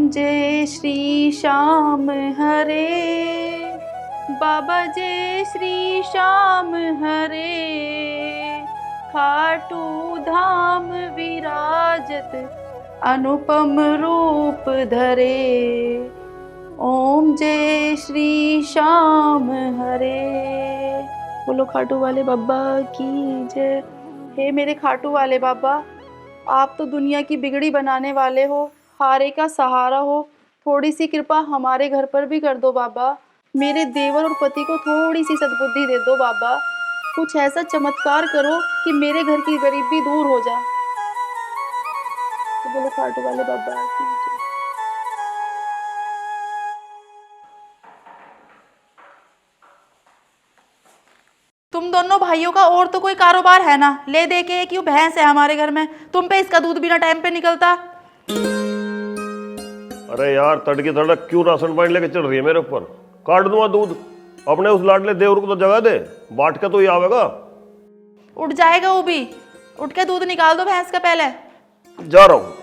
जय श्री श्याम हरे, बाबा जय श्री श्याम हरे, खाटू धाम विराजत अनुपम रूप धरे, ओम जय श्री श्याम हरे। बोलो खाटू वाले बाबा की जय। हे मेरे खाटू वाले बाबा, आप तो दुनिया की बिगड़ी बनाने वाले हो, हारे का सहारा हो, थोड़ी सी कृपा हमारे घर पर भी कर दो बाबा। मेरे देवर और पति को थोड़ी सी सद्बुद्धि दे दो बाबा, कुछ ऐसा चमत्कार करो कि मेरे घर की गरीबी दूर हो जाए। तो बोलो खाटू वाले बाबा की जय। तुम दोनों भाइयों का और तो कोई कारोबार है ना, ले दे के एक यूं भैंस है हमारे घर में, तुम पे इसका दूध बिना टाइम पे निकलता। अरे यार तड़की तड़क क्यों राशन पानी लेके चल रही है मेरे ऊपर? काट दूंगा दूध। अपने उस लाडले देवर को तो जगह दे, बाट के तो ही आवेगा। उठ जाएगा वो भी, उठ के दूध निकाल दो भैंस का पहले। जा रहा हूं।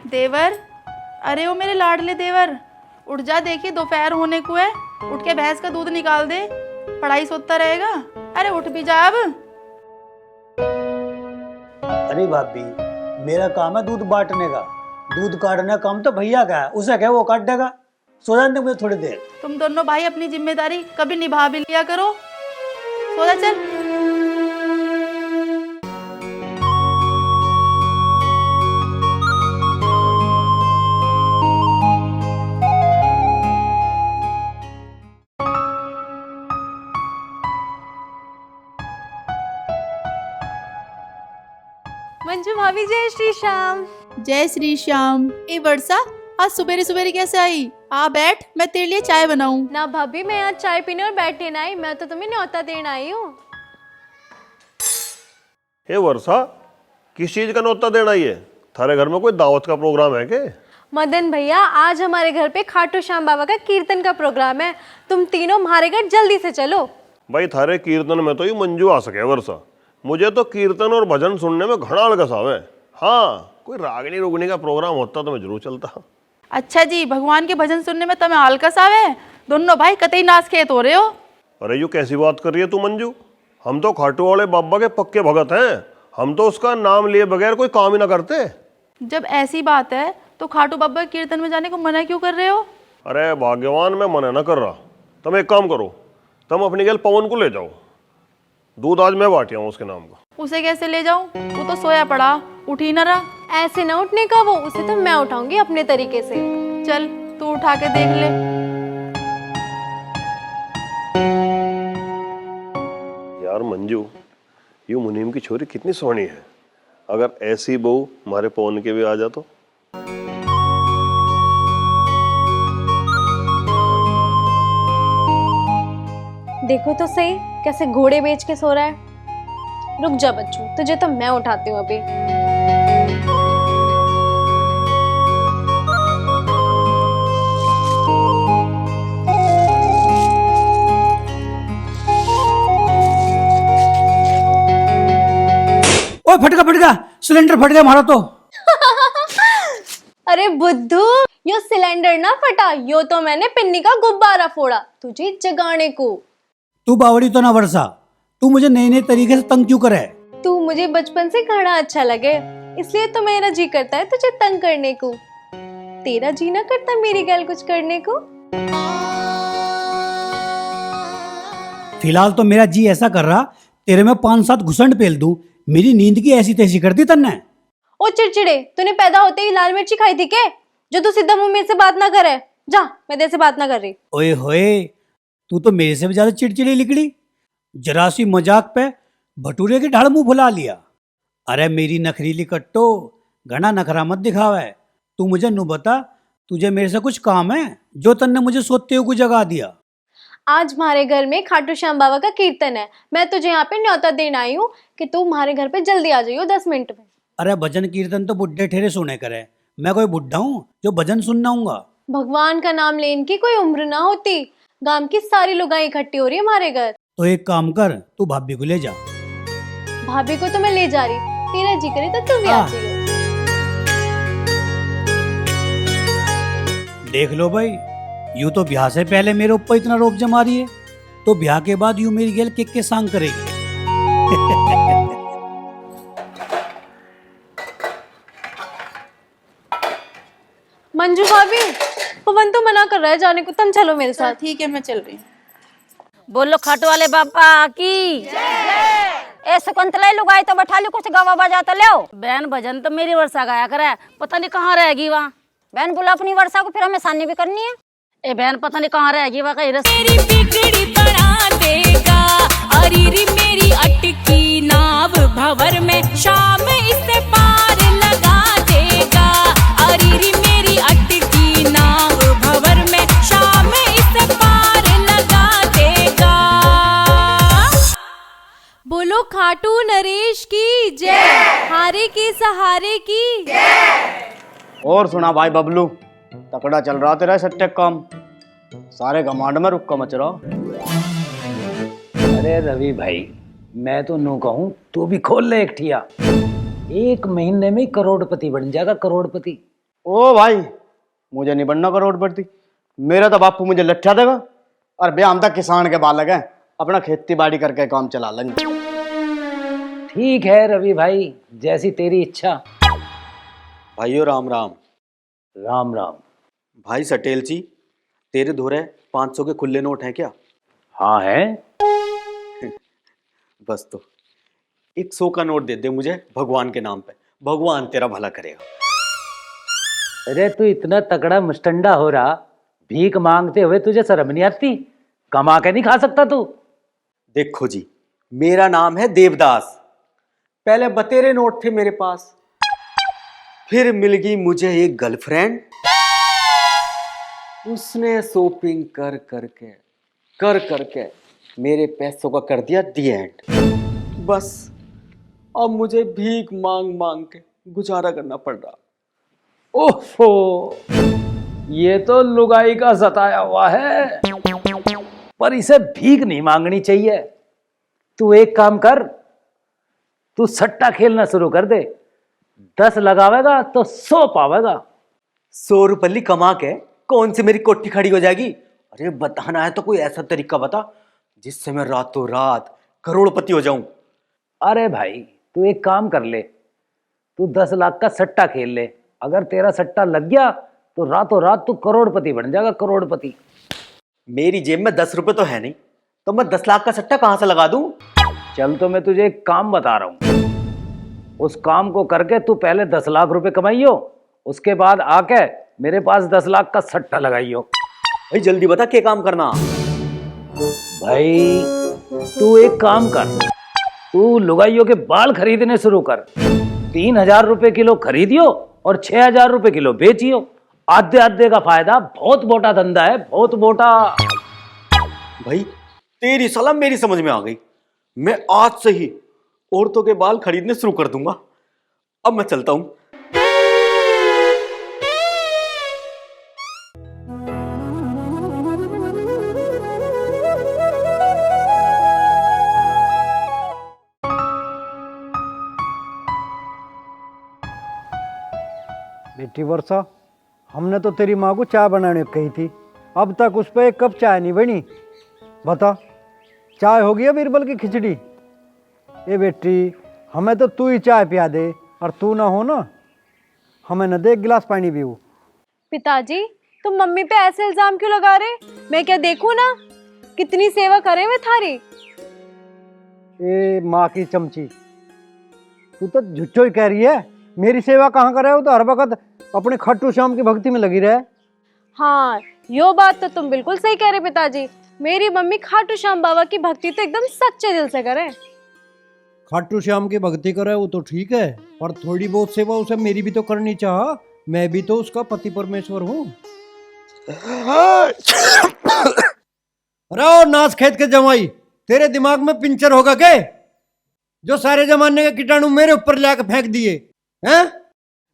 देवर, अरे वो मेरे लाडले देवर, उठ जा, देखिए दोपहर होने को है, उठ के भैंस का दूध निकाल दे, पढ़ाई सोता रहेगा। अरे उठ भी जा अब। अरे भाभी, मेरा काम है दूध बांटने का, दूध काटने का काम तो भैया का है, उसे क्या वो काट देगा। सो जाने दो मुझे थोड़ी देर। तुम दोनों भाई अपनी जिम्मेदारी कभी निभा भी लिया करो। सो जा चल। मंजू भाभी जय श्री श्याम। जय श्री श्याम। ए वर्षा, आज सुबेरे सुबेरे कैसे आई? आ बैठ, मैं तेरे लिए चाय बनाऊं। ना भाभी, मैं आज चाय पीने और बैठने ना आई, मैं तो तुम्हें न्योता देने आई हूँ। हे वर्षा, किस चीज का न्योता देना ही है? थारे घर में कोई दावत का प्रोग्राम है क्या? मदन भैया, आज हमारे घर पे खाटू श्याम बाबा का कीर्तन का प्रोग्राम है, तुम तीनों हमारे घर जल्दी से चलो। भाई थारे कीर्तन में तो ही मंजू आ सके वर्षा, मुझे तो कीर्तन और भजन सुनने में घड़ा अलगस आवे। हाँ, कोई रागनी रुगनी का प्रोग्राम होता तो मैं जरूर चलता। अच्छा जी, भगवान के भजन सुनने में तुम्हें आलकस आवे? दोनों भाई कतई नाच खेत हो रहे हो। अरे यू कैसी बात कर रही है तू मंजू? हम तो खाटू वाले बाबा के पक्के भगत हैं, हम तो उसका नाम लिए बगैर कोई काम ही ना करते। जब ऐसी बात है तो खाटू बाबा के कीर्तन में जाने को मना क्यों कर रहे हो? अरे भाग्यवान, मैं मना ना कर रहा। तुम एक काम करो, तुम अपनी गैल पवन को ले जाओ, दूध आज मैं बांटिया हूँ उसके नाम का। उसे कैसे ले जाऊं? वो तो सोया पड़ा, उठ ही ना रहा। ऐसे न उठने का वो, उसे तो मैं उठाऊंगी अपने तरीके से। चल तू उठा के देख ले। यार मंजू, यू मुनीम की छोरी कितनी सोहनी है, अगर ऐसी बहू हमारे पवन के भी आ जा तो। देखो तो सही कैसे घोड़े बेच के सो रहा है। रुक जा बच्चू, तुझे तो मैं उठाती हूँ अभी। ओए फट गया, सिलेंडर फट गया हमारा तो। अरे बुद्धू, यो सिलेंडर ना फटा, यो तो मैंने पिन्नी का गुब्बारा फोड़ा तुझे जगाने को। तू बावड़ी तो ना वर्षा, तू मुझे नए नए तरीके से तंग क्यों करे? तू मुझे बचपन से घड़ा अच्छा लगे, इसलिए तो मेरा जी करता है तुझे तंग करने को। तेरा जी ना करता मेरी गैल कुछ करने को? फिलहाल तो मेरा जी ऐसा कर रहा, तेरे में 5-7 घुसंड पेल दूं, मेरी नींद की ऐसी तैसी कर दी तन्ने। ओ चिड़चिड़े, तूने पैदा होते ही लाल मिर्ची खाई थी क्या, जो तू सीधा मुंह मेरे से बात ना करे? जा, मैं तेरे से बात ना कर रही। ओए होए, तू तो मेरे से भी ज्यादा चिड़चिड़ी निकली। जरा सी मजाक पे भटूरे की ढाल मुंह फुला लिया। अरे मेरी नखरीली कट्टो, घना नखरा मत दिखावा है। तू मुझे नू बता, तुझे मेरे से कुछ काम है जो तन्ने मुझे सोते हुए जगा दिया? आज हमारे घर में खाटू श्याम बाबा का कीर्तन है। मैं तुझे यहाँ पे न्योता देने आई हूँ कि तू हमारे घर पे जल्दी आ जाइयो 10 मिनट में। अरे भजन कीर्तन तो बुढ़े ठेरे सुने करे, मैं कोई बुढ़ा हूँ जो भजन सुनना हूँगा। भगवान का नाम लेने की कोई उम्र ना होती। गांव की सारी लुगाई इकट्ठी हो रही है हमारे घर। तो एक काम कर, तू भाभी को ले जा। भाभी को तो मैं ले जा रही, तेरा जी करे तो तू भी आ जाइयो। देख लो भाई, यूं तो ब्याह से पहले मेरे ऊपर इतना रोब जमा रही है, तो ब्याह के बाद यूं मेरी गेल किक के सांग करेगी। मंजू भाभी, पवन तो मना कर रहा है जाने को, तुम चलो मेरे साथ। ठीक है, मैं चल रही हूँ। बोलो खाटू वाले बाबा की ए शकुंतला लुगाई तो बैठा ली, कुछ गवा बजा तो ले। बहन भजन तो मेरी वर्षा गाया करे, पता नहीं कहाँ रहेगी वहाँ। बहन बोला अपनी वर्षा को, फिर हमें सानी भी करनी है। ए बहन पता नहीं कहाँ रहेगी वहाँ, कहीं मेरी बिगड़ी बना देगा, अरीरी मेरी अटकी नाव भंवर में, शाम इसे पार लगा देगा। अरीरी मेरी अटकी नाव भंवर में, शाम इसे पार लगा देगा। बोलो खाटू नरेश की जय, हारे के सहारे की जय। और सुना भाई बबलू, तकड़ा चल रहा तेरा सट्टे काम, सारे घमांड में रुक्का मच रहा। अरे रवि भाई, मैं तो नू कहूँ तू भी खोल ले एक ठिया, 1 महीने में करोड़पति बन जाएगा, करोड़पति। ओ भाई, मुझे नहीं बनना करोड़पति, मेरा तो बापू मुझे लट्ठा देगा। और बे हम तक किसान के बालक हैं, अपना खेती बाड़ी करके काम चला लेंगे। ठीक है रवि भाई, जैसी तेरी इच्छा। भाइयों राम राम। राम राम। भाई सटेल जी, तेरे धोरे 500 के खुले नोट हैं क्या? हाँ है। बस तो 100 का नोट दे दे मुझे भगवान के नाम पे, भगवान तेरा भला करेगा। अरे तू इतना तगड़ा मुस्टंडा हो रहा, भीख मांगते हुए तुझे शर्म नहीं आती? कमा के नहीं खा सकता तू? देखो जी, मेरा नाम है देवदास। पहले बतेरे नोट थे मेरे पास, फिर मिल गई मुझे एक गर्लफ्रेंड, उसने शॉपिंग कर करके मेरे पैसों का कर दिया दी एंड। बस अब मुझे भीख मांग मांग के गुजारा करना पड़ रहा। ओफो, ये तो लुगाई का सताया हुआ है, पर इसे भीख नहीं मांगनी चाहिए। तू एक काम कर, तू सट्टा खेलना शुरू कर दे, 10 लगावेगा तो 100 पावेगा। 100 रुपये कमा के कौन सी मेरी कोठी खड़ी हो जाएगी? अरे बताना है तो कोई ऐसा तरीका बता जिससे मैं रातों रात करोड़पति हो जाऊं। अरे भाई, तू एक काम कर ले, तू 10 लाख का सट्टा खेल ले, अगर तेरा सट्टा लग गया तो रातों रात तू करोड़पति बन जाएगा, करोड़पति। मेरी जेब में 10 रुपए तो है नहीं, तो मैं 10 लाख का सट्टा कहां से लगा दूं? चल तो मैं तुझे एक काम बता रहा हूं, उस काम को करके तू पहले 10 लाख रुपए कमाइयो, उसके बाद आके मेरे पास 10 लाख का सट्टा लगाइयो। भाई जल्दी बता क्या काम करना। भाई तू एक काम कर, तू लुगाइयों के बाल खरीदने शुरू कर, 3000 रुपए किलो खरीदियो और 6000 रुपए किलो बेचियो। आधे आधे का फायदा, बहुत मोटा धंधा है, बहुत मोटा। भाई तेरी सलाह मेरी समझ में आ गई, मैं आज से ही औरतों के बाल खरीदने शुरू कर दूंगा। अब मैं चलता हूं। बेटी वर्षा, हमने तो तेरी माँ को चाय बनाने को कही थी, अब तक उस पर एक कप चाय नहीं बनी। बता, चाय होगी या बीरबल की खिचड़ी? ए बेटी, हमें तो तू ही चाय पिया दे, और तू ना हो ना, हमें न दे एक गिलास पानी भी हो। पिताजी, तुम मम्मी पे ऐसे इल्जाम क्यों लगा रहे? मैं क्या देखूं ना, कितनी सेवा करे वे थारी। ए माँ की चमची, तू तो झुच्चो ही कह रही है, मेरी सेवा कहाँ करे हो? तो हर वक्त अपने खट्टू श्याम की भक्ति में लगी रहे। हाँ, यो बात तो तुम बिल्कुल सही कह रहे पिताजी। मेरी मम्मी खाटू श्याम बाबा की भक्ति तो एकदम सच्चे दिल से करे। खाटू श्याम की भक्ति करे वो तो ठीक है, पर थोड़ी बहुत सेवा उसे मेरी भी तो करनी चाह, मैं भी तो उसका पति परमेश्वर हूँ। अरे ओ नाच खेत के जमाई, तेरे दिमाग में पिंचर होगा क्या? जो सारे जमाने के कीटाणु मेरे ऊपर लाके फेंक दिए हैं?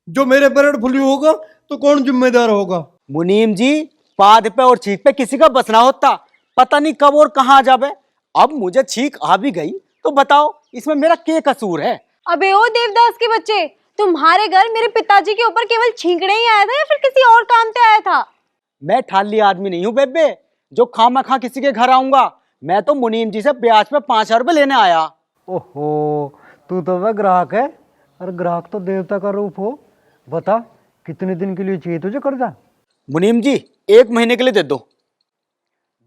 जो मेरे बर्ड फ्लू होगा तो कौन जिम्मेदार होगा? मुनीम जी, पाद पे और छींक पे किसी का बसना होता, पता नहीं कब और कहाँ आ जावे। अब मुझे छींक आ भी गई तो बताओ इसमें मेरा क्या कसूर है? अबे ओ देवदास के बच्चे, तुम्हारे घर मेरे पिताजी के ऊपर केवल छींकने ही आया था या फिर किसी और काम से आया था? मैं ठाली आदमी नहीं हूँ बेबे जो खामा खा किसी के घर आऊंगा। मैं तो मुनीम जी से ब्याज पे 5,000 रुपए लेने आया। ओहो, तू तो वह ग्राहक है, और ग्राहक तो देवता का रूप हो। बता कितने दिन के लिए चाहिए तुझे कर्जा? मुनीम जी 1 महीने के लिए दे दो।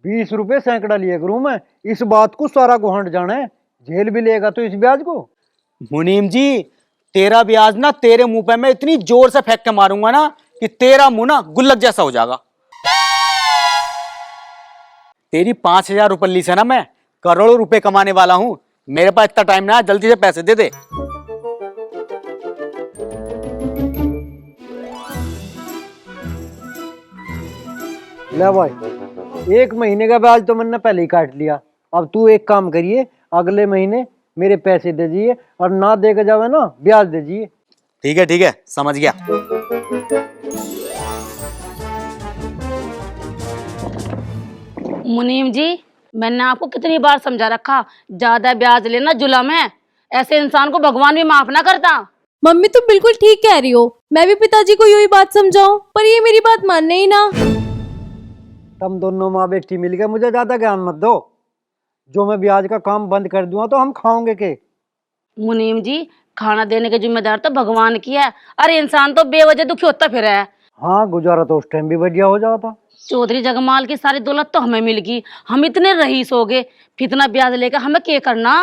20 रुपए सैकड़ा लिए करूं मैं, इस बात को सारा गुहांड जाना है। जेल भी लेगा तो इस ब्याज को? मुनीम जी तेरा ब्याज ना तेरे मुंह पे मैं इतनी जोर से फेंक के मारूंगा ना कि तेरा मुंह ना गुल्लक जैसा हो जाएगा। तेरी 5,000 रुपये से ना मैं करोड़ों रुपए कमाने वाला हूं। मेरे पास इतना टाइम ना है, जल्दी से पैसे दे दे। ले भाई, 1 महीने का ब्याज तो मैंने पहले ही काट लिया। अब तू एक काम करिए, अगले महीने मेरे पैसे दे दीजिए, और ना दे के जावे ना ब्याज दे दीजिए। ठीक है समझ गया। मुनीम जी, मैंने आपको कितनी बार समझा रखा, ज्यादा ब्याज लेना जुल्म है। ऐसे इंसान को भगवान भी माफ ना करता। मम्मी तुम बिल्कुल ठीक कह रही हो, मैं भी पिताजी को यही बात समझाऊं, पर ये मेरी बात मानने ही ना। तुम दोनों माँ बेटी मिलकर मुझे ज्यादा ज्ञान मत दो। जो मैं ब्याज का काम बंद कर दूंगा तो हम खाओगे के? मुनीम जी, खाना देने के जिम्मेदार तो भगवान की है। अरे इंसान तो बेवजह दुखी होता फिर है। हाँ, गुजारा तो उस टाइम भी बढ़िया हो जाता। चौधरी जगमाल की सारी दौलत तो हमें मिल गई, हम इतने रईस हो गए, फिर इतना ब्याज लेकर हमें क्या करना?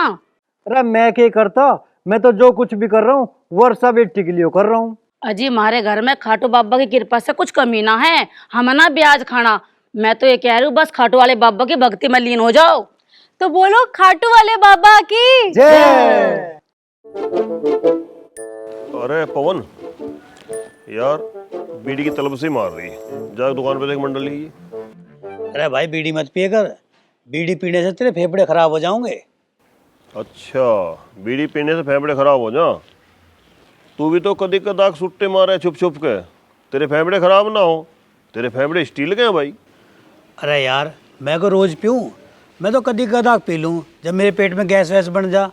अरे मैं क्या करता, मैं तो जो कुछ भी कर रहा हूँ वर्षा बेटी के लिए कर रहा हूँ। अजी हमारे घर में खाटू बाबा की कृपा से कुछ कमी ना है, हम ना ब्याज खाना। मैं तो ये कह रही हूँ बस खाटू वाले बाबा की भक्ति में लीन हो जाओ। तो बोलो खाटू वाले बाबा की जय। अरे पवन यार, बीड़ी की तलब से मार रही है, जा दुकान पे देख मंडली। अरे भाई बीड़ी मत पिए कर, बीड़ी पीने से तेरे फेफड़े खराब हो जाओगे। अच्छा, बीड़ी पीने से फेफड़े खराब हो जा? तू भी तो कदी कदाक सुट्टे मारे छुप छुप के, तेरे फेफड़े खराब ना हो। तेरे फेफड़े स्टील के हैं भाई। अरे यार मैं को रोज पीऊँ? मैं तो कदी कदाक पी लूँ जब मेरे पेट में गैस वैस बन जा,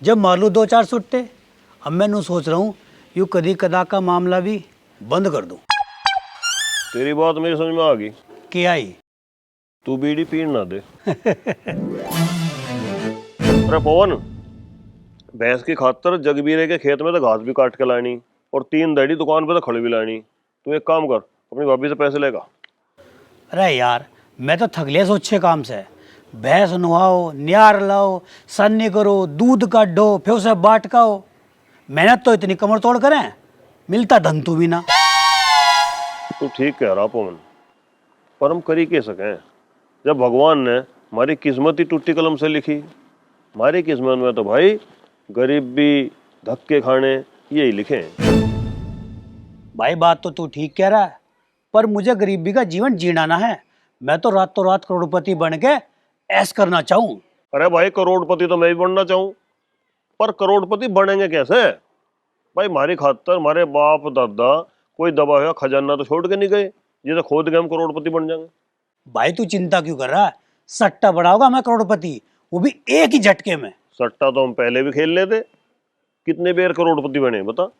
जब मार लूँ 2-4 सुट्टे। अब मैं नू सोच रहा हूँ यूँ कदी कदाक का मामला भी बंद कर दूँ। तेरी बात मेरी समझ में आ गई। क्या आई? तू बीड़ी पीन ना दे। अरे पवन, भैंस की खातर जगबीरे के खेत में तो घास भी काट के लानी, और 3 दड़ी दुकान पे तो खड़ी भी लानी। तू एक काम कर, अपनी भाभी से पैसे लेगा। अरे यार मैं तो थक लिया सोचे काम से। भैंस नुहाओ, न्यार लाओ, सन्नी करो, दूध काटो, फिर उसे बाट खाओ। मेहनत तो इतनी कमर तोड़ करें, मिलता धन तू भी ना। तू ठीक कह रहा पवन, पर हम करी के सकें जब भगवान ने हमारी किस्मत ही टूटी कलम से लिखी। हमारी किस्मत में तो भाई गरीबी, धक्के खाने यही लिखे हैं। भाई बात तो तू ठीक कह रहा है, पर मुझे गरीबी का जीवन जीना ना है। मैं तो रातों रात करोड़पति बन के ऐश करना चाहूँ। अरे भाई करोड़पति तो मैं भी बनना चाहूँ, पर करोड़पति बनेंगे कैसे? भाई हमारी खातर हमारे बाप दादा कोई दबा हुआ खजाना तो छोड़ के नहीं गए, जिसे खोद के हम करोड़पति बन जाएंगे। भाई तू चिंता क्यों कर रहा है? सट्टा बढ़ाओगा मैं करोड़पति, वो भी एक ही झटके में। सट्टा तो हम पहले भी खेल लेते, कितने बेर करोड़पति बने बता।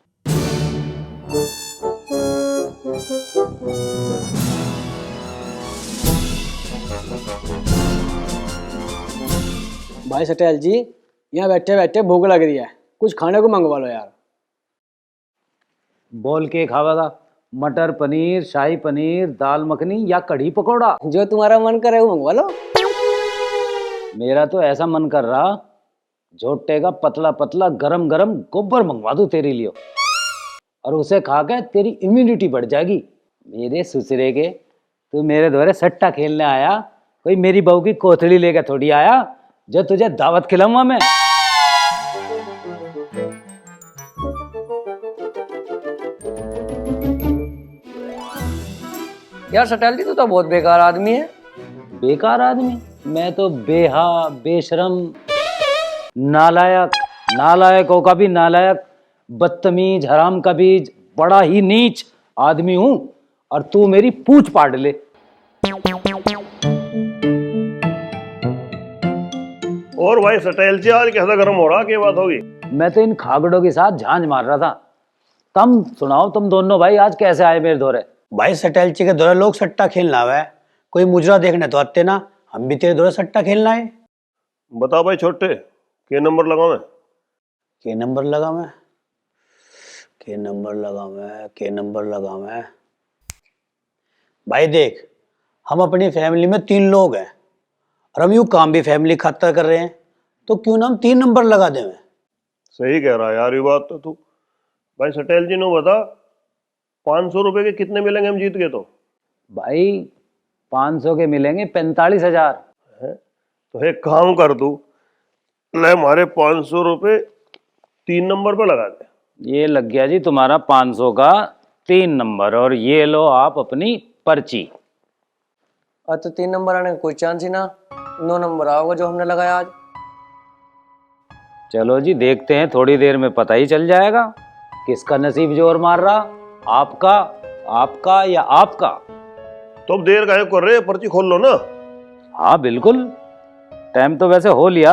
भाई सटेल जी, यहाँ बैठे बैठे भूख लग रही है, कुछ खाने को मंगवा लो यार। बोल के खावेगा? मटर पनीर, शाही पनीर, दाल मखनी या कढ़ी पकौड़ा? जो तुम्हारा मन करे वो मंगवा लो। मेरा तो ऐसा मन कर रहा झोटे का पतला पतला गरम गरम गोबर मंगवा दूं तेरे लिए, और उसे खा के तेरी इम्यूनिटी बढ़ जाएगी। मेरे ससुरे के, तू मेरे द्वारे सट्टा खेलने आया, कोई मेरी बहू की कोथड़ी लेकर थोड़ी आया जो तुझे दावत खिलाऊंगा मैं। यार सटेल जी तू तो बहुत बेकार आदमी है। बेकार आदमी? मैं तो बेहा, बेशरम, नालायक, नालायकों का भी नालायक, बदतमीज, हराम का बीज, बड़ा ही नीच आदमी हूं, और तू मेरी पूछ पाड़ ले। और भाई सटेल जी आज कैसा गर्म हो रहा, क्या बात होगी? मैं तो इन खागड़ों के साथ झांझ मार रहा था। तुम सुनाओ, तुम दोनों भाई आज कैसे आए मेरे दौरे? भाई सटेलची के दौरे लोग सट्टा खेलना हुआ है, कोई मुजरा देखने तो आते ना, हम भी तेरे दौरे सट्टा खेलना है। बता भाई छोटे, के नंबर लगाऊं मैं? के नंबर लगा मैं, के नंबर लगा मैं, के नंबर लगा मैं। भाई देख, हम अपनी फैमिली में 3 लोग हैं और हम यूं काम भी फैमिली खातर कर रहे हैं, तो क्यों ना हम 3 नंबर लगा दें। सही कह रहा है यार, ये बात तो तू। भाई सटेल जी ने बता, 500 रुपए के कितने मिलेंगे हम जीत गए तो? भाई 500 के मिलेंगे 45,000। तो एक काम कर तू, ले हमारे 500 रुपए 3 नंबर पे लगा दे। ये लग गया जी तुम्हारा 500 का 3 नंबर, और ये लो आप अपनी पर्ची। तो 3 नंबर आने का कोई चांस ही ना, 9 नंबर आओगे जो हमने लगाया आज। चलो जी देखते हैं, थोड़ी देर में पता ही चल जाएगा किसका नसीब जोर मार रहा, आपका, आपका या आपका। तो अब देर काहे कर रहे, पर्ची खोल लो ना। हाँ बिल्कुल, टाइम तो वैसे हो लिया।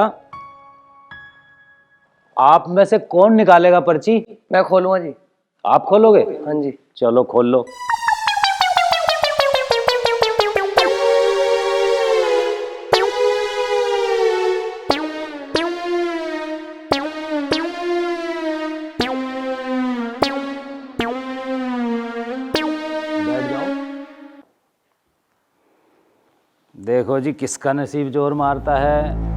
आप में से कौन निकालेगा पर्ची? मैं खोलूंगा जी। आप खोलोगे? हाँ जी। चलो खोल लो। बैठ जाओ। देखो जी किसका नसीब जोर मारता है।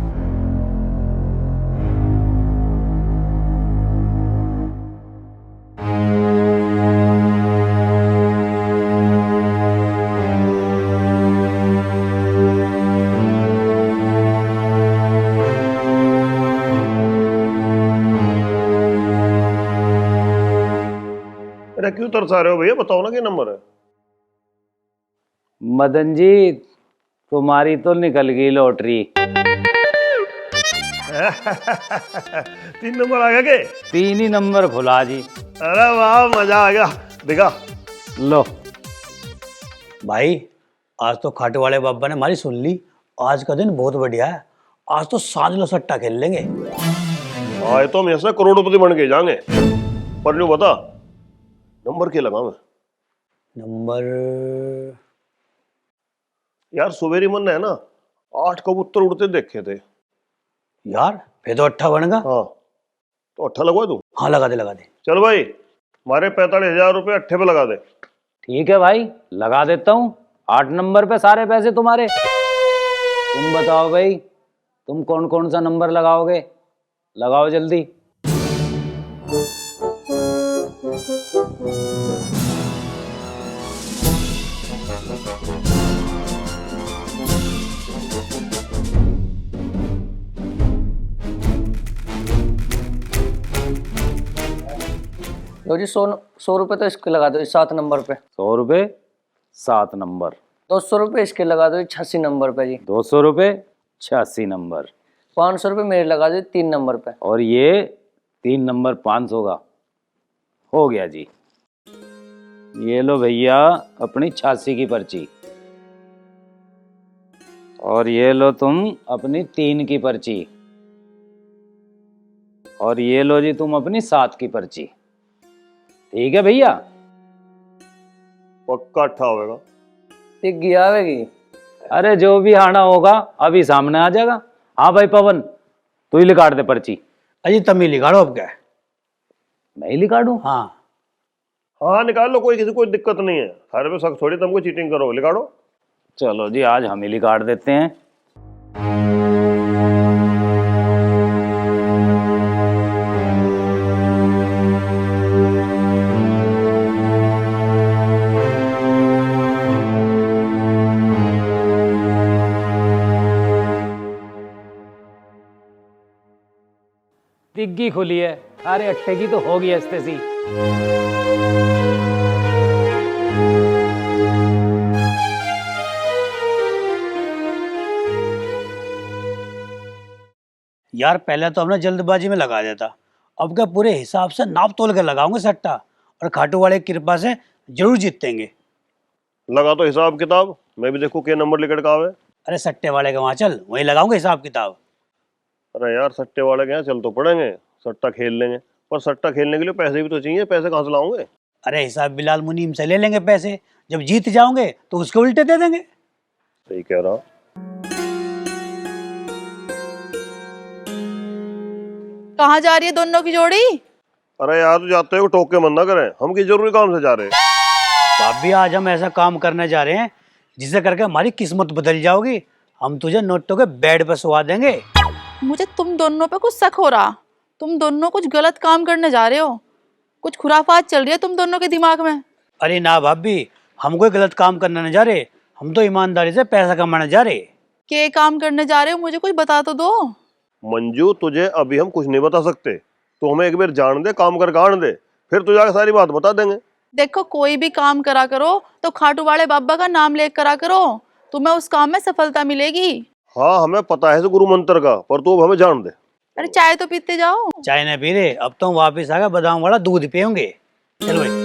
अरे क्यों तरसा रहे हो भैया, बताओ ना क्या नंबर है? मदन जी तुम्हारी तो निकल गई लॉटरी। 3 नंबर आ गया के? 3 ही नंबर खुला जी। अरे वाह, मजा आ गया। दिखा लो भाई आज तो खाटे वाले बाबा ने हमारी सुन ली, आज का दिन बहुत बढ़िया है, आज तो सांझ लो सट्टा खेल लेंगे। आज तो हम ऐसा करोड़पति बन के जाएंगे। पर न्यू बता, नंबर क्या लगा मैं? नंबर यार सवेरी मन है ना, 8 कबूतर उड़ते देखे थे। यार फिर तो 8 बनेगा। हाँ तो 8 लगवा दूं? हाँ लगा दे लगा दे। चल भाई, हमारे 45,000 रुपए 8 पे लगा दे। ठीक है भाई, लगा देता हूँ। 8 नंबर पे सारे पैसे तुम्हारे। तुम बताओ भाई, तुम कौन कौन सा नंबर लगाओगे? लगाओ जल्दी। लो जी, 100 रुपए तो इसके लगा दो 7 नंबर पे। 100 रुपये 7 नंबर। 200 रुपए इसके लगा दो 86 नंबर पे जी। 200 रुपये 86 नंबर। 500 रुपए मेरे लगा दो 3 नंबर पे। और ये 3 नंबर 500 का हो गया जी। ये लो भैया अपनी 86 की पर्ची, और ये लो तुम अपनी 3 की पर्ची, और ये लो जी तुम अपनी 7 की पर्ची। ठीक है भैया? पक्का 8 होगा। एक गया आवेगी। अरे जो भी आना होगा अभी सामने आ जाएगा। हाँ भाई पवन, तू ही लिकाट दे पर्ची। अजी तम ही लिखाड़ो, अब क्या है? मैं ही लिकाटूं? हाँ हाँ निकाल लो, कोई किसी को दिक्कत नहीं है। सारे पे शक थोड़ी, तुमको चीटिंग करो। लिखाड़ो। चलो जी आज हम ही लिकाट देते हैं। तिग्गी खुली है, अरे अट्टे की तो होगी हस्ते सी। यार पहले तो हमने जल्दबाजी में लगा दिया था, अब क्या पूरे हिसाब से नाप तोल कर लगाऊंगे सट्टा, और खाटू वाले की कृपा से जरूर जीतेंगे। लगा तो हिसाब किताब, मैं भी देखूं क्या नंबर लिखट का आवे। अरे सट्टे वाले के वहां चल, वहीं लगाऊंगे हिसाब किताब। अरे यार सट्टे वाले के यहाँ चल तो पड़ेंगे, सट्टा खेल लेंगे, पर सट्टा खेलने के लिए पैसे भी तो चाहिए, पैसे कहाँ से लाओगे? अरे हिसाब बिलाल मुनीम से ले लेंगे पैसे, जब जीत जाओगे तो उसके उल्टे दे देंगे। सही कह रहा। कहाँ जा रही है दोनों की जोड़ी? अरे यार तू जाते हो टोक के मन ना करें, हम किस जरूरी काम से जा रहे हैं। भाभी आज हम ऐसा काम करने जा रहे हैं जिसे करके हमारी किस्मत बदल जाओगी। हम तुझे नोटों के बेड पर सुला देंगे। मुझे तुम दोनों पे कुछ शक हो रहा, तुम दोनों कुछ गलत काम करने जा रहे हो, कुछ खुराफात चल रही है तुम दोनों के दिमाग में। अरे ना भाभी, हम कोई गलत काम करने नहीं जा रहे, हम तो ईमानदारी से पैसा कमाने जा रहे। क्या काम करने जा रहे हो, मुझे कुछ बता तो दो। मंजू तुझे अभी हम कुछ नहीं बता सकते, तो हमें एक बार जान दे, काम कर गाड़ दे, फिर तुझे आगे सारी बात बता देंगे। देखो कोई भी काम करा करो तो खाटू वाले बाबा का नाम ले करा करो, तुम्हें उस काम में सफलता मिलेगी। हाँ हमें पता है गुरु मंत्र का, पर तू अब हमें जान दे। अरे चाय तो पीते जाओ। चाय न पी रहे, अब तो वापिस आ गए, बादाम वाला दूध पियेंगे। चल भाई।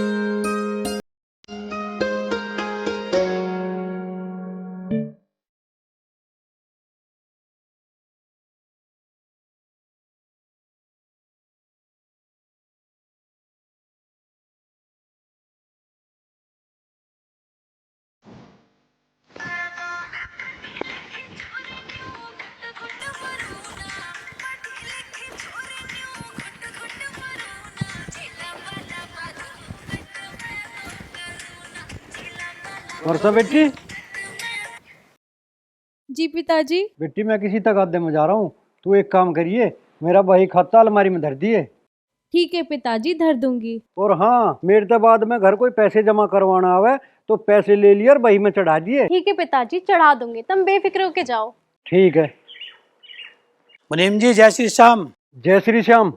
वर्षा बेटी, जी पिताजी। बेटी मैं किसी तगादे में जा रहा हूँ, तू एक काम करिए, मेरा बही खाता अलमारी में धर दिए। ठीक है पिताजी, धर दूंगी। और हाँ, मेरे तो बाद में घर कोई पैसे जमा करवाना आवे तो पैसे ले लिए और बही में चढ़ा दिए। ठीक है पिताजी, चढ़ा दूंगी, तुम बेफिक्र होके जाओ। ठीक है। मुनीम जी जय श्री श्याम। जय श्री श्याम।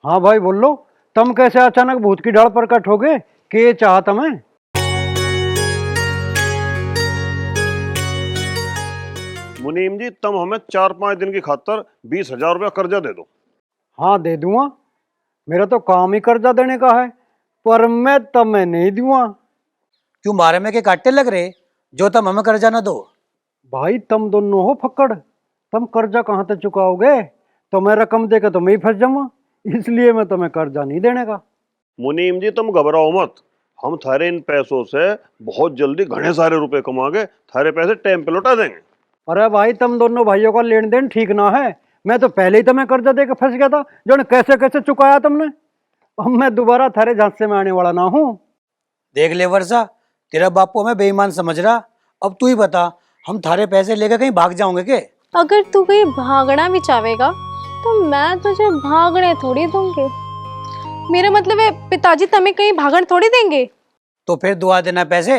हाँ भाई बोल लो, तुम कैसे अचानक भूत की ढाल प्रकट हो गए, के चाहत हमें? मुनीम जी तुम हमें 4-5 दिन की खातर 20,000 रुपया कर्जा दे दो। हाँ दे दूंगा, मेरा तो काम ही कर्जा देने का है, पर मैं तुम्हें नहीं दूंगा। क्यों मारे में के काटे लग रहे, जो तुम हमें कर्जा न दो? भाई तुम दोनों हो फक्कड़, तुम कर्जा कहाँ तक चुकाओगे? तो मैं रकम देकर तो मैं ही फंस जाऊंगा, इसलिए मैं तुम्हें कर्जा नहीं देने का। मुनीम जी तुम घबराओ मत, हम थारे इन पैसों से बहुत जल्दी घने सारे रुपए कमा के थारे पैसे टाइम पे लौटा देंगे। अरे भाई तुम दोनों भाइयों का लेन देन ठीक ना है, मैं तो पहले ही तुम्हें कर्जा देकर फंस गया था, जो ने कैसे कैसे चुकाया तुमने। अब मैं दोबारा थारे झांसे में आने वाला ना हूँ। देख ले वर्षा, तेरा बापू हमें बेईमान समझ रहा, अब तू ही बता, हम थारे पैसे लेकर कहीं भाग जाओगे के? अगर तू कहीं भागना भी चाहेगा तो मैं तुझे भागने थोड़ी दूंगी। मेरा मतलब है पिताजी तुम्हें कहीं भागने थोड़ी देंगे। तो फिर दुआ देना पैसे,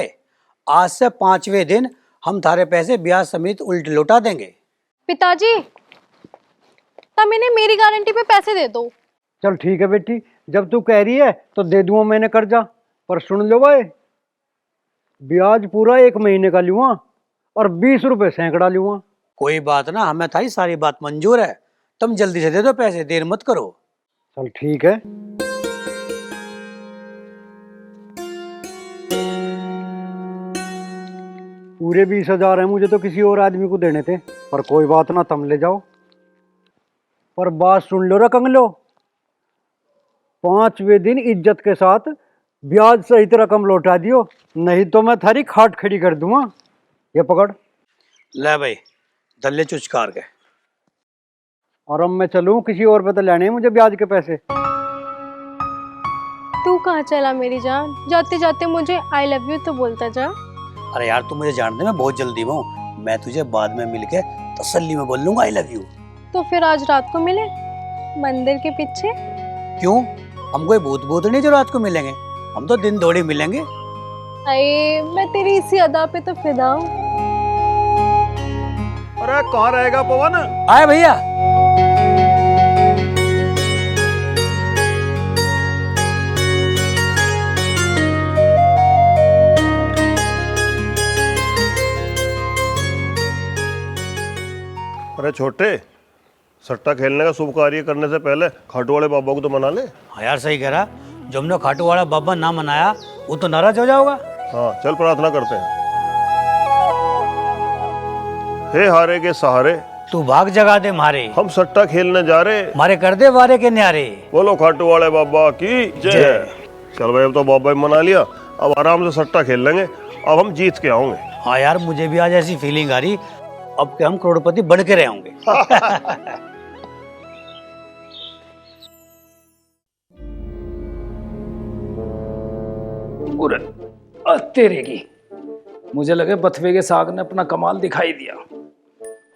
आज से 5वें दिन हम थारे पैसे ब्याज समेत उल्ट लौटा देंगे। पिताजी तुम इन्हें मेरी गारंटी पे पैसे दे दो। चल ठीक है बेटी, जब तू कह रही है तो दे दूंगा मैंने कर्जा, पर सुन लो भाई, ब्याज पूरा 1 महीने का लूंगा और 20 रुपए सैकड़ा लूंगा। कोई बात ना, हमें थारी सारी बात मंजूर है, तुम जल्दी से दे दो पैसे, देर मत करो। चल ठीक है। पूरे 20,000 है, मुझे तो किसी और आदमी को देने थे, पर कोई बात ना, तुम ले जाओ। पर बात सुन लो रकम लो, 5वें दिन इज्जत के साथ ब्याज सहित रकम लौटा दियो, नहीं तो मैं थारी खाट खड़ी कर दूंगा। ये पकड़। ले भाई, दल्ले चुचकार के। और अब मैं चलूं, किसी और पे तो लेने हैं मुझे ब्याज के पैसे। तू कहाँ चला मेरी जान, जाते जाते मुझे आई लव यू तो बोलता जा। अरे यार तू मुझे जानते, मैं बहुत जल्दी में हूँ, मैं तुझे बाद में मिलके तसल्ली में बोल लूंगा आई लव यू। तो फिर आज रात को मिले मंदिर के पीछे। क्यों, हम कोई भूत भूत नहीं जो रात को मिलेंगे, हम तो दिन दौड़े मिलेंगे। अरे मैं तेरी इसी अदा पे तो फिदा हूँ। अरे कहाँ रहेगा पवन? आए भैया। अरे छोटे, सट्टा खेलने का शुभ कार्य करने से पहले खाटू वाले बाबा को तो मना ले। हाँ यार सही कह रहा, जो हमने खाटू वाला बाबा ना मनाया वो तो नाराज हो जाओगा। हाँ चल प्रार्थना करते हैं। हे हारे के सहारे, तू भाग जगा दे मारे, हम सट्टा खेलने जा रहे, मारे कर दे वारे के न्यारे। बोलो खाटू वाले बाबा की जय। चल भाई अब तो बाबा मना लिया, अब आराम से सट्टा खेल लेंगे, अब हम जीत के आओगे। हाँ यार मुझे भी आज ऐसी फीलिंग आ रही, अब के हम करोड़पति बन के रहे होंगे। तेरे की मुझे लगे बथवे के साग ने अपना कमाल दिखाई दिया।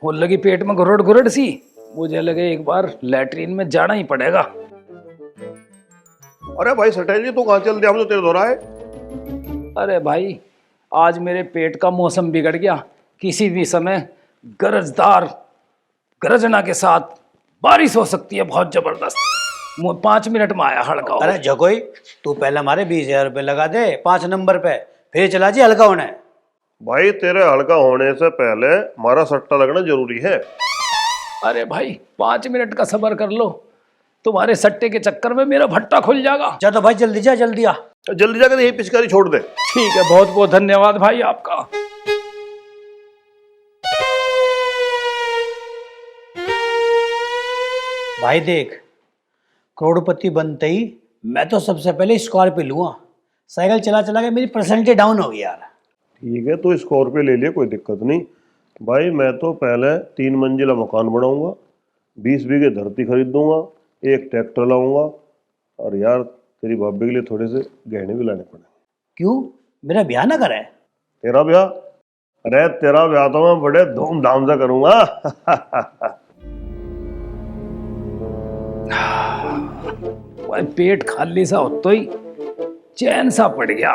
हो लगी पेट में घुरड़ घुरड़ सी, मुझे लगे एक बार लैट्रीन में जाना ही पड़ेगा। अरे भाई सटेल जी तू कहाँ चल दिया, हम तो तेरे दोहराए। अरे भाई आज मेरे पेट का मौसम बिगड़ गया, किसी भी समय गरजदार गरजना के साथ बारिश हो सकती है बहुत जबरदस्त। 5 मिनट में आया हड़का। अरे जगोई तू पहले हमारे 20,000 रुपये लगा दे 5 नंबर पे, फिर चला जी हल्का होने। भाई तेरे हल्का होने से पहले हमारा सट्टा लगना जरूरी है। अरे भाई 5 मिनट का सब्र कर लो, तुम्हारे सट्टे के चक्कर में मेरा भट्टा खुल जाएगा। जा तो भाई जल्दी जा, जल्दी आ। जल्दी जाकर यही पिचकारी छोड़ दे। ठीक है, बहुत बहुत धन्यवाद भाई आपका। भाई देख, करोड़पति बनते ही मैं तो सबसे पहले स्कॉर्पियो लूंगा। साइकिल चला चला के मेरी पर्सनैलिटी डाउन हो गई यार। ठीक है तो स्कॉर्पियो ले लिया, कोई दिक्कत नहीं। भाई मैं तो पहले 3 मंजिला मकान बनाऊंगा, 20 बीघे धरती खरीद दूंगा, एक ट्रैक्टर लाऊंगा, और यार तेरी भाभी के लिए थोड़े से गहने भी लाने पड़े। क्यों, मेरा ब्याह ना करे? तेरा ब्याह? अरे तेरा ब्याह तो मैं बड़े धूमधाम से करूंगा। भाई पेट खाली सा हो तो ही चैन सा पड़ गया।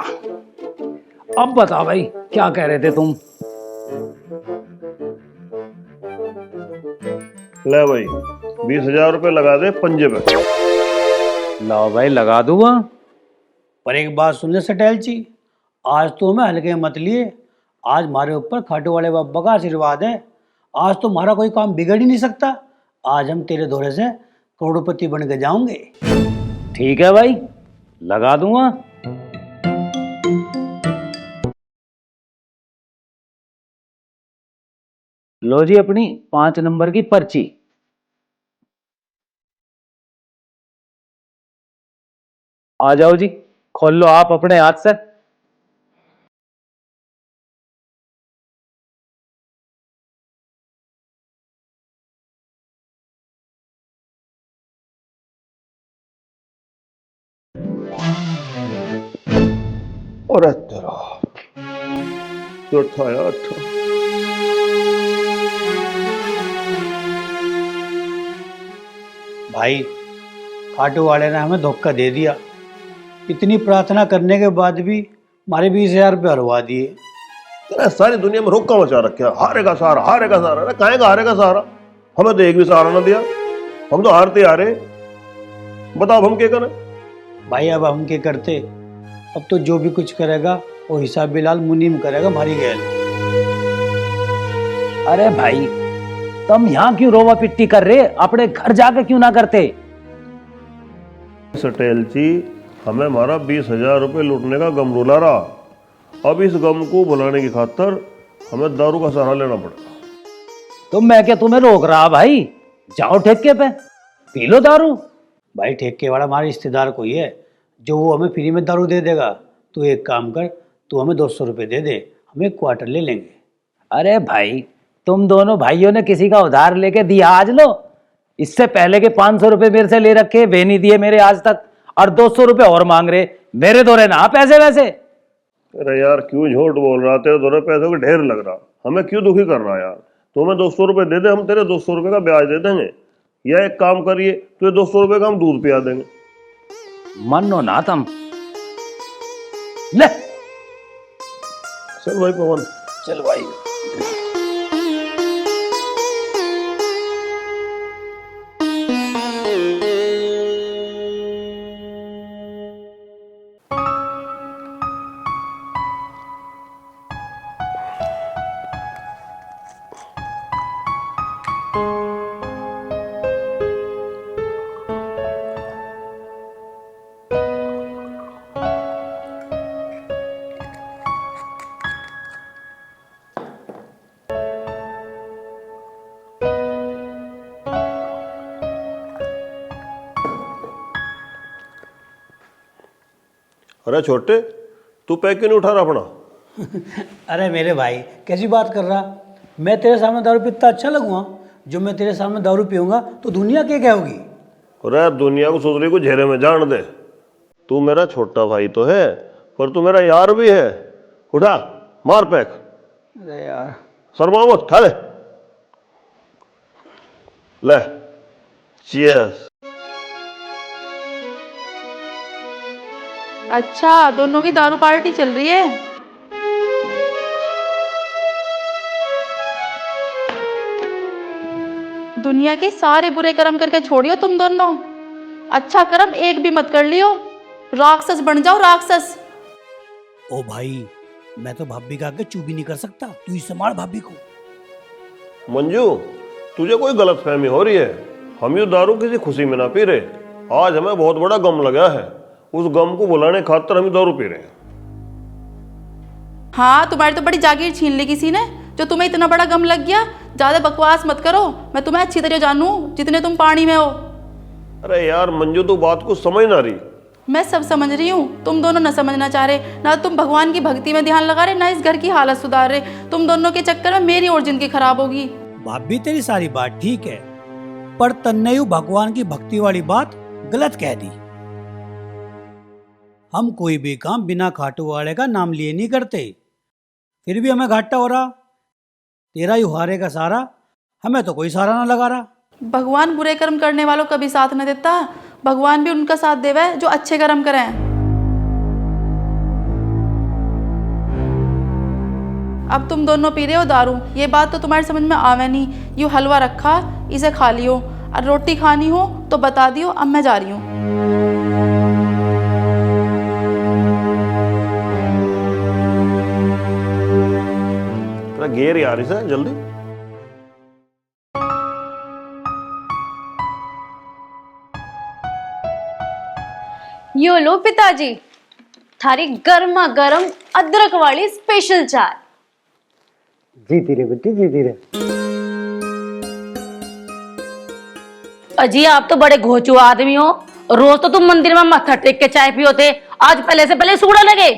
अब बता भाई क्या कह रहे थे तुम? ले भाई 20,000 रुपये लगा दे पंजे पे। लाओ भाई लगा दूंगा। पर एक बात सुन ले सटेल जी, आज तो हमें हल्के मत लिए। आज हमारे ऊपर खाटू वाले बाबा का आशीर्वाद है, आज तो हमारा कोई काम बिगड़ ही नहीं सकता। आज हम तेरे दौरे से करोड़पति बन के जाओगे। ठीक है भाई लगा दूंगा। लो जी अपनी 5 नंबर की पर्ची। आ जाओ जी, खोल लो आप अपने हाथ से। और तेरा तो था यार था। भाई खाटू वाले ने हमें धोखा दे दिया, इतनी प्रार्थना करने के बाद भी हमारे 20,000 रुपये हरवा दिए। तेरा सारी दुनिया में रोका मचा रखा, हारेगा सहारा हारेगा सहारा। अरे काहे का हारेगा सहारा, हमें तो एक भी सहारा ना दिया, हम तो हारते हारे। बताओ हम क्या करें? भाई अब हम क्या करते, अब तो जो भी कुछ करेगा वो हिसाब बिलाल मुनीम करेगा हमारी गैल। अरे भाई तुम यहाँ क्यों रोवा पिट्टी कर रहे, अपने घर जाके क्यों ना करते? सटेल जी हमें हमारा 20,000 रुपये लूटने का गम रुला रहा, अब इस गम को भुलाने की खातर हमें दारू का सहारा लेना पड़ेगा। तो मैं क्या तुम्हें रोक रहा भाई, जाओ ठेके पे पी लो दारू। भाई ठेके वाला हमारे रिश्तेदार कोई है जो वो हमें फ्री में दारू दे देगा। तू एक काम कर, तू हमें 200 रुपये दे दे, हम एक क्वार्टर ले लेंगे। अरे भाई तुम दोनों भाइयों ने किसी का उधार लेके दिया आज लो, इससे पहले के 500 रुपये मेरे से ले रखे वे नहीं दिए मेरे आज तक, और 200 रुपये और मांग रहे मेरे दौरे ना पैसे वैसे। अरे यार क्यों झूठ बोल रहा, तेरे दोनों पैसों का ढेर लग रहा, हमें क्यों दुखी कर रहा यार। तो हमें 200 रुपये दे दे, हम तेरे 200 रुपये का ब्याज दे देंगे, या एक काम करिए तो ये 200 रुपये का हम दूध पिया देंगे। मनो ना तुम ले। चल भाई पवन, चल भाई। अरे छोटे, तू पैक क्यों नहीं उठा रहा अपना? अरे मेरे भाई कैसी बात कर रहा, मैं तेरे सामने दारू पीता अच्छा लगूंगा? जो मैं तेरे सामने दारू पीऊंगा तो दुनिया क्या कहोगी? अरे दुनिया को सोच रही को झेरे में जान दे। तू मेरा छोटा भाई तो है, पर तू मेरा यार भी है। उठा, मार पैक। अरे यार शर्मा मत, खा ले। ले, चीयर्स। अच्छा, दोनों की दारू पार्टी चल रही है। दुनिया के सारे बुरे कर्म करके छोड़ियो तुम दोनों, अच्छा कर्म एक भी मत कर लियो, राक्षस बन जाओ राक्षस। ओ भाई, मैं तो भाभी का आगे चू भी नहीं कर सकता, तू ही संभाल भाभी को। मंजू, तुझे कोई गलत फहमी हो रही है। हम ये दारू किसी खुशी में ना पी रहे। आज हमें बहुत बड़ा गम लगा है, उस गम को बुलाने खातिर हम दारू पी रहे हैं। हाँ, तुम्हारी तो बड़ी जागीर छीन ली किसी ने, जो तुम्हें इतना बड़ा गम लग गया। ज्यादा बकवास मत करो, मैं तुम्हें अच्छी तरह जानू जितने तुम पानी में हो। अरे यार मंजू, तू बात को समझ ना रही। मैं सब समझ रही हूँ, तुम दोनों न समझना चाह रहे, ना तुम भगवान की भक्ति में ध्यान लगा रहे, ना इस घर की हालत सुधार रहे। तुम दोनों के चक्कर में मेरी और जिंदगी खराब होगी। भाभी तेरी सारी बात ठीक है, पर तन्ने यू भगवान की भक्ति वाली बात गलत कह दी। हम कोई भी काम बिना खाटू वाले का नाम लिए नहीं करते, फिर भी हमें घाटा हो रहा। तेरा यू हारे का सारा, हमें तो कोई सारा ना लगा रहा। भगवान बुरे कर्म करने वालों का भी साथ न देता, भगवान भी उनका साथ देवे जो अच्छे कर्म करें। अब तुम दोनों पी रहे हो दारू, ये बात तो तुम्हारी समझ में आवे नहीं। यूँ हलवा रखा, इसे खा लियो, और रोटी खानी हो तो बता दियो, अब मैं जा रही हूँ। तेरा गेर यार इसे जल्दी। यो लो पिताजी, थारी गर्मा गर्म अदरक वाली स्पेशल चाय। जीती रे बेटी, जीती रे। अजी, आप तो बड़े घोचू आदमी हो, रोज तो तुम मंदिर में मत्था टेक के चाय पियो थे, आज पहले से पहले सूड़ा लगे।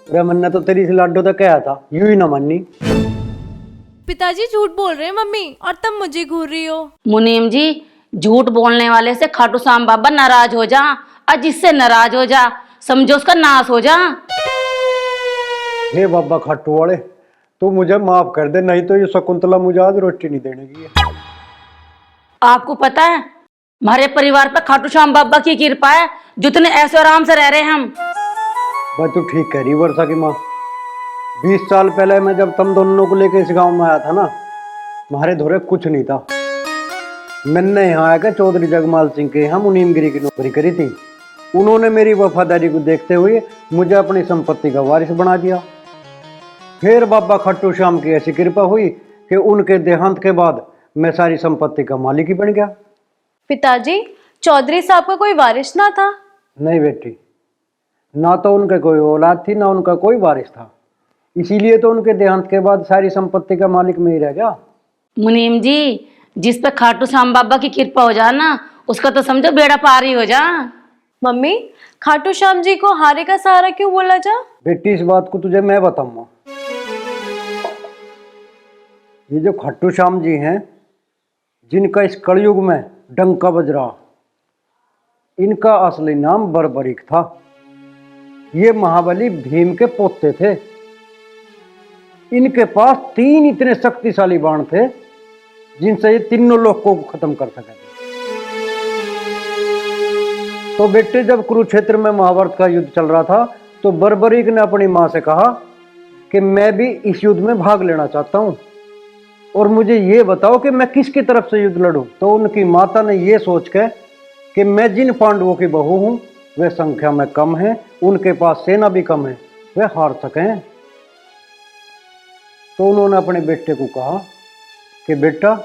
अरे मन्ना तो तेरी से लाडो तक कहा था, यूं ही ना माननी। पिताजी झूठ बोल रहे हैं मम्मी, और तुम मुझे घूर रही हो। मुनीम जी, झूठ बोलने वाले से खाटू श्याम बाबा नाराज हो जा, और जिससे नाराज हो जा समझो उसका नाश हो जा। हे बाबा खाटू वाले, तू मुझे माफ कर दे, नहीं तो ये शकुंतला मुझे आज रोटी नहीं देने की है। आपको पता है हमारे परिवार पर खाटू श्याम बाबा की कृपा है, जितने ऐसे आराम से रह रहे हैं हम। भाई तू ठीक कह रही वर्षा की माँ। 20 साल पहले मैं जब तुम दोनों को लेकर इस गांव में आया था ना, हमारे धोरे कुछ नहीं था। मैंने यहाँ आकर चौधरी जगमाल सिंह के यहाँ मुनीमगिरी की नौकरी करी थी। उन्होंने मेरी वफादारी को देखते हुए मुझे अपनी संपत्ति का वारिस बना दिया। फिर बाबा खाटू श्याम की ऐसी कृपा हुई कि उनके देहांत के बाद मैं सारी संपत्ति का मालिक ही बन गया। पिताजी, चौधरी साहब का कोई वारिस ना था? नहीं बेटी, ना तो उनके कोई औलाद थी, ना उनका कोई वारिस था। इसीलिए तो उनके देहांत के बाद सारी संपत्ति का मालिक मैं ही रह गया। मुनीम जी, जिस पे खाटू श्याम बाबा की कृपा हो जा ना, उसका तो समझो बेड़ा पार ही हो जा। मम्मी, खाटू श्याम जी को हारे का सहारा क्यों बोला जा? बेटी इस बात को तुझे मैं बताऊंगा। ये जो खाटू श्याम जी हैं, जिनका इस कलयुग में डंका बज रहा, इनका असली नाम बर्बरीक था। ये महाबली भीम के पोते थे। इनके पास 3 इतने शक्तिशाली बाण थे जिनसे ये तीनों लोगों को खत्म कर सके। तो बेटे, जब कुरुक्षेत्र में महाभारत का युद्ध चल रहा था, तो बर्बरीक ने अपनी मां से कहा कि मैं भी इस युद्ध में भाग लेना चाहता हूं, और मुझे ये बताओ कि मैं किसकी तरफ से युद्ध लड़ूं। तो उनकी माता ने ये सोच के कि मैं जिन पांडवों की बहू हूं वे संख्या में कम हैं, उनके पास सेना भी कम है, वे हार सकें। तो उन्होंने अपने बेटे को कहा कि बेटा,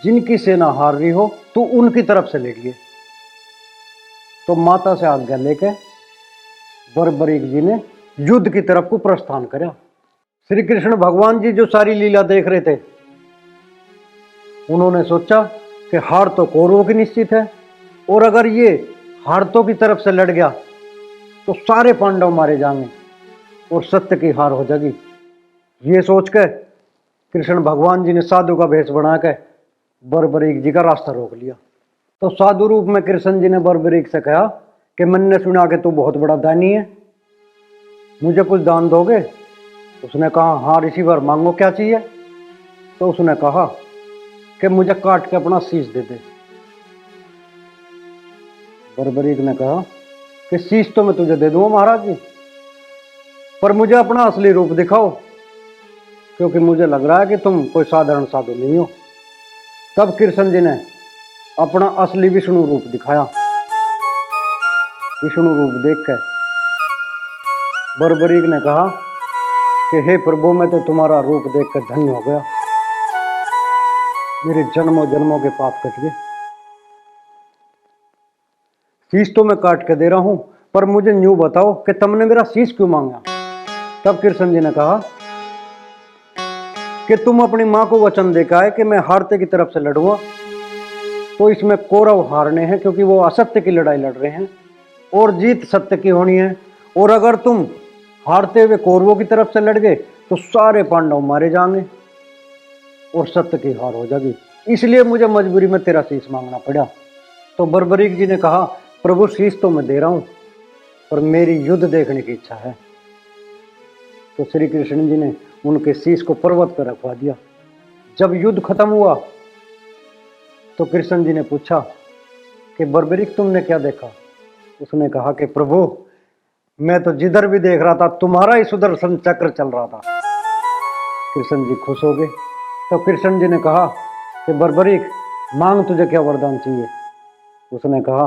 जिनकी सेना हार रही हो तो उनकी तरफ से लड़िए। तो माता से आज्ञा लेके बर्बरीक जी ने युद्ध की तरफ को प्रस्थान करा। श्री कृष्ण भगवान जी जो सारी लीला देख रहे थे, उन्होंने सोचा कि हार तो कौरवों की निश्चित है, और अगर ये हारतों की तरफ से लड़ गया तो सारे पांडव मारे जाएंगे और सत्य की हार हो जाएगी। ये सोचकर कृष्ण भगवान जी ने साधु का भेष बना के बर्बरीक जी का रास्ता रोक लिया। तो साधु रूप में कृष्ण जी ने बर्बरीक से कहा कि मैंने सुना कि तू बहुत बड़ा दानी है, मुझे कुछ दान दोगे? उसने कहा हाँ ऋषिवर, मांगो क्या चाहिए? तो उसने कहा कि मुझे काट के अपना शीश दे दे। बर्बरीक ने कहा कि शीश तो मैं तुझे दे दूंगा महाराज जी, पर मुझे अपना असली रूप दिखाओ, क्योंकि मुझे लग रहा है कि तुम कोई साधारण साधु नहीं हो। तब कृष्ण जी ने अपना असली विष्णु रूप दिखाया। विष्णु रूप देखकर बर्बरीक ने कहा कि हे प्रभु, मैं तो तुम्हारा रूप देखकर धन्य हो गया, मेरे जन्मों जन्मों के पाप कट गए। शीश तो मैं काट के दे रहा हूं, पर मुझे न्यू बताओ कि तुमने मेरा शीश क्यों मांगा? तब कृष्ण जी ने कहा कि तुम अपनी मां को वचन देकर आए कि मैं हारते की तरफ से लड़ूंगा, तो इसमें कौरव हारने हैं क्योंकि वो असत्य की लड़ाई लड़ रहे हैं और जीत सत्य की होनी है। और अगर तुम हारते हुए कौरवों की तरफ से लड़ गए तो सारे पांडव मारे जाएंगे और सत्य की हार हो जाएगी। इसलिए मुझे मजबूरी में तेरा शीश मांगना पड़ा। तो बर्बरीक जी ने कहा प्रभु, शीश तो मैं दे रहा हूं, पर मेरी युद्ध देखने की इच्छा है। तो श्री कृष्ण जी ने उनके शीश को पर्वत पर रखवा दिया। जब युद्ध खत्म हुआ तो कृष्ण जी ने पूछा कि बर्बरीक, तुमने क्या देखा? उसने कहा कि प्रभु, मैं तो जिधर भी देख रहा था तुम्हारा ही सुदर्शन चक्र चल रहा था। कृष्ण जी खुश हो गए। तो कृष्ण जी ने कहा कि बर्बरीक, मांग, तुझे क्या वरदान चाहिए? उसने कहा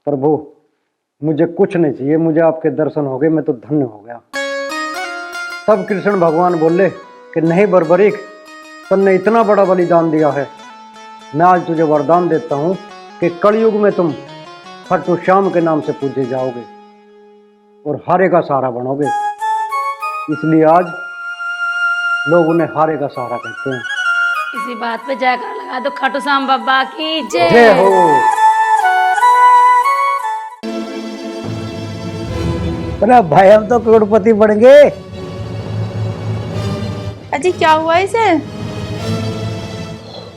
प्रभु, मुझे कुछ नहीं चाहिए, मुझे आपके दर्शन हो गए, मैं तो धन्य हो गया। तब कृष्ण भगवान बोले कि नहीं बर्बरीक, तुमने इतना बड़ा बलिदान दिया है, मैं आज तुझे वरदान देता हूं कि कलयुग में तुम खाटू श्याम के नाम से पूजे जाओगे और हारे का सहारा बनोगे। इसलिए आज लोग उन्हें हारे का सहारा कहते हैं। इसी बात पे जयकार लगा दो, खाटू श्याम बाबा की जय जय हो। अरे भाई, हम तो करोड़पति बन गए। अजी क्या हुआ इसे?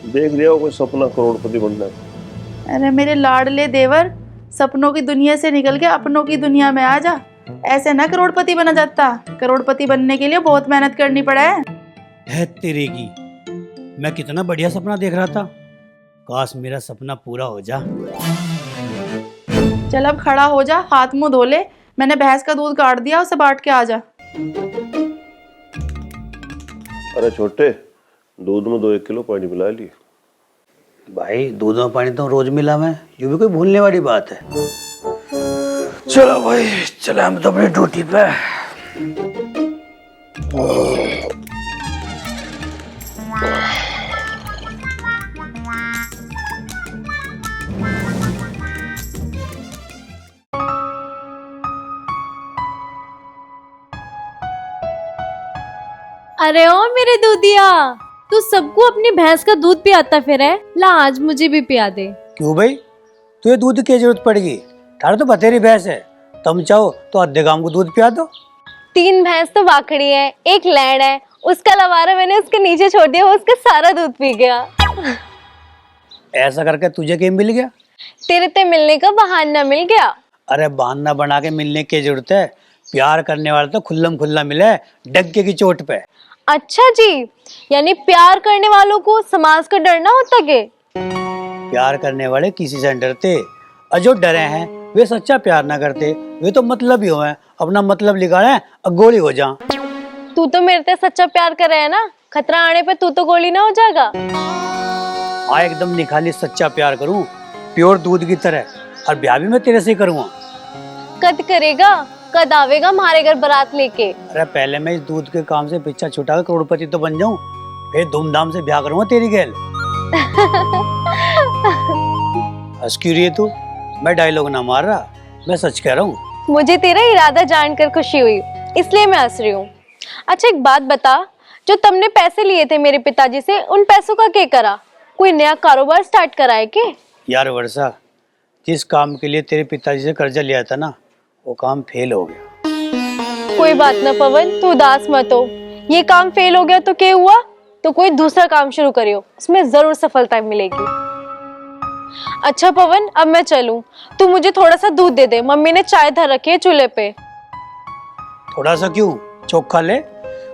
देख लिया कोई सपना करोड़पति बनना है। अरे मेरे लाडले देवर, सपनों की दुनिया से निकल के अपनों की दुनिया में आ जा। ऐसे ना करोड़पति बना जाता। करोड़पति बनने के लिए बहुत मेहनत करनी पड़ा है। तेरे की, मैं कितना बढ़िया सपना देख रहा था, काश मेरा सपना पूरा हो जा। चल अब खड़ा हो जा, हाथ मुंह धो ले, मैंने भैंस का दूध काट दिया, उसे बांट के आ जा। अरे छोटे, दूध में 2-1 किलो पानी मिला लिए। भाई, दूध में पानी तो रोज मिला मैं, ये भी कोई भूलने वाली बात है। चलो भाई, चले हम तो अपनी ड्यूटी पे। अरे ओ मेरे दूधिया, तू सबको अपनी भैंस का दूध पियाता फिर है, ला आज मुझे भी पिया दे। क्यों भाई, तुझे दूध की जरूरत पड़ेगी? थारा तो बतेरी भैंस है, तुम चाहो तो आधे गांव को दूध पिया दो। 3 भैंस तो बाखड़ी है, 1 लैंड है, उसका लवारा मैंने उसके नीचे छोड़ दिया, वो उसका सारा दूध पी गया। ऐसा करके तुझे क्या मिल गया? तेरे ते मिलने का बहाना मिल गया। अरे बहाना बना के मिलने की जरूरत है? प्यार करने वाले तो खुल्लम खुल्ला मिले, डग्गे की चोट पे। अच्छा जी, यानी प्यार करने वालों को समाज का डरना होता के? प्यार करने वाले किसी से डरते, और जो डरे हैं वे सच्चा प्यार ना करते, वे तो मतलब ही हो हैं, अपना मतलब लिखा है और गोली हो जा। तू तो मेरे से सच्चा प्यार कर रहा है ना, खतरा आने पे तू तो गोली ना हो जाएगा। आ एकदम निखाली सच्चा प्यार करूं, प्योर दूध की तरह, और ब्याह भी मैं तेरे से करूंगा। कद करेगा, कद आवेगा हमारे घर बारात लेके? अरे पहले मैं इस दूध के काम से पीछा छुटा करोड़पति तो बन जाऊं, फिर धूमधाम से ब्याह करूंगा तेरी गैल। हंस क्यों रही है तू? मैं डायलॉग ना मार रहा, मैं सच कह रहा हूँ। मुझे तेरा इरादा जानकर खुशी हुई, इसलिए मैं हंस रही हूँ। अच्छा एक बात बता, जो तुमने पैसे लिए थे मेरे पिताजी से, उन पैसों का क्या करा? कोई नया कारोबार स्टार्ट करा है क्या? यार वर्षा, जिस काम के लिए तेरे पिताजी से कर्जा लिया था ना, वो काम फेल हो गया। कोई बात ना पवन, तू उदास मत हो। ये काम फेल हो गया तो क्या हुआ, तो कोई दूसरा काम शुरू करियो, उसमें जरूर सफलता मिलेगी। अच्छा पवन, अब मैं चलूं, तू मुझे थोड़ा सा दूध दे दे, मम्मी ने चाय धर रखी है चूल्हे पे। थोड़ा सा क्यों, चोखा ले,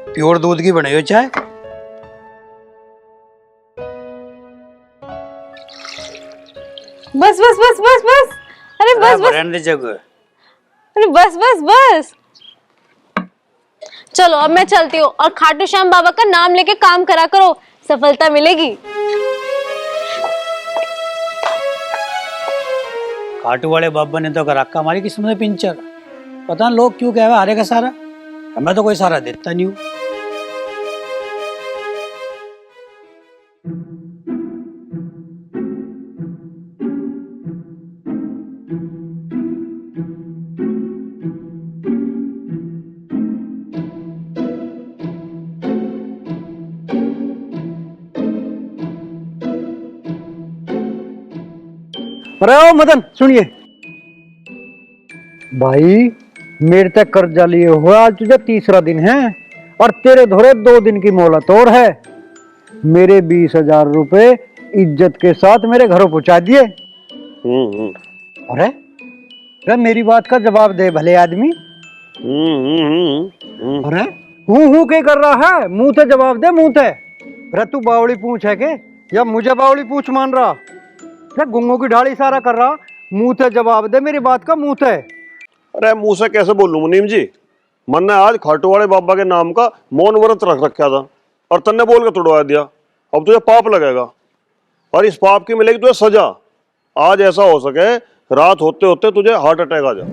प्योर दूध की बनी हो चाय। बस बस बस बस बस, अरे बस बस, रहने दे जगह। अरे बस बस बस। चलो अब मैं चलती हूँ, और खाटू श्याम बाबा का नाम लेके काम करा करो, सफलता मिलेगी। खाटू वाले बाबा ने तो कर रखा हमारी किस्मत में पिंचर। पता नहीं लोग क्यों कह रहे हारे का सारा, हमें तो कोई सारा देता नहीं हूँ। अरे ओ मदन सुनिए भाई, मेरे तक कर्जा लिए हुआ आज तुझे तीसरा दिन है और तेरे धोरे 2 दिन की मोहलत और है। मेरे 20,000 रुपए इज्जत के साथ मेरे घरों पहुंचा दिए। अरे अरे मेरी बात का जवाब दे भले आदमी। अरे हूँ के कर रहा है, मुंह से जवाब दे, मुंह से। अरे तू बावली पूछ है के या मुझे बावली पूछ मान रहा? गुंगों की ढाल इशारा कर रहा, मुंह से जवाब दे मेरी बात का, मुंह से। अरे मुंह से कैसे बोलूं मुनीम जी, मन ने आज खाटू वाले बाबा के नाम का मौन व्रत रख रखा था और तन्ने बोल के तुड़वा दिया। अब तुझे पाप लगेगा और इस पाप की मिलेगी तुझे सजा। आज ऐसा हो सके रात होते होते तुझे हार्ट अटैक आ जाए।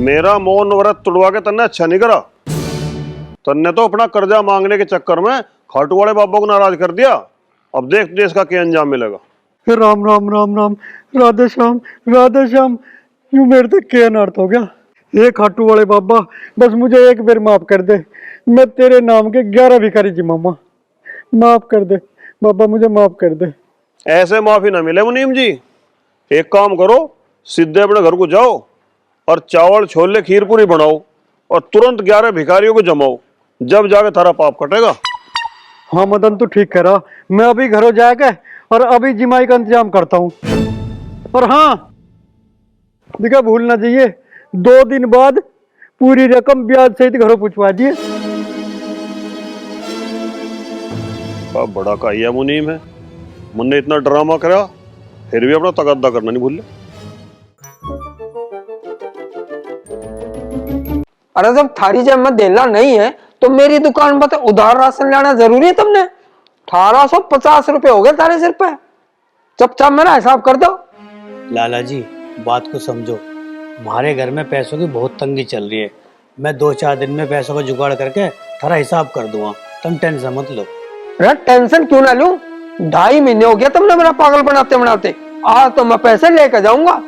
मेरा मौन व्रत तुड़वा के तन्ने अच्छा नहीं करा। तन्ने तो अपना कर्जा मांगने के चक्कर में खाटू वाले बाबा को नाराज कर दिया। अब देख तुझे इसका क्या अंजाम मिलेगा। राम राम राम राम, राधे श्याम राधे श्याम। यूं मेरे तक क्या अनर्थ हो गया। ये खाटू वाले बाबा, बस मुझे एक बार माफ कर दे, मैं तेरे नाम के 11 भिखारी जी मामा, माफ कर दे बाबा, मुझे माफ कर दे। ऐसे माफी ना मिले मुनीम जी। एक काम करो, सीधे अपने घर को जाओ और चावल छोले खीर पूरी बनाओ और तुरंत 11 भिखारियों को जमाओ, जब जाके थारा पाप कटेगा। हाँ मदन तू ठीक कह रहा, मैं अभी घरों जाके और अभी जिमाई का इंतजाम करता हूँ। और हाँ देखा, भूलना चाहिए 2 दिन बाद पूरी रकम ब्याज सहित घरों पहुंचवा दिए। बड़ा काहिया मुनीम है, मुन्ने इतना ड्रामा करा फिर भी अपना तकद्दा करना नहीं भूले। अरे जब थारी जब देना नहीं है तो मेरी दुकान पर उधार राशन लाना जरूरी है तुमने? 1850 रुपए हो गए तारे सिर पे, चुपचाप मेरा हिसाब कर दो। लाला जी बात को समझो, हमारे घर में पैसों की बहुत तंगी चल रही है। मैं 2-4 दिन में पैसों का जुगाड़ करके थारा हिसाब कर दूंगा, तुम टेंशन मत लो। अरे टेंशन क्यों ना लूं, 2.5 महीने हो गया तुमने मेरा पागल बनाते बनाते। आज तो मैं पैसे लेकर जाऊंगा।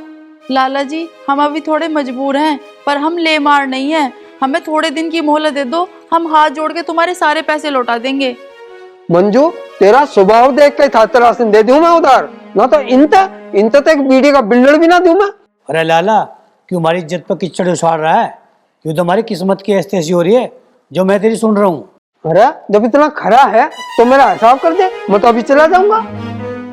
लाला जी हम अभी थोड़े मजबूर हैं, पर हम ले मार नहीं है, हमें थोड़े दिन की मोहलत दे दो, हम हाथ जोड़ के तुम्हारे सारे पैसे लौटा देंगे। मंजू तेरा स्वभाव देख के था राशन दे दूं मैं उधार, ना तो इंत तक बीड़ी का बिल्डर भी ना दूं मैं। अरे लाला क्यों हमारी इज्जत पर कीचड़ उछाल रहा है? क्यों तो हमारी किस्मत की ऐसी हो रही है जो मैं तेरी सुन रहा हूँ। अरे जब इतना खरा है तो मेरा हिसाब कर दे, मैं तो अभी चला जाऊंगा।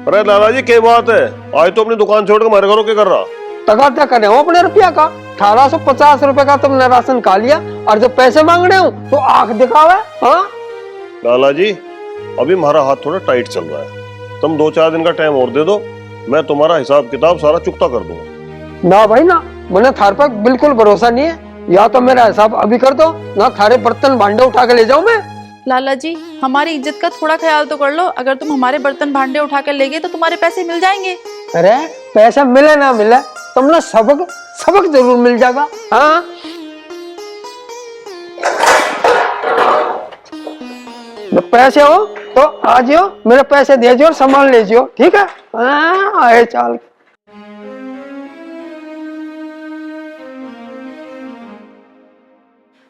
अरे लाला जी क्या बात है, आज तो अपनी दुकान छोड़ के हमारे घरों क्या कर रहा? तगादा कर रहे हो अपने रुपया का। 1850 रुपए का तुमने राशन खा लिया और जब पैसे मांग रहे हो तो आंख दिखावा। हाँ लाला जी अभी हमारा हाथ थोड़ा टाइट चल रहा है, तुम 2-4 दिन का टाइम और दे दो, मैं तुम्हारा हिसाब किताब सारा चुकता कर दूंगा। ना भाई ना, मुझे थार पर बिल्कुल भरोसा नहीं है। या तो मेरा हिसाब अभी कर दो, ना थारे बर्तन भांडे उठा के ले जाऊं मैं। लाला जी हमारी इज्जत का थोड़ा ख्याल तो कर लो, अगर तुम हमारे बर्तन भांडे उठा कर ले गए तो तुम्हारे पैसे मिल जाएंगे। अरे पैसा मिले ना मिले, तुमने सबक जरूर मिल जाएगा। हाँ पैसे हो तो आ जियो, मेरे पैसे दे जियो और सामान ले जियो, ठीक है? आए चाल।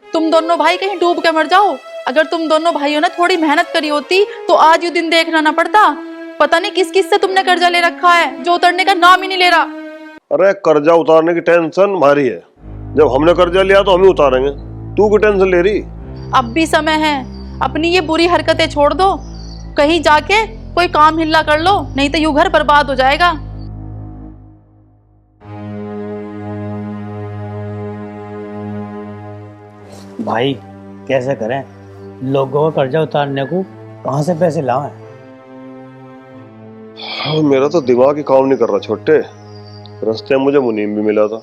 तुम दोनों भाई कहीं डूब के मर जाओ। अगर तुम दोनों भाइयों ने थोड़ी मेहनत करी होती तो आज ये दिन देखना ना पड़ता। पता नहीं किस किस से तुमने कर्जा ले रखा है जो उतरने का नाम ही नहीं ले रहा। अरे कर्जा उतारने की टेंशन हमारी है, जब हमने कर्जा लिया तो हम ही उतारेंगे, तू क्यों टेंशन ले रही? अब भी समय है, अपनी ये बुरी हरकतें छोड़ दो, कहीं जाके कोई काम हिल्ला कर लो, नहीं तो यूं घर बर्बाद हो जाएगा। भाई कैसे करें, लोगों का कर्जा उतारने को कहाँ से पैसे लाएं? हाँ, मेरा तो दिमाग ही काम नहीं कर रहा छोटे। रास्ते में मुझे मुनीम भी मिला था,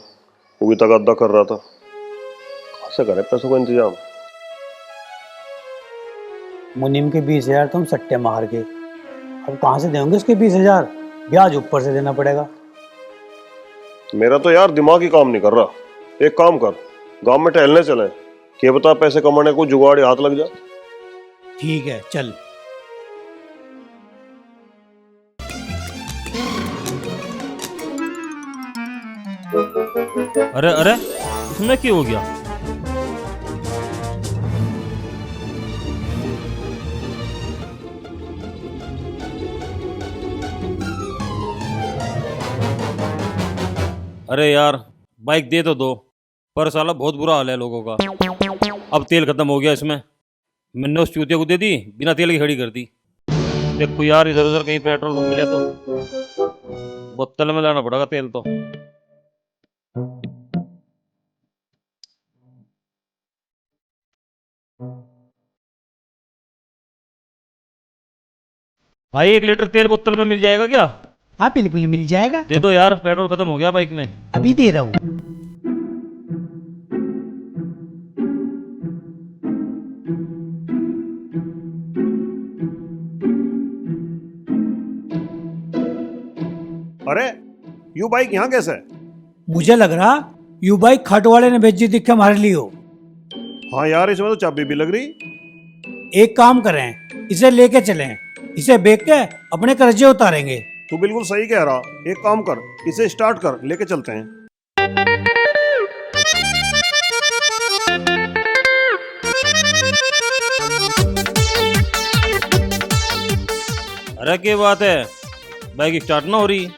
वो भी तगादा कर रहा था। कहाँ से करें पैसों का इंतजाम? मुनीम के 20,000 तुम सट्टे मार के, अब कहाँ से देंगे उसके 20,000? ब्याज ऊपर से देना पड़ेगा। मेरा तो यार दिमाग ही काम नहीं कर रहा। एक काम कर, गांव में टहलने चले, क्या पता पैसे कमाने को जुगाड़ हाथ लग जा। ठीक है चल। अरे अरे इसमें क्या हो गया? अरे यार बाइक दे तो दो, पर साला बहुत बुरा हाल है लोगों का। अब तेल खत्म हो गया इसमें, मैंने उस चूतिया को दे दी, बिना तेल की खड़ी कर दी। देखो यार इधर उधर कहीं पेट्रोल मिले तो बोतल में लाना पड़ेगा तेल तो। भाई 1 लीटर तेल बोतल में मिल जाएगा क्या? हाँ बिल्कुल मिल जाएगा, दे दो यार, पेट्रोल खत्म हो गया बाइक में। अभी दे रहा हूँ। अरे यू बाइक यहाँ कैसे है? मुझे लग रहा यू बाइक खट वाले ने भेजी दिख के हमारे लिए हो। हाँ यार, इसमें तो चाबी भी लग रही। एक काम करें, इसे लेके चलें, इसे बेच के अपने कर्जे उतारेंगे। तू बिल्कुल सही कह रहा। एक काम कर, इसे स्टार्ट कर, लेके चलते हैं। अरे क्या बात है, बाइक स्टार्ट ना हो रही?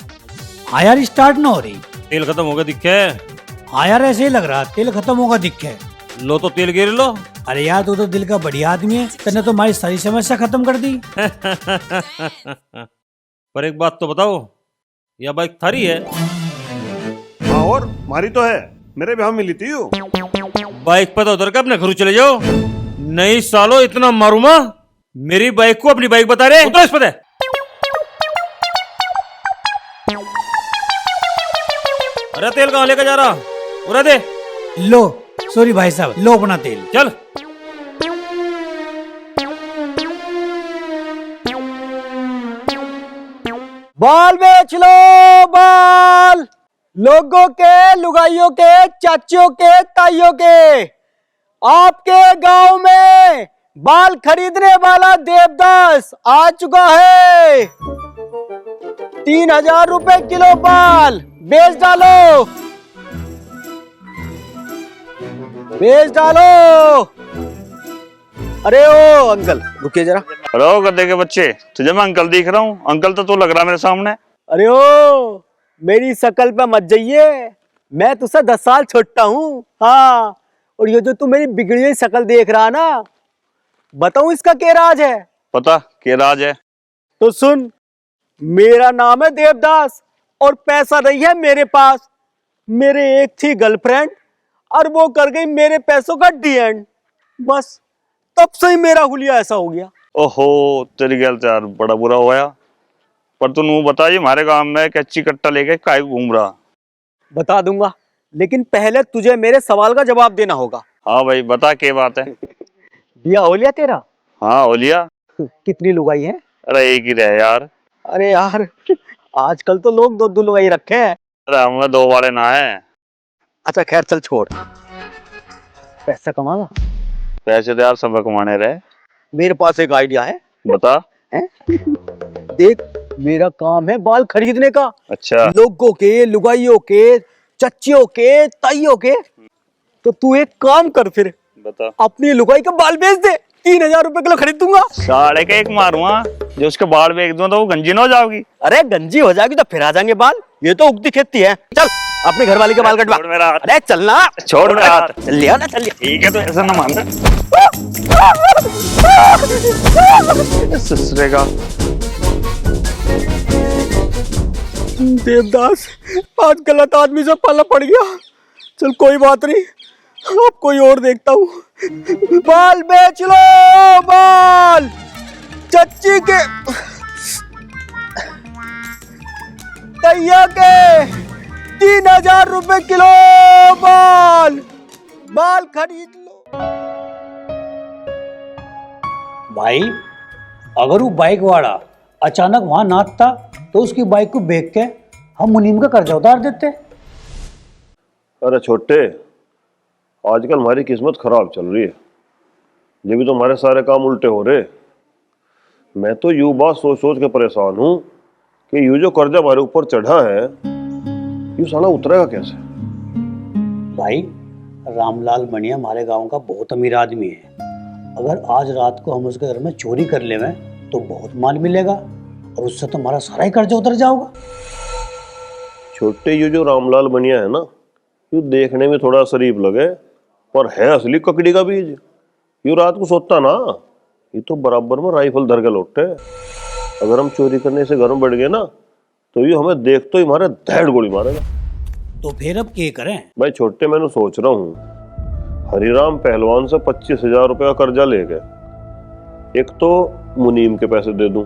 हाँ यार स्टार्ट ना हो रही। तेल खत्म हो गया दिखे। हाँ यार ऐसे ही लग रहा, तेल खत्म होगा दिखे। लो तो तेल गिर लो। अरे यार तू तो दिल का बढ़िया आदमी है, तूने तो हमारी सारी समस्या खत्म कर दी। पर एक बात तो बताओ, यह बाइक थारी है? हाँ और मारी तो है, मेरे भी मिली थी यू। बाइक पर तो उतर के अपने घर चले जाओ। नहीं सालो इतना मारूंगा, मेरी बाइक को अपनी बाइक बता रहे। उतर इस पर। अरे तेल कहाँ लेकर जा रहा? उड़ा दे। लो सॉरी भाई साहब, लो अपना तेल। चल। बाल बेच लो बाल, लोगों के, लुगाइयों के, चाचियों के, ताइयों के। आपके गांव में बाल खरीदने वाला देवदास आ चुका है। 3,000 रुपए किलो बाल, बेच डालो, बेच डालो। अरे ओ अंकल रुकिए जरा। हेलो गद्दे के बच्चे, तुझे मैं अंकल दिख रहा हूँ? अंकल तो तू लग रहा मेरे सामने। अरे ओ मेरी शकल पे मत जाइए, मैं तुझसे 10 साल छोटा हूँ। हाँ, और ये जो तू मेरी बिगड़ी हुई शकल देख रहा ना, बताऊं इसका क्या राज है? पता क्या राज है? तो सुन, मेरा नाम है देवदास और पैसा नहीं है मेरे पास। मेरे एक थी गर्लफ्रेंड और वो कर गई मेरे पैसों का डी-एंड। बस तब से ही मेरा हुलिया ऐसा हो गया। ओहो तेरी गल यार, बड़ा बुरा हुआ। पर तू नू बता, ये हमारे गांव में कच्ची कट्टा लेके काय घूम रहा? बता दूंगा, लेकिन पहले तुझे मेरे सवाल का जवाब देना होगा। हाँ भाई बता क्या बात है। बिया हो लिया तेरा? हाँ हो लिया। कितनी लुगाई है? अरे एक ही रहे यार। अरे यार आजकल तो लोग 2 लुगाई रखे हैं। अरे हमें 2 वाले ना है। अच्छा खैर चल छोड़, पैसा कमागा? पैसे तो यार सब कमाने रहे। मेरे पास एक आइडिया है। बता। देख, मेरा काम है बाल खरीदने का। अच्छा। लोगों के, लुगाइयों के, चच्चियों के, ताइयों के। तो तू एक काम कर फिर, बता। अपनी लुगाई का बाल बेच दे, 3,000 रुपए किलो खरीद दूंगा। 1.5 मारूंगा। जो उसके बाल बेच दूं तो वो गंजी ना हो जाओगी। अरे गंजी हो जाएगी तो फिर आ जाएंगे बाल, ये तो उगती खेती है। चल अपने घर वाले के बाल कटवा। छोड़ मेरा हाथ। अरे चलना, छोड़ मेरा हाथ। चल लिया ना, चल लिया। ठीक है तो ऐसा ना मानना। ससुरे का देवदास, आज गलत आदमी से पाला पड़ गया। चल कोई बात नहीं, अब कोई और देखता हूँ। बाल बेच लो, बाल चच्ची के तैया के 3000 रुपए किलो बाल, बाल खरीद लो। भाई अगर वो बाइक वाला अचानक वहां नाचता तो उसकी बाइक को बेच के हम मुनीम का कर्जा उतार देते। अरे छोटे, आजकल हमारी किस्मत खराब चल रही है, ये भी तो हमारे सारे काम उल्टे हो रहे। मैं तो यूं बात सोच सोच के परेशान हूं कि यूं जो कर्जा हमारे ऊपर चढ़ा है यूं साला उतरेगा कैसे। भाई रामलाल मणिया हमारे गांव का बहुत अमीर आदमी है, अगर आज रात को हम उसके घर में चोरी कर लेवे तो बहुत माल मिलेगा और उससे तो हमारा सारा ही कर्जा उतर जाएगा। छोटे ये जो रामलाल बनिया है ना, यूं देखने में थोड़ा शरीफ लगे पर है असली ककड़ी का बीज। यूं रात को सोता ना, ये तो बराबर में राइफल धर के लौटते। अगर हम चोरी करने से घर में बैठ गए ना तो ये हमें देख तो ही हमारे धैड़ गोली मारेगा। तो फिर अब क्या करें? भाई छोटे, मैंने सोच रहा हूँ हरिराम पहलवान से 25,000 रुपये का कर्जा ले गए, एक तो मुनीम के पैसे दे दूं,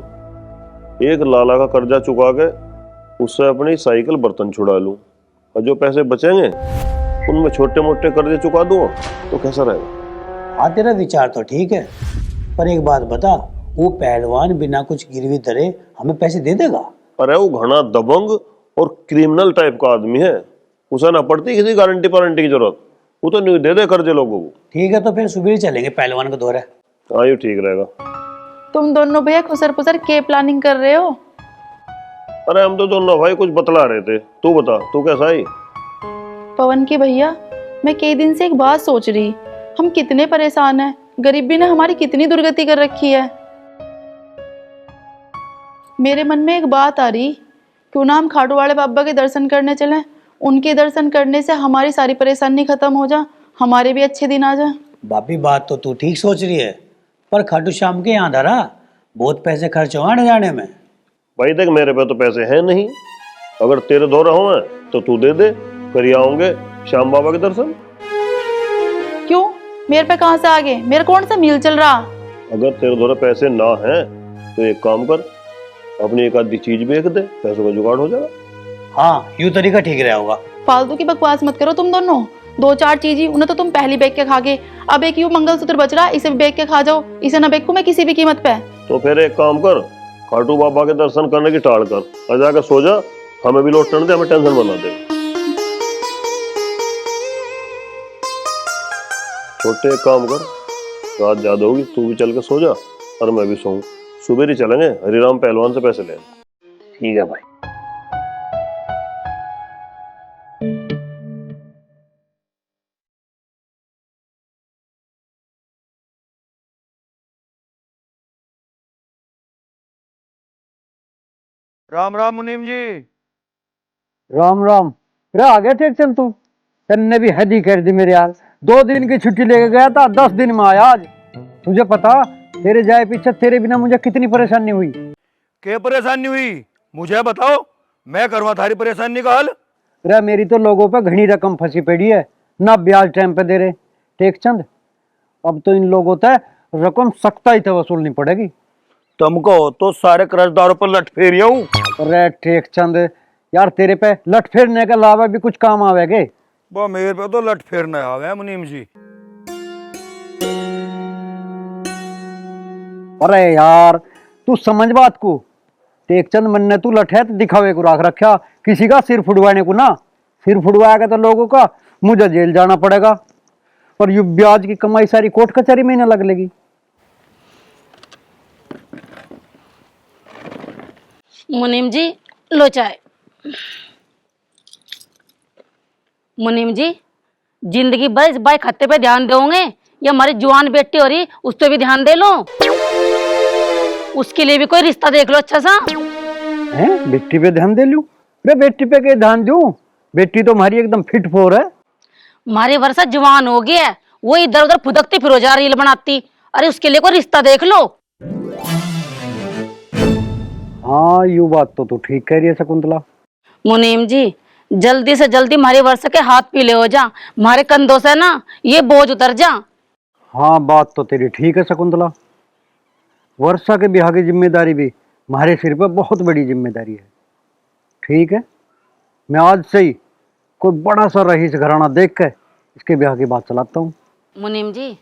एक लाला का कर्जा चुका के उससे अपनी साइकिल बर्तन छुड़ा लूं, और जो पैसे बचेंगे उनमें छोटे मोटे कर्जे चुका दूं, तो कैसा रहेगा? हाँ तेरा विचार तो ठीक है, पर एक बात बता, वो पहलवान बिना कुछ गिरवी धरे हमें पैसे दे देगा? अरे वो घना दबंग और क्रिमिनल टाइप का आदमी है, उसे ना पड़ती किसी गारंटी वारंटी की जरूरत, वो तो नहीं दे दे कर्जे लोगों को। ठीक है तो फिर सुबह ही चलेंगे पहलवान को दौरे। हाँ ये ठीक रहेगा। तुम दोनों भैया खुसर पुसर के प्लानिंग कर रहे हो? अरे हम तो दोनों भाई कुछ बतला रहे थे, तू बता तू कैसा आई? पवन के भैया, मैं कई दिन से एक बात सोच रही, हम कितने परेशान हैं, गरीबी ने हमारी कितनी दुर्गति कर रखी है। मेरे मन में एक बात आ रही, क्यों ना हम खाटू वाले बाबा के दर्शन करने चलें, उनके दर्शन करने से हमारी सारी परेशानी खत्म हो जा, हमारे भी अच्छे दिन आ जा। भाभी बात तो तू ठीक सोच रही है, पर खाटू श्याम के यहाँ धरा बहुत पैसे खर्च हो आने जाने में। भाई देख, मेरे पे तो पैसे हैं नहीं, अगर तेरे दौरा हो तो तू दे दे, करिए आऊंगे श्याम बाबा के दर्शन। क्यों, मेरे पे कहाँ से आ गए? मेरा कौन सा मील चल रहा? अगर तेरे दौरा पैसे ना हैं तो एक काम कर, अपनी एक आधी चीज बेच दे, पैसों का जुगाड़ हो जाएगा। हाँ यूं तरीका ठीक रहा होगा। फालतू की बकवास मत करो तुम दोनों, 2-4 चीज ही उन्हें तो तुम पहली बेच के खा गए, अब एक यूं मंगलसूत्र बच रहा, इसे भी बेच के खा जाओ, इसे ना बेचूं मैं किसी भी कीमत पे। तो फिर एक काम कर, खाटू बाबा के दर्शन करने की टाल कर, और जाकर सो जा, हमें भी लौटने दे, हमें टेंशन बना दे। छोटे एक काम कर, रात ज्यादा होगी, तू भी चल के सो जा और मैं भी सोऊं, सुबह ही चलेंगे हरिराम पहलवान से पैसे लेने। ठीक है भाई। राम राम मुनीम जी। राम राम। अरे आ गया ठीक, चल तू, तेने भी हद ही कर दी मेरे यार। 2 दिन की छुट्टी लेके गया था, 10 दिन में आया आज। तुझे पता तेरे जाए पीछे तेरे बिना मुझे कितनी परेशानी हुई। क्या परेशानी हुई मुझे बताओ, मैं करवा थारी परेशानी का हल। अरे मेरी तो लोगों पे घनी रकम फंसी पड़ी है, ना ब्याज टाइम पे दे रहे टेकचंद। अब तो इन लोगों से रकम सख्ताई से वसूलनी पड़ेगी। तुमको तो सारे कर्जदारों पर लट फेरिया हूँ। अरे टेकचंद यार, तेरे पे लट फेरने के अलावा भी कुछ काम आवेगे? वो मेरे पे तो लट फेरना आवे मुनीम जी। अरे यार तू समझ बात को, टेकचंद मन ने तू लठ है तो दिखावे को राख रखा, किसी का सिर फुड़वाने को ना। सिर फुड़वाएगा तो लोगों का मुझे जेल जाना पड़ेगा, और यू ब्याज की कमाई सारी कोर्ट कचहरी में न लग लेगी। मुनीम जी लो चाय। मुनीम जी, जिंदगी भर इस बाई खत्ते पे ध्यान दोगे या हमारी जवान बेटी हो रही उस पर भी ध्यान दे लो। उसके लिए भी कोई रिश्ता देख लो अच्छा सा। हैं बेटी पे ध्यान दे लूं? अरे बेटी पे के ध्यान दूं? बेटी तो हमारी एकदम फिट फोर है। हमारे वर्षा जवान हो गया है, वो इधर उधर फुदकती फिरो जा रील बनाती। अरे उसके लिए कोई रिश्ता देख लो। हाँ यू बात तो तू ठीक कह रही है शकुंतला। मुनीम जी, जल्दी से जल्दी हमारी वर्षा के हाथ पीले हो जा, हमारे कंधों से ना ये बोझ उतर जा। हाँ बात तो तेरी ठीक है शकुंतला। वर्षा के ब्याह की जिम्मेदारी भी हमारे सिर पर बहुत बड़ी जिम्मेदारी है। ठीक है, मैं आज से ही कोई बड़ा सा रईस घराना देख के इसके ब्याह की बात चलाता हूँ। मुनीम जी,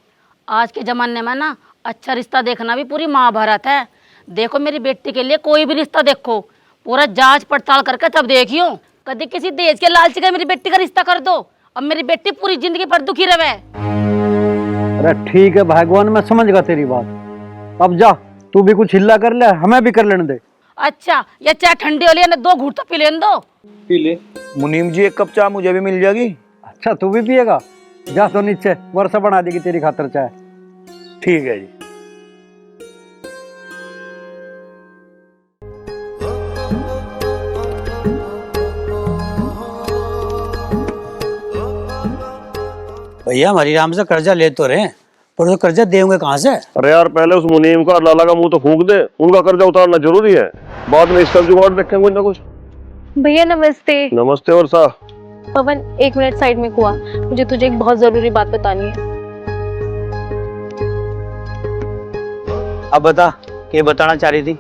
आज के जमाने में ना अच्छा रिश्ता देखना भी पूरी महाभारत है। देखो मेरी बेटी के लिए कोई भी रिश्ता देखो, पूरा जांच पड़ताल करके तब देखियो। कभी किसी देश के लालची का मेरी बेटी का रिश्ता कर दो, अब मेरी बेटी पूरी जिंदगी पर दुखी रहे। अरे ठीक है भगवान, मैं समझ गया तेरी बात। अब जा तू भी कुछ हिल्ला कर ले, हमें भी कर लेने दे। अच्छा, ये चाय ठंडी हो लिया ना, 2 घूंट तो पी लेने दो। पी ले। मुनीम जी, 1 कप चाय मुझे भी मिल जाएगी? अच्छा तू भी पिएगा? जा तो नीचे, वर्षा बना देगी तेरी खातर चाय। ठीक है जी। भैया हमारी राम से कर्जा ले तो रहे, पर तो कर्जा देंगे कहाँ से? अरे यार पहले उस मुनीम का और लाला का मुंह तो फूंक दे, उनका कर्जा उतारना जरूरी है, बाद में इसका जुगाड़ रखेंगे कुछ ना कुछ। भैया नमस्ते। नमस्ते वर्षा। पवन 1 मिनट साइड में हुआ, मुझे तुझे एक बहुत जरूरी बात बतानी है। अब बता, क्या बताना चाह रही थी?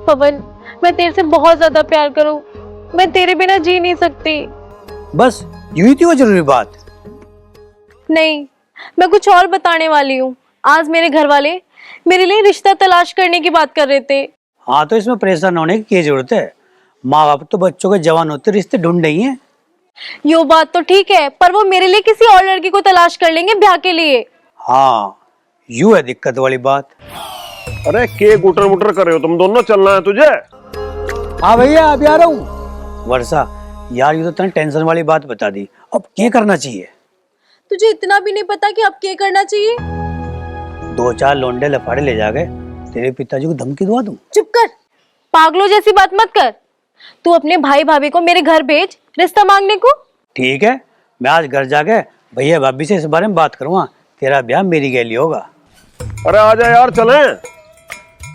पवन, मैं तेरे से बहुत ज्यादा प्यार करूं, मैं तेरे बिना जी नहीं सकती। बस यूं ही थी वो जरूरी बात? नहीं, मैं कुछ और बताने वाली हूँ। आज मेरे घर वाले मेरे लिए रिश्ता तलाश करने की बात कर रहे थे। हाँ तो इसमें परेशान होने की क्या जरूरत है? माँ बाप तो बच्चों के जवान होते रिश्ते ढूंढ रही हैं। यो बात तो ठीक है, पर वो मेरे लिए किसी और लड़की को तलाश कर लेंगे ब्याह के लिए। हाँ यू है दिक्कत वाली बात। अरे के गुटर मुटर कर रहे हो तुम दोनों, चलना है तुझे? हाँ भैया अभी आ रहा हूँ। वर्षा यार ये तो तने टेंशन वाली बात बता दी, अब क्या करना चाहिए? तुझे इतना भी नहीं पता कि अब क्या करना चाहिए? 2-4 लोंडे लफाड़े ले जाके तेरे पिताजी को धमकी दवा दूं? चुप कर, पागलों जैसी बात मत कर। तू अपने भाई भाभी को मेरे घर भेज रिश्ता मांगने को। ठीक है, मैं आज घर जाके भैया भाभी से इस बारे में बात करूँगा, तेरा ब्याह मेरी गैली होगा। अरे आजा यार, चले।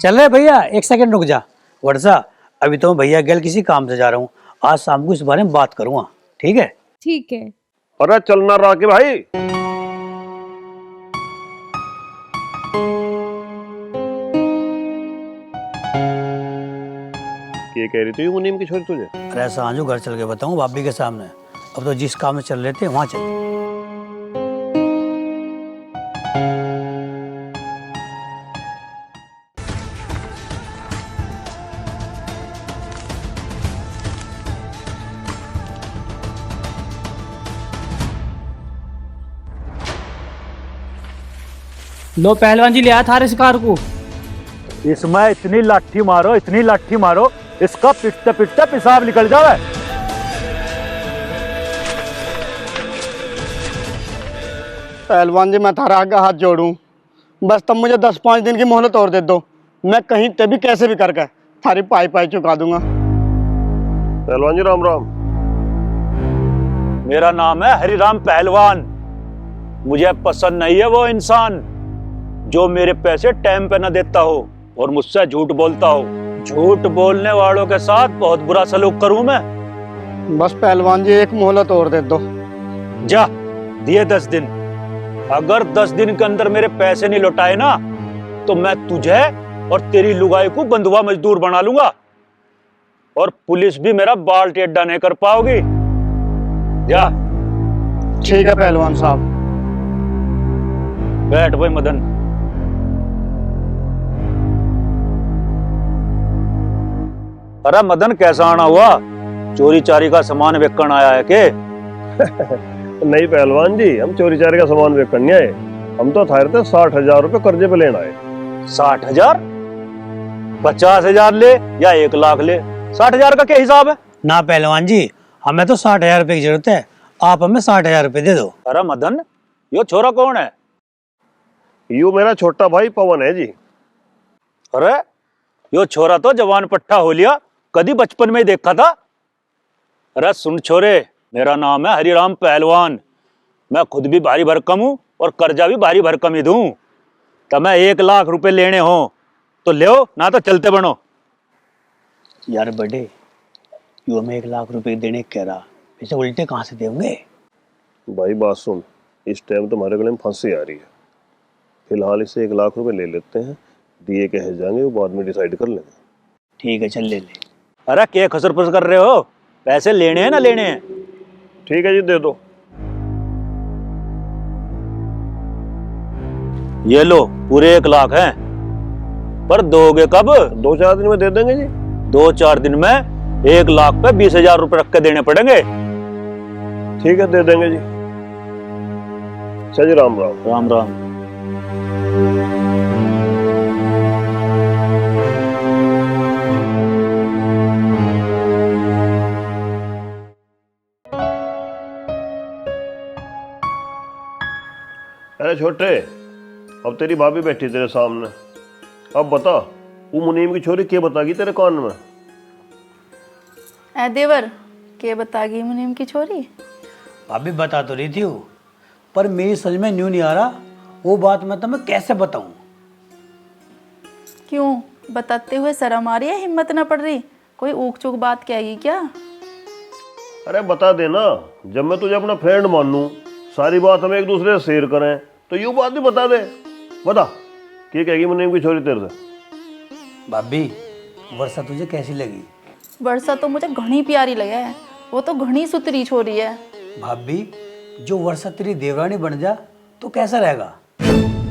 चल रहे भैया, 1 सेकंड रुक जा। वर्षा अभी तो मैं भैया गैल किसी काम से जा रहा हूँ, आज शाम को इस बारे में बात करूँगा, ठीक है? ठीक है। अरे चलना राके भाई। क्या कह रही थी मुनीम की छोरी तुझे? अरे ऐसा आजू घर चल के बताऊँ भाभी के सामने? अब तो जिस काम में चल रहे थे वहाँ चल। लो पहलवान जी, ले आया थारे शिकार को। इसमें इतनी लाठी मारो, इतनी लाठी मारो, इसका पिटते पिटते पेशाब निकल जावे। पहलवान जी मैं थारा आगे हाथ जोड़ूं, बस तब मुझे 10-5 दिन की मोहलत और दे दो, मैं कहीं ते भी कैसे भी करके थारी पाई पाई चुका दूंगा। पहलवान जी राम राम। मेरा नाम है हरिराम पहलवान। मुझे पसंद नहीं है वो इंसान जो मेरे पैसे टाइम पे न देता हो और मुझसे झूठ बोलता हो। झूठ बोलने वालों के साथ बहुत बुरा सलूक करूं मैं। बस पहलवान जी एक मोहलत और दे दो। जा, दिए 10 दिन। अगर 10 दिन के अंदर मेरे पैसे नहीं लौटाए ना तो मैं तुझे और तेरी लुगाई को बंधुआ मजदूर बना लूंगा और पुलिस भी मेरा बाल टेढ़ा नहीं कर पाओगी। जा। ठीक है पहलवान साहब। बैठ भाई मदन। अरे मदन, कैसा आना हुआ? चोरी चारी का सामान बेचकर आया है के? नहीं पहलवान जी, हम चोरी चारी का सामान बेचकर नहीं आए, हम तो थारे थे 60,000 रुपए कर्जे पे लेना आए। 60,000? 50,000 ले या 1 लाख ले, 60,000 का क्या हिसाब है? ना पहलवान जी, हमें तो 60,000 रुपए की जरूरत है, आप हमें 60,000 रुपए दे दो। अरे मदन, यो छोरा कौन है? यू मेरा छोटा भाई पवन है जी। अरे यो छोरा तो जवान पट्टा हो लिया, कभी बचपन में ही देखा था। अरे सुन छोरे, मेरा नाम है हरिराम पहलवान। मैं खुद भी भारी भरकम हूँ और कर्जा भी भारी भरकम ही दूं। तो मैं 1 लाख रुपए लेने हो तो ले ना तो चलते बनो। यार बड़े, यू हमें 1 लाख रुपए देने कह रहा, इसे उल्टे कहाँ से देंगे? भाई बात सुन, इस टाइम तुम्हारे गले में फांसी आ रही है। फिलहाल इसे 1 लाख रुपए ले लेते हैं, दिए कहे जाएंगे वो बाद में डिसाइड कर लेंगे। ठीक है, चल ले ले। अरे क्या खसर फस कर रहे हो? पैसे लेने हैं ना लेने हैं? ठीक है जी, दे दो। ये लो, पूरे 1 लाख हैं, पर दोगे कब? 2-4 दिन में दे देंगे जी। 2-4 दिन में 1 लाख पे 20,000 रुपए रख के देने पड़ेंगे। ठीक है, दे देंगे जी। चल जी, राम राम। राम राम। अरे छोटे, अब तेरी भाभी बैठी तेरे सामने, अब बता वो मुनीम की छोरी क्या बतागी तेरे कान में? ए देवर, के बतागी मुनीम की छोरी? भाभी बता तो रही थी वो, पर मेरी समझ में न्यू नहीं आ रहा वो बात मैं तुम्हें कैसे बताऊं। क्यों बताते हुए शर्म आ रही है, हिम्मत ना पड़ रही? कोई ऊक चूक बात कहेगी क्या? अरे बता देना, जब मैं तुझे अपना फ्रेंड मानूं, सारी बात हम एक दूसरे से शेयर करें, तो यूं बात भी बता दे। बता क्या कहेगी मुनीम की छोरी तेरे से? भाभी, वर्षा तुझे कैसी लगी? वर्षा तो मुझे घनी प्यारी लगे है, वो तो घनी सुतरी छोरी है। भाभी, जो वर्षा तेरी देवरानी बन जा तो कैसा रहेगा?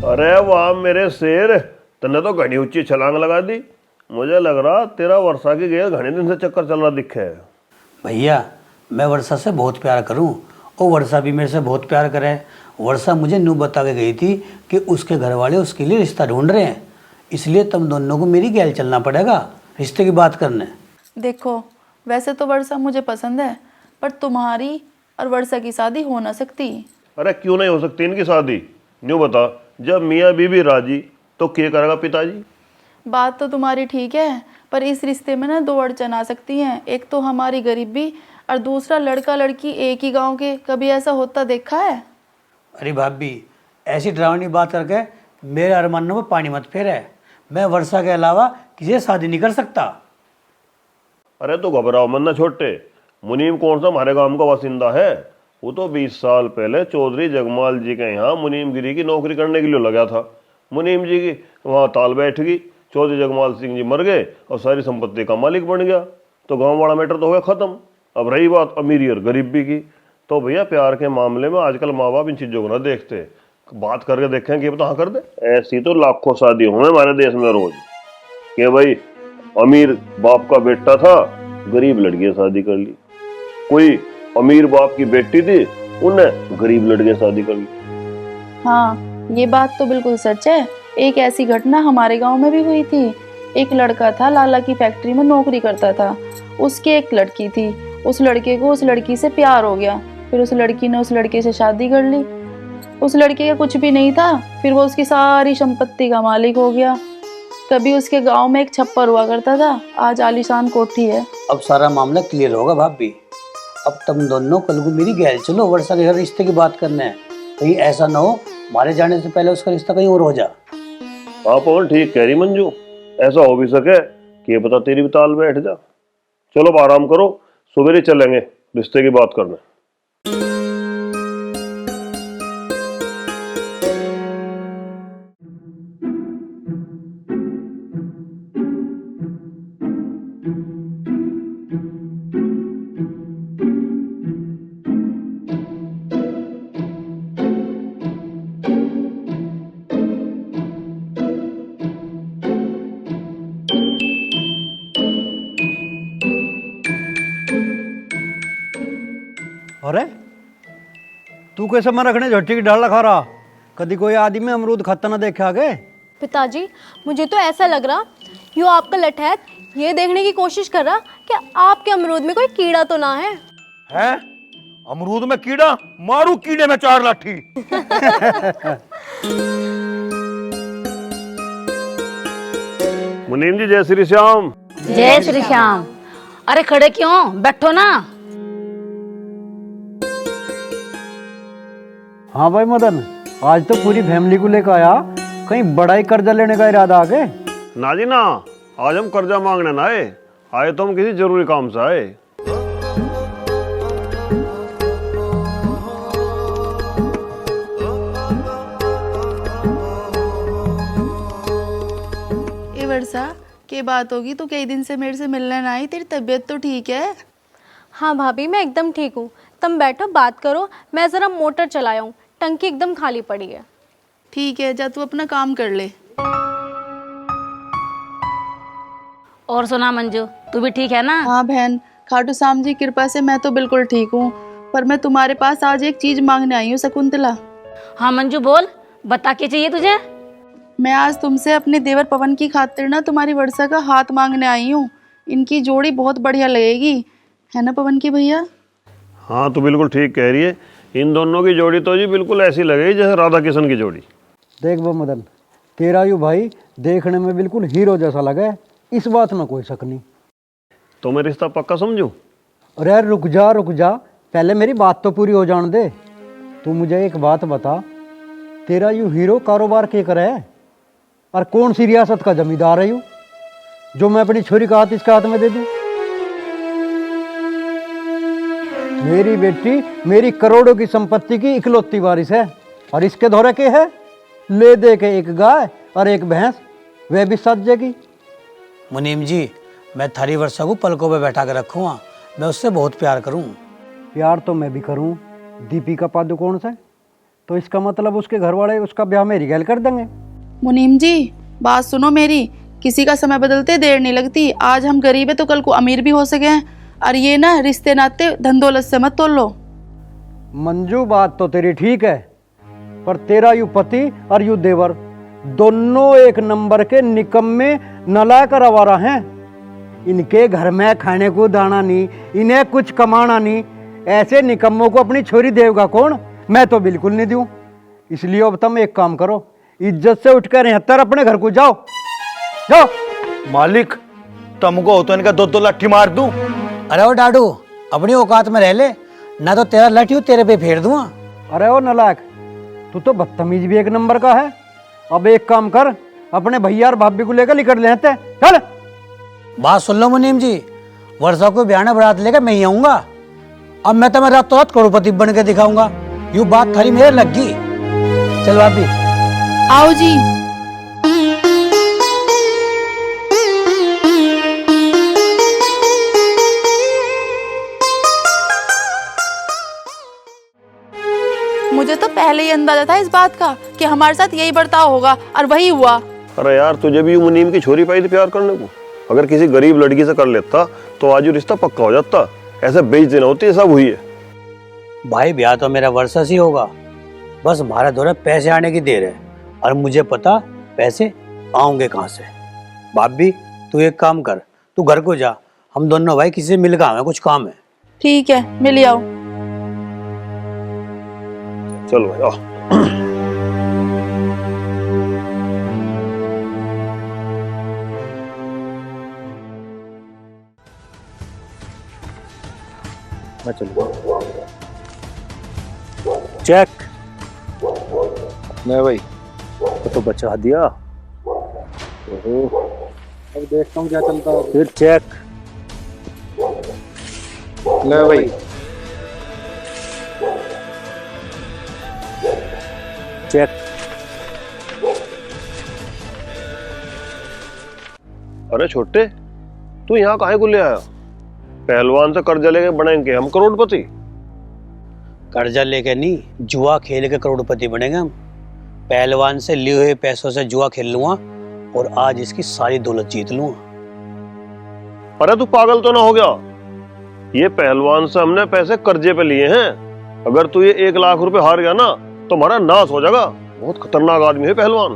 अरे वाह मेरे शेर, तने तो घनी ऊंची छलांग लगा दी। मुझे लग रहा तेरा वर्षा की गए घने दिन से चक्कर चल रहा दिखे है। भैया, मैं वर्षा से बहुत प्यार करूं और वर्षा भी मेरे से बहुत प्यार करे। वर्षा मुझे न्यू बता के गई थी कि उसके घर वाले उसके लिए रिश्ता ढूंढ रहे हैं, इसलिए तुम दोनों को मेरी गैल चलना पड़ेगा रिश्ते की बात करने। देखो, वैसे तो वर्षा मुझे पसंद है, पर तुम्हारी और वर्षा की शादी हो ना सकती। अरे क्यों नहीं हो सकती इनकी शादी? न्यू बता, जब मियाँ बीबी राजी तो क्या करेगा पिताजी? बात तो तुम्हारी ठीक है, पर इस रिश्ते में ना 2 अड़चन आ सकती हैं। एक तो हमारी गरीबी, और दूसरा लड़का लड़की एक ही गांव के। कभी ऐसा होता देखा है? अरे भाभी, ऐसी डरावनी बात करके मेरे अरमानों में पानी मत फेरे। मैं वर्षा के अलावा किसी से शादी नहीं कर सकता। अरे तो घबराओ मत ना छोटे, मुनीम कौन सा हमारे गांव का बासिंदा है? वो तो 20 साल पहले चौधरी जगमाल जी के यहाँ मुनीमगिरी की नौकरी करने के लिए लगा था। मुनीम जी की वहाँ ताल बैठ गई, चौधरी जगमाल सिंह जी मर गए और सारी संपत्ति का मालिक बन गया, तो गांव वाला मैटर तो हो गया खत्म। अब रही बात अमीरी और गरीबी की, तो भैया प्यार के मामले में आजकल माँ बाप इन चीज़ों को ना देखते, बात करके देखें कि पता कर दे। ऐसी तो लाखों शादी हुए हमारे देश में रोज कि भाई अमीर बाप का बेटा था, गरीब लड़की शादी कर ली, कोई अमीर बाप की बेटी थी, उन्हें गरीब लड़के शादी कर ली। हाँ, ये बात तो बिल्कुल सच है। एक ऐसी घटना हमारे गांव में भी हुई थी। एक लड़का था, लाला की फैक्ट्री में नौकरी करता था। उसकी एक लड़की थी, उस लड़के को उस लड़की से प्यार हो गया, फिर उस लड़की ने उस लड़के से शादी कर ली। उस लड़के का कुछ भी नहीं था, फिर वो उसकी सारी संपत्ति का मालिक हो गया। कभी उसके गांव में एक छप्पर हुआ करता था, आज आलीशान कोठी है। अब सारा मामला क्लियर होगा भाभी। अब तुम दोनों कल को मेरी गैल चलो वर्षा के घर रिश्ते की बात करने है। कहीं ऐसा ना हो मारे जाने से पहले उसका रिश्ता कहीं और हो जा। हाँ पवन ठीक कह रही मंजू, ऐसा हो भी सके कि पता तेरी भी ताल बैठ जा। चलो अब आराम करो, सवेरे चलेंगे रिश्ते की बात करने। अरे तू कैसे मैं रखने झोटी की डाल रखा रहा? कभी कोई आदमी अमरूद खाता ना देखे आगे? पिताजी, मुझे तो ऐसा लग रहा यूँ आपका लठैत ये देखने की कोशिश कर रहा कि आपके अमरूद में कोई कीड़ा तो ना है। है अमरूद में कीड़ा? मारू कीड़े में 4 लाठी। मुनीम जी जय श्री श्याम। जय श्री श्याम। अरे खड़े क्यों, बैठो ना। हाँ भाई मदन, आज तो पूरी फैमिली को लेकर आया, कहीं बड़ा ही कर्जा लेने का इरादा आगे? ना जी ना, आज हम कर्जा मांगने ना आए तो हम किसी जरूरी काम से आए। ए वर्षा, के बात होगी? तो कई दिन से मेरे से मिलने ना आई, तेरी तबीयत तो ठीक है? हाँ भाभी, मैं एकदम ठीक हूँ। तुम बैठो, बात करो, मैं ज़रा मोटर चलाया हूँ, टंकी एकदम खाली पड़ी है। ठीक है, जा तू अपना काम कर ले। और सुना मंजू, तू भी ठीक है ना? हाँ बहन, खाटू श्याम जी की कृपा से मैं तो बिल्कुल ठीक हूँ। पर मैं तुम्हारे पास आज एक चीज मांगने आई हूँ शकुंतला। हाँ मंजू बोल, बता क्या चाहिए तुझे? मैं आज तुमसे अपने देवर पवन की खातिर ना तुम्हारी वर्षा का हाथ मांगने आई हूँ। इनकी जोड़ी बहुत बढ़िया लगेगी, है ना पवन की भैया? हाँ तू बिल्कुल ठीक कह रही है, इन दोनों की जोड़ी तो जी बिल्कुल ऐसी लगेगी जैसे राधा किशन की जोड़ी। देख वो मदन, तेरा यू भाई देखने में बिल्कुल हीरो जैसा लगा है, इस बात में कोई शक नहीं। तो मैं रिश्ता पक्का समझूं? अरे यार रुक जा, पहले मेरी बात तो पूरी हो जाने दे। तू मुझे एक बात बता, तेरा यू हीरो कारोबार क्या करे है और कौन सी रियासत का जमींदार है यू जो मैं अपनी छोरी का हाथ इसके हाथ में दे दूं? मेरी बेटी मेरी करोड़ों की संपत्ति की इकलौती वारिस है, और इसके धोरे के है ले दे के एक गाय और एक भैंस, वह भी सज जाएगी। मुनीम जी, मैं थारी वर्षा को पलकों पे बैठा कर रखूँगा, मैं उससे बहुत प्यार करूँ। प्यार तो मैं भी करूँ दीपिका पादुकोण से, तो इसका मतलब उसके घर वाले उसका ब्याह मेरी गैल कर देंगे। मुनीम जी बात सुनो मेरी, किसी का समय बदलते देर नहीं लगती। आज हम गरीब है तो कल को अमीर भी हो सके हैं, और ये ना रिश्ते नाते धन दौलत से मत तोल लो। मंजू बात तो तेरी ठीक है, पर तेरा यू पति और यू देवर दोनों एक नंबर के निकम्मे नालायक और आवारा हैं। इनके घर में खाने को दाना नहीं, इन्हें कुछ कमाना नहीं, ऐसे निकम्मों को अपनी छोरी देगा कौन? मैं तो बिल्कुल नहीं दूं। इसलिए अब तुम एक काम करो, इज्जत से उठकर 73 अपने घर को जाओ। मालिक तुमको तो इनका 2-2 लाठी मार दूं। अरे ओ डाडू, अपनी औकात में रह ले, ना तो तेरा लाठी तेरे पे फेर दूंगा। अरे ओ नालायक, तू तो बदतमीज भी एक नंबर का है। अब एक काम कर, अपने भैया और भाभी को लेकर निकल लेते हैं, चल। बात सुन लो मुनीम जी, वर्षा को ब्याह बारात लेकर मैं ही आऊंगा। अब मैं तुम्हें रातों रात करोड़पति बन के दिखाऊंगा। यू बात थारी मेरे लग गई। चल भाभी आओ जी। मुझे तो पहले ही अंदाजा था इस बात का कि हमारे साथ यही बर्ताव होगा, और वही हुआ। अरे यार तुझे भी मुनीम की छोरी पाई थी प्यार करने को, अगर किसी गरीब लड़की से कर लेता तो आज रिश्ता पक्का हो जाता। ऐसे बेइज्जती ना होती, सब हुई है। भाई ब्याह तो मेरा वर्षा से होगा, बस हमारे दौरे पैसे आने की देर है, और मुझे पता पैसे आऊंगे कहाँ से। भाभी तू एक काम कर, तू घर को जा, हम दोनों भाई किसी से मिल कर आवे, कुछ काम है। ठीक है, मिल आओ। चलो भाई आओ। मैं चलूँ। चेक मैं भाई तो बचा दिया। अब देखता हूँ क्या चलता है। फिर चेक ले भाई चेक। अरे छोटे, तू यहाँ काहे को ले आया? पहलवान से कर्जा लेके बनेंगे हम करोड़पति? कर्जा लेके नहीं, जुआ खेल के करोड़पति बनेंगे हम। पहलवान से लिए हुए पैसों से जुआ खेल लूंगा और आज इसकी सारी दौलत जीत लूंगा। अरे तू पागल तो ना हो गया? ये पहलवान से हमने पैसे कर्जे पे लिए हैं। अगर तू ये 1 लाख रुपए हार गया ना तो हमारा नाश हो जाएगा। बहुत खतरनाक आदमी है पहलवान।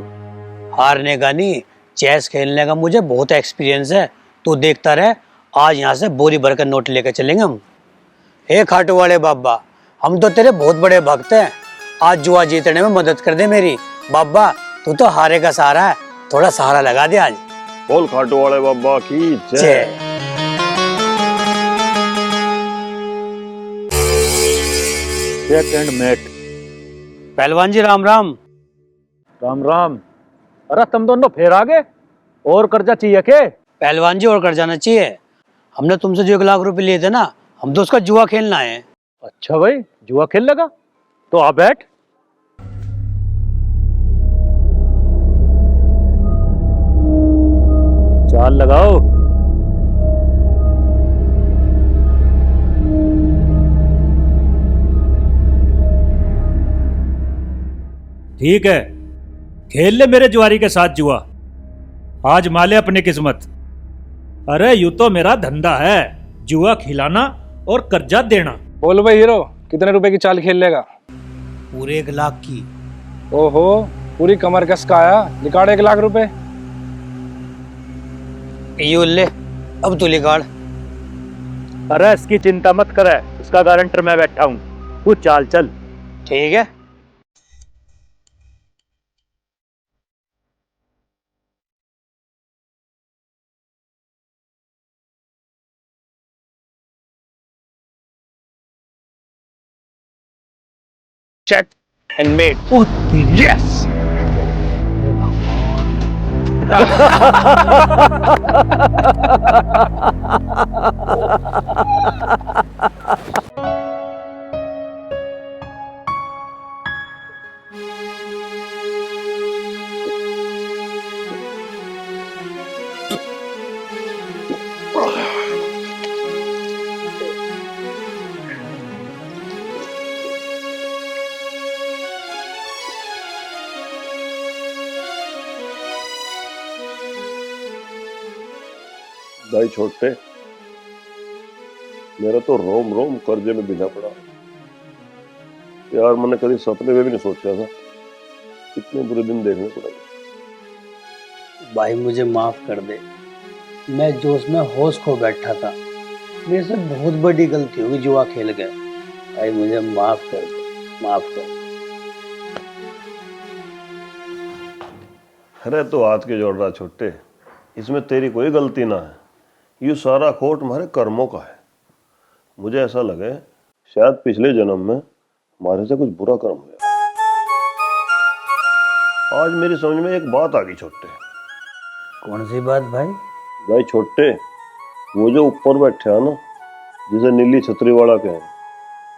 हारने का नहीं, चेस खेलने का मुझे बहुत एक्सपीरियंस है। तू देखता रहे, आज यहाँ से बोरी भर कर नोट लेकर चलेंगे हम। हे खाटू वाले बाबा, हम तो तेरे बहुत बड़े भक्त हैं, आज जुआ जीतने में मदद कर दे मेरी। बाबा तू तो हारे का सहारा है, थोड़ा सहारा लगा दे आज। बोल खाटू वाले बाबा की जय। Second mate. पहलवान जी राम राम। राम राम। अरे तुम दोनों फिर आ गए, और कर्जा चाहिए के? पहलवान जी और कर जाना चाहिए। हमने तुमसे जो 1 लाख रुपए लिए थे ना, हम तो उसका जुआ खेलना है। अच्छा भाई, जुआ खेल लगा तो आ बैठ। चाल लगाओ। ठीक है, खेल ले मेरे जुआरी के साथ जुआ, आज माले अपनी किस्मत। अरे यूं तो मेरा धंधा है जुआ खिलाना और कर्जा देना। बोलो भाई हीरो, कितने रुपए की चाल खेल लेगा? पूरे 1 लाख की। ओहो, पूरी कमर कस का आया, निकाल 1 लाख रुपए। यो ले, अब तू निकाल। अरे इसकी चिंता मत करे, इसका गारंटर मैं बैठा हूँ, तू चाल चल। ठीक है। Check and mate. Oh, yes! भाई छोटे, मेरा तो रोम रोम कर्जे में बिना पड़ा यार। मैंने कभी सपने में भी नहीं सोचा था इतने बुरे दिन देखने पड़ेंगे। भाई मुझे माफ कर दे, मैं जोश में होश खो बैठा था। मेरे से बहुत बड़ी गलती होगी, जुआ खेल गए। भाई मुझे माफ कर दे, माफ कर दे। अरे तो हाथ के जोड़ रहा छोटे, इसमें तेरी कोई गलती ना है। ये सारा खोट हमारे कर्मों का है। मुझे ऐसा लगे शायद पिछले जन्म में हमारे से कुछ बुरा कर्म हुआ। आज मेरी समझ में एक बात आ गई छोटे। कौन सी बात भाई? भाई छोटे, वो जो ऊपर बैठे है ना, जिसे नीली छतरी वाला कहे,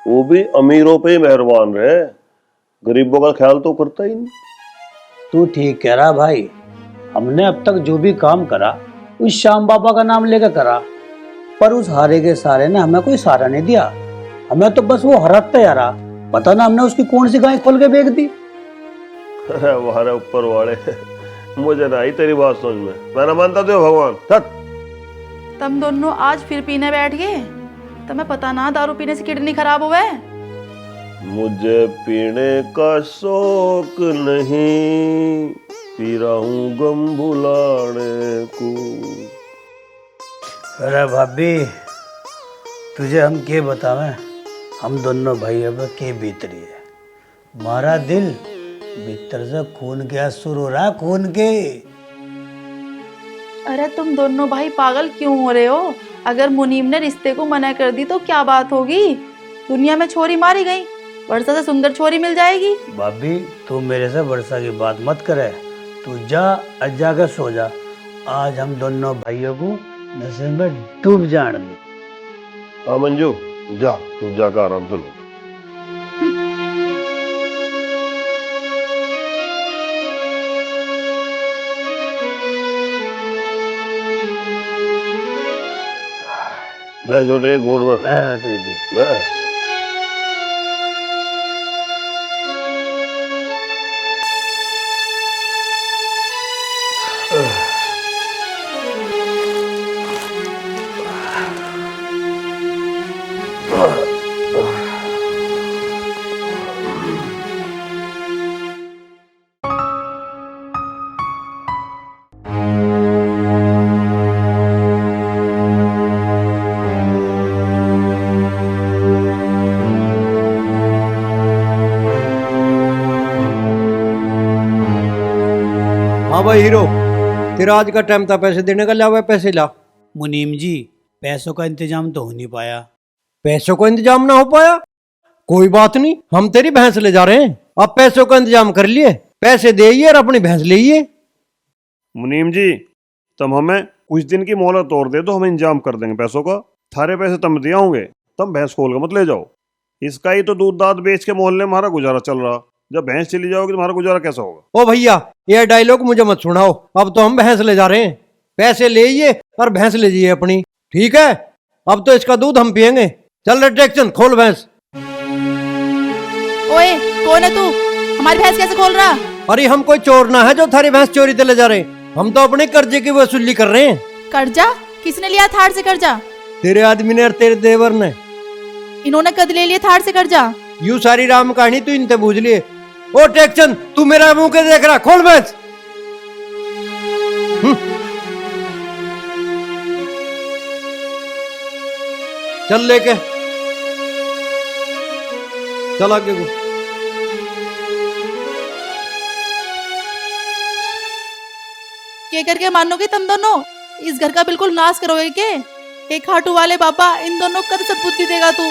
वो भी अमीरों पे ही मेहरबान रहे, गरीबों का ख्याल तो करता ही नहीं। तू ठीक कह रहा भाई। हमने अब तक जो भी काम करा उस श्याम बाबा का नाम लेकर करा, पर उस हारे के सारे ने हमें कोई सहारा नहीं दिया। हमें तो बस वो हराता यारा। पता ना हमने उसकी कौन सी गाय खोल के बेच दी। अरे वाह ऊपर वाले, मुझे ना आई तेरी बात समझ में। मैं ना मानता तो भगवान। तुम दोनों आज फिर पीने बैठ गए। तुम्हें पता ना दारू पीने से किडनी खराब हुआ है। मुझे पीने का शौक नहीं, पी रहा हूँ गम भुलाने को। अरे भाभी, तुझे हम के बतावें, हम दोनों भाई अब के भीतरी है। हमारा दिल भीतर से खून के असुर हो रहा है, खून के। अरे तुम दोनों भाई पागल क्यों हो रहे हो? अगर मुनीम ने रिश्ते को मना कर दी तो क्या बात होगी? दुनिया में छोरी मारी गई, वर्षा से सुंदर छोरी मिल जाएगी। भाभी तू मेरे से वर्षा की बात मत करे, तू जा अज्जा के सो जा। आज हम दोनों भाइयों को नशे में डूब जाने दे। हाँ मंजू, जा तू जाकर आराम से लो। मैं छोटे घूर में हाँ भाई हीरो, फिर आज का टाइम था पैसे देने का, लाओ पैसे ला। मुनीम जी, पैसों का इंतजाम तो हो नहीं पाया। पैसों का इंतजाम ना हो पाया? कोई बात नहीं, हम तेरी भैंस ले जा रहे हैं, अब पैसों का इंतजाम कर लिए, पैसे दे और अपनी भैंस ले। मुनीम जी, तुम हमें कुछ दिन की मोहलत और दे दो, हम इंतजाम कर देंगे पैसों का। थारे पैसे तुम दिए होंगे, तुम भैंस खोल कर मत ले जाओ। इसका ही तो दूध दाद बेच के मोहल्ले में हमारा गुजारा चल रहा, जब भैंस चली जाओगी तो हमारा गुजारा कैसा होगा? ओ भैया, ये डायलॉग मुझे मत सुनाओ, अब तो हम भैंस ले जा रहे हैं, पैसे ले और भैंस ले जाइए अपनी, ठीक है? अब तो इसका दूध हम पियेंगे। चल रे टेक्शन, खोल भैंस। ओए, कौन है तू? हमारी भैंस कैसे खोल रहा? अरे हम कोई चोर ना है जो थारी भैंस चोरी ते ले जा रहे हैं, हम तो अपने कर्जे की वसूली कर रहे हैं। कर्जा? किसने लिया थार से कर्जा? तेरे आदमी ने और तेरे देवर ने। इन्होंने कद ले लिया थार से कर्जा? यू सारी राम कहानी तू इनसे बूझ लिए। ओ टेक्शन, तू मेरा मुंह के देख रहा, खोल भैंस। चल लेके चल आगे को। क्या करके मानोगे तुम दोनों? इस घर का बिल्कुल नाश करोगे के? एक खाटू वाले बाबा इन दोनों को कद सद्बुद्धि देगा तू?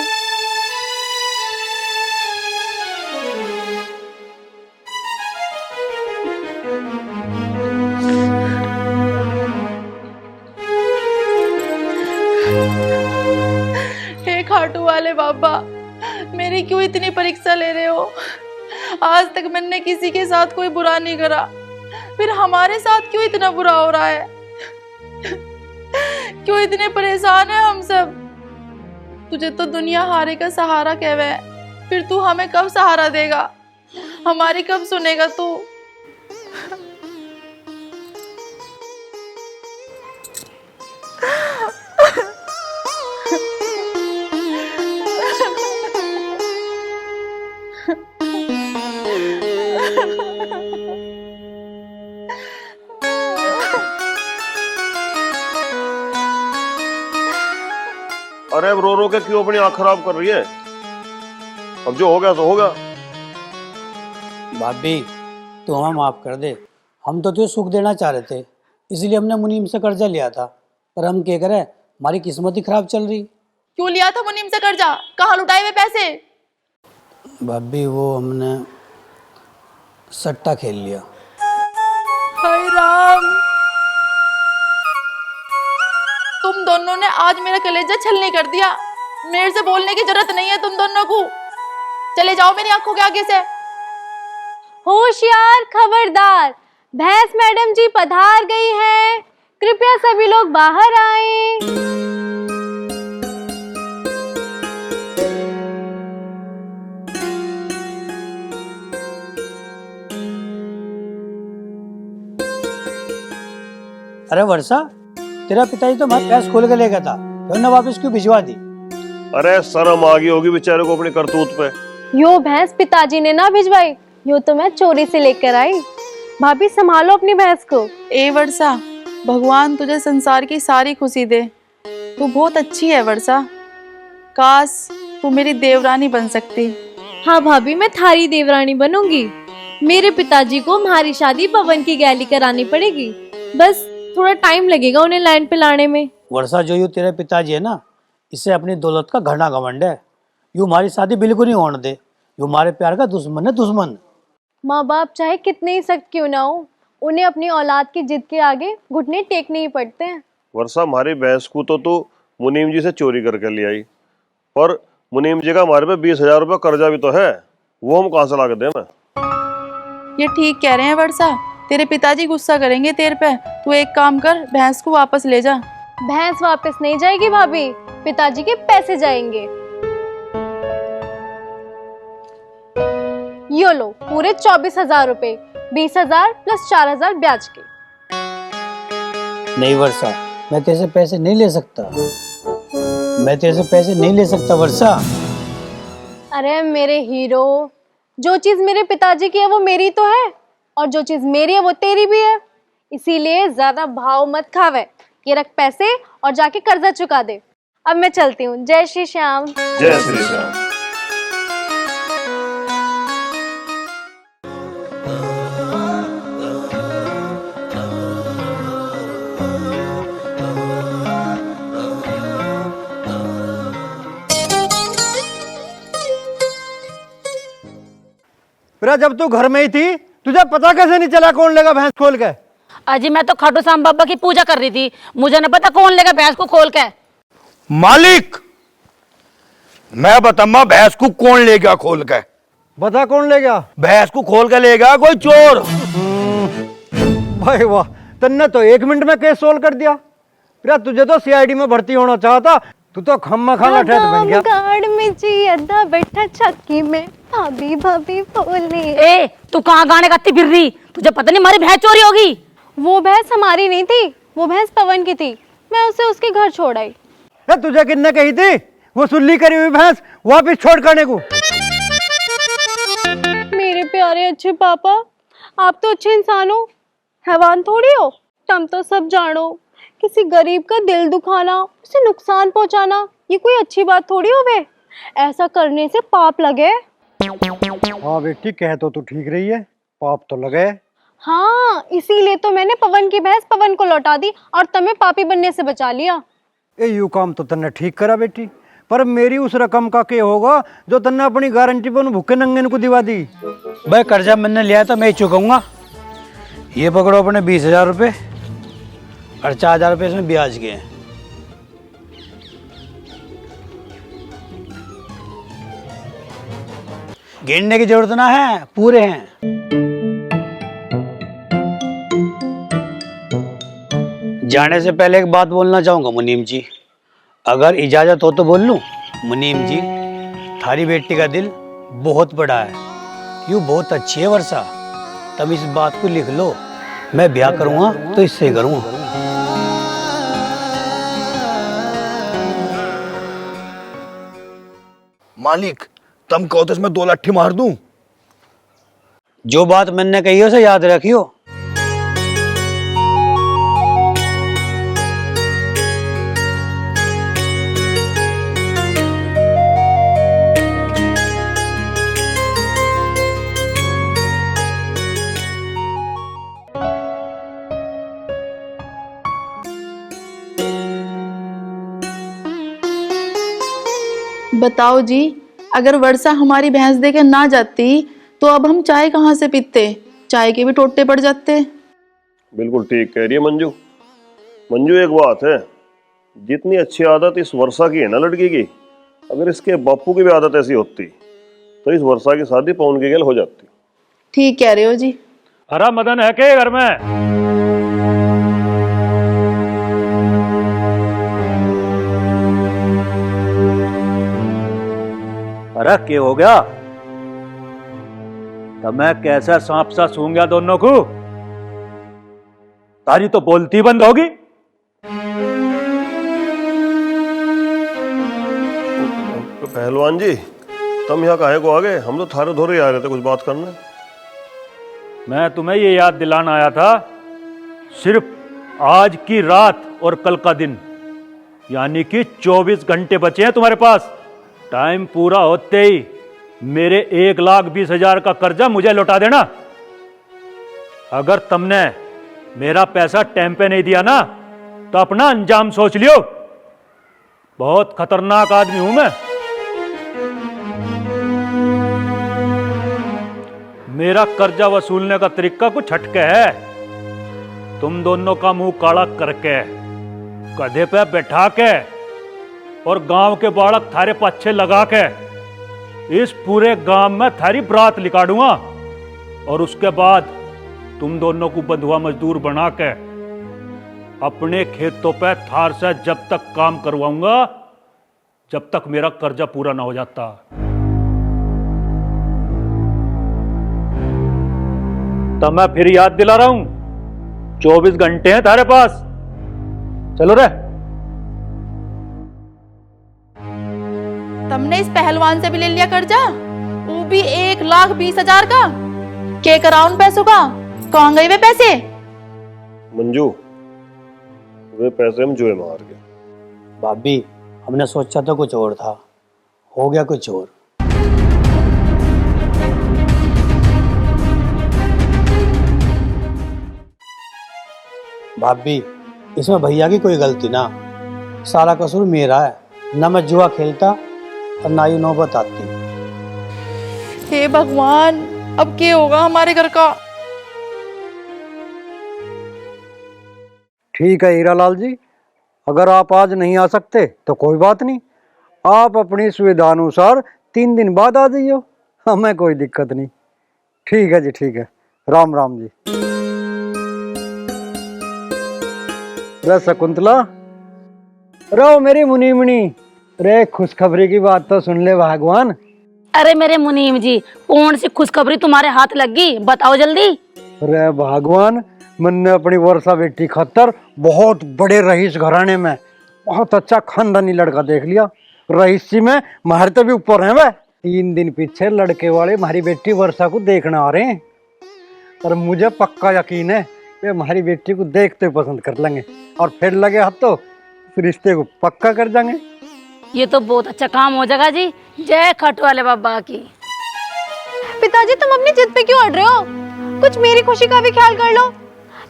हे खाटू वाले बाबा, मेरी क्यों इतनी परीक्षा ले रहे हो? आज तक मैंने किसी के साथ कोई बुरा नहीं करा, फिर हमारे साथ क्यों इतना बुरा हो रहा है? क्यों इतने परेशान है हम सब? तुझे तो दुनिया हारे का सहारा कहवे है, फिर तू हमें कब सहारा देगा? हमारी कब सुनेगा तू? अरे अब रो रो के क्यों अपनी आंख खराब कर रही है? अब जो हो गया तो होगा। भाभी, तू हमें माफ कर दे, हम तो तुझे सुख देना चाह रहे थे, इसलिए हमने मुनीम से कर्जा लिया था, पर हम क्या करें, हमारी किस्मत ही खराब चल रही। क्यों लिया था मुनीम से कर्जा? कहाँ लुटाए हुए पैसे? भाभी, वो हमने सट्टा खेल लिया। हाय राम, तुम दोनों ने आज मेरा कलेजा छलनी कर दिया। मेरे से बोलने की जरूरत नहीं है तुम दोनों को, चले जाओ मेरी आंखों के आगे से। होशियार, खबरदार, भैंस मैडम जी पधार गई हैं, कृपया सभी लोग बाहर आएं। अरे वर्षा, तेरा पिताजी तो हमारी भैंस खोल के ले गया था, फिर ने वापस क्यों भिजवा दी? अरे शर्म आ गई होगी बेचारे को अपनी करतूत पे। यो भैंस पिताजी ने ना भिजवाई, यो तो मैं चोरी से लेकर आई। भाभी, संभालो अपनी भैंस को। ए वर्षा, भगवान तुझे संसार की सारी खुशी दे, तू बहुत अच्छी है वर्षा, काश तू मेरी देवरानी बन सकती। हाँ भाभी, मैं थारी देवरानी बनूंगी। मेरे पिताजी को हमारी शादी पवन की गैली करानी पड़ेगी, बस थोड़ा टाइम लगेगा उन्हें लाइन पे लाने में। वर्षा, जो यू तेरे पिताजी है ना, इससे अपनी दौलत का घना घमंड है, यू हमारी शादी बिल्कुल नहीं होने दे, यू हमारे प्यार का दुश्मन है, दुश्मन। माँ बाप चाहे कितने ही सख्त क्यों ना हो, उन्हें अपनी औलाद की जिद के आगे घुटने टेकने ही पड़ते हैं। वर्षा, हमारी भैंस को तो तू मुनीम जी से चोरी करके ले आई, और मुनीम जी का हमारे पे 20,000 रुपया कर्जा भी तो है, वो हम कहाँ से ला के दें? ये ठीक कह रहे हैं वर्षा, तेरे पिताजी गुस्सा करेंगे तेरे पे। तू एक काम कर, भैंस को वापस ले जा। भैंस वापस नहीं जाएगी भाभी, पिताजी के पैसे जाएंगे। यो लो, पूरे 24,000 रुपए, 20,000 प्लस 4,000 ब्याज के। नहीं वर्षा, मैं तेरे से पैसे नहीं ले सकता, मैं तेरे से पैसे नहीं ले सकता वर्षा। अरे मेरे हीरो, जो चीज मेरे पिताजी की है वो मेरी तो है, और जो चीज मेरी है वो तेरी भी है, इसीलिए ज्यादा भाव मत खावे। ये रख पैसे और जाके कर्जा चुका दे। अब मैं चलती हूँ। जय श्री श्याम। जय श्री श्याम। अरे जब तू घर में ही थी तुझे पता कैसे नहीं चला कौन लेगा भैंस खोल के? अजी मैं तो खाटू श्याम बाबा की पूजा कर रही थी, मुझे न पता कौन लेगा भैंस को खोल के। मालिक मैं बताऊंगा भैंस को कौन लेगा खोल के? बता कौन ले गया? भैंस को खोल के लेगा कोई चोर। भाई वाह, तन्ने तो 1 मिनट में केस सोल्व कर दिया। फिर तुझे तो सीआईडी में भर्ती होना चाहता, तू तो खम्मा खाना ठहर बन गया। गाड़ में जी अद्दा बैठा चक्की में भाभी भाभी बोले। ए तू कहाँ गाने गाती फिर रही? तुझे पता नहीं हमारी भैंस चोरी होगी। वो भैंस हमारी नहीं थी, वो भैंस पवन की थी, मैं उसे उसके घर छोड़ आई। तुझे किसने कही थी वो सुल्ली करी हुई भैंस वापिस छोड़ करने को? मेरे प्यारे अच्छे पापा, आप तो अच्छे इंसान हो, हैवान थोड़ी हो। तुम तो सब जानो, किसी गरीब का दिल दुखाना, उसे नुकसान पहुंचाना, ये कोई अच्छी बात थोड़ी हो बे। ऐसा करने से पाप लगे। हाँ बेटी, कह तो तू ठीक रही है, पाप तो लगे। हाँ, इसीलिए तो मैंने पवन की भैंस पवन को लौटा दी और तुम्हें पापी बनने से बचा लिया। ए यू काम तो तन्ने ठीक करा बेटी, पर मेरी उस रकम का क्या होगा जो तन्ने अपनी गारंटी पर भूखे नंगे को दिवा दी? भाई कर्जा मैंने लिया था, मैं ही चुकाऊंगा। ये पकड़ो अपने 20,000 रुपये और 4,000 रुपये इसमें ब्याज के हैं। गिनने की जरूरत ना है, पूरे हैं। जाने से पहले एक बात बोलना चाहूंगा मुनीम जी, अगर इजाजत हो तो बोल लूं? मुनीम जी, थारी बेटी का दिल बहुत बड़ा है, यूँ बहुत अच्छी है वर्षा, तुम इस बात को लिख लो। मैं ब्याह करूंगा तो इससे ही करूंगा। मालिक तुम कहो तो इसमें 2 लाठी मार दूं? जो बात मैंने कही है उसे याद रखियो। बताओ जी, अगर वर्षा हमारी भैंस देकर ना जाती तो अब हम चाय कहाँ से पीते? चाय के भी टोटे पड़ जाते। बिल्कुल ठीक कह रही है मंजू। मंजू एक बात है, जितनी अच्छी आदत इस वर्षा की है ना लड़की की, अगर इसके बापू की भी आदत ऐसी होती तो इस वर्षा की शादी पवन के गेल हो जाती। ठीक कह रहे हो जी। हरा मदन है के घर में? अरे क्या हो गया? तो मैं कैसा सांप सा सूंघ गया दोनों को? तारी तो बोलती बंद होगी। पहलवान जी, तुम यहाँ काहे को आ गए? हम तो थारे धोरे आ रहे थे कुछ बात करने। मैं तुम्हें ये याद दिलाना आया था, सिर्फ आज की रात और कल का दिन, यानी कि 24 घंटे बचे हैं तुम्हारे पास। टाइम पूरा होते ही मेरे 1,20,000 का कर्जा मुझे लौटा देना। अगर तुमने मेरा पैसा टाइम पे नहीं दिया ना तो अपना अंजाम सोच लियो। बहुत खतरनाक आदमी हूं मैं। मेरा कर्जा वसूलने का तरीका कुछ हटके है। तुम दोनों का मुंह काला करके, गधे पे बैठा के और गांव के बालक थारे पाछे लगा के इस पूरे गांव में थारी बरात निकालूंगा और उसके बाद तुम दोनों को बंधुआ मजदूर बना के अपने खेतों पे थार से जब तक काम करवाऊंगा जब तक मेरा कर्जा पूरा ना हो जाता। तो मैं फिर याद दिला रहा हूं, 24 घंटे हैं थारे पास। चलो रे। तुमने इस पहलवान से भी ले लिया कर्जा, वो भी 1,20,000 का। क्या करा उन पैसों का? कहाँ गए वे पैसे? मंजू, वे पैसे हम जुए में हार गए। भाभी, हमने सोचा तो कुछ और था, हो गया कुछ और। भाभी, इसमें भैया की कोई गलती ना, सारा कसूर मेरा है। ना मैं जुआ खेलता और ना ही नौबत आती। हे भगवान, अब क्या होगा हमारे घर का? ठीक है हीरालाल जी, अगर आप आज नहीं आ सकते तो कोई बात नहीं, आप अपनी सुविधा अनुसार 3 दिन बाद आ जाइयो, हमें कोई दिक्कत नहीं। ठीक है जी, ठीक है, राम राम जी। रे शकुंतला, रो मेरी मुनीमणि, रे खुशखबरी की बात तो सुन ले भगवान। अरे मेरे मुनीम जी, कौन सी खुशखबरी तुम्हारे हाथ लग गई, बताओ जल्दी। रे भगवान, मैंने अपनी वर्षा बेटी खातर बहुत बड़े रईस घराने में बहुत अच्छा खानदानी लड़का देख लिया। रईसी में मारे तो भी ऊपर है वह। 3 दिन पीछे लड़के वाले हमारी बेटी वर्षा को देखने आ रहे हैं, और मुझे पक्का यकीन है कि हमारी बेटी को देखते पसंद कर लेंगे, और फिर लगे हाथ तो रिश्ते को पक्का कर जाएंगे। ये तो बहुत अच्छा काम हो जाएगा जी, जय खट वाले बाबा की। पिताजी तुम अपनी जिद पे क्यों अड़ रहे हो? कुछ मेरी खुशी का भी ख्याल कर लो,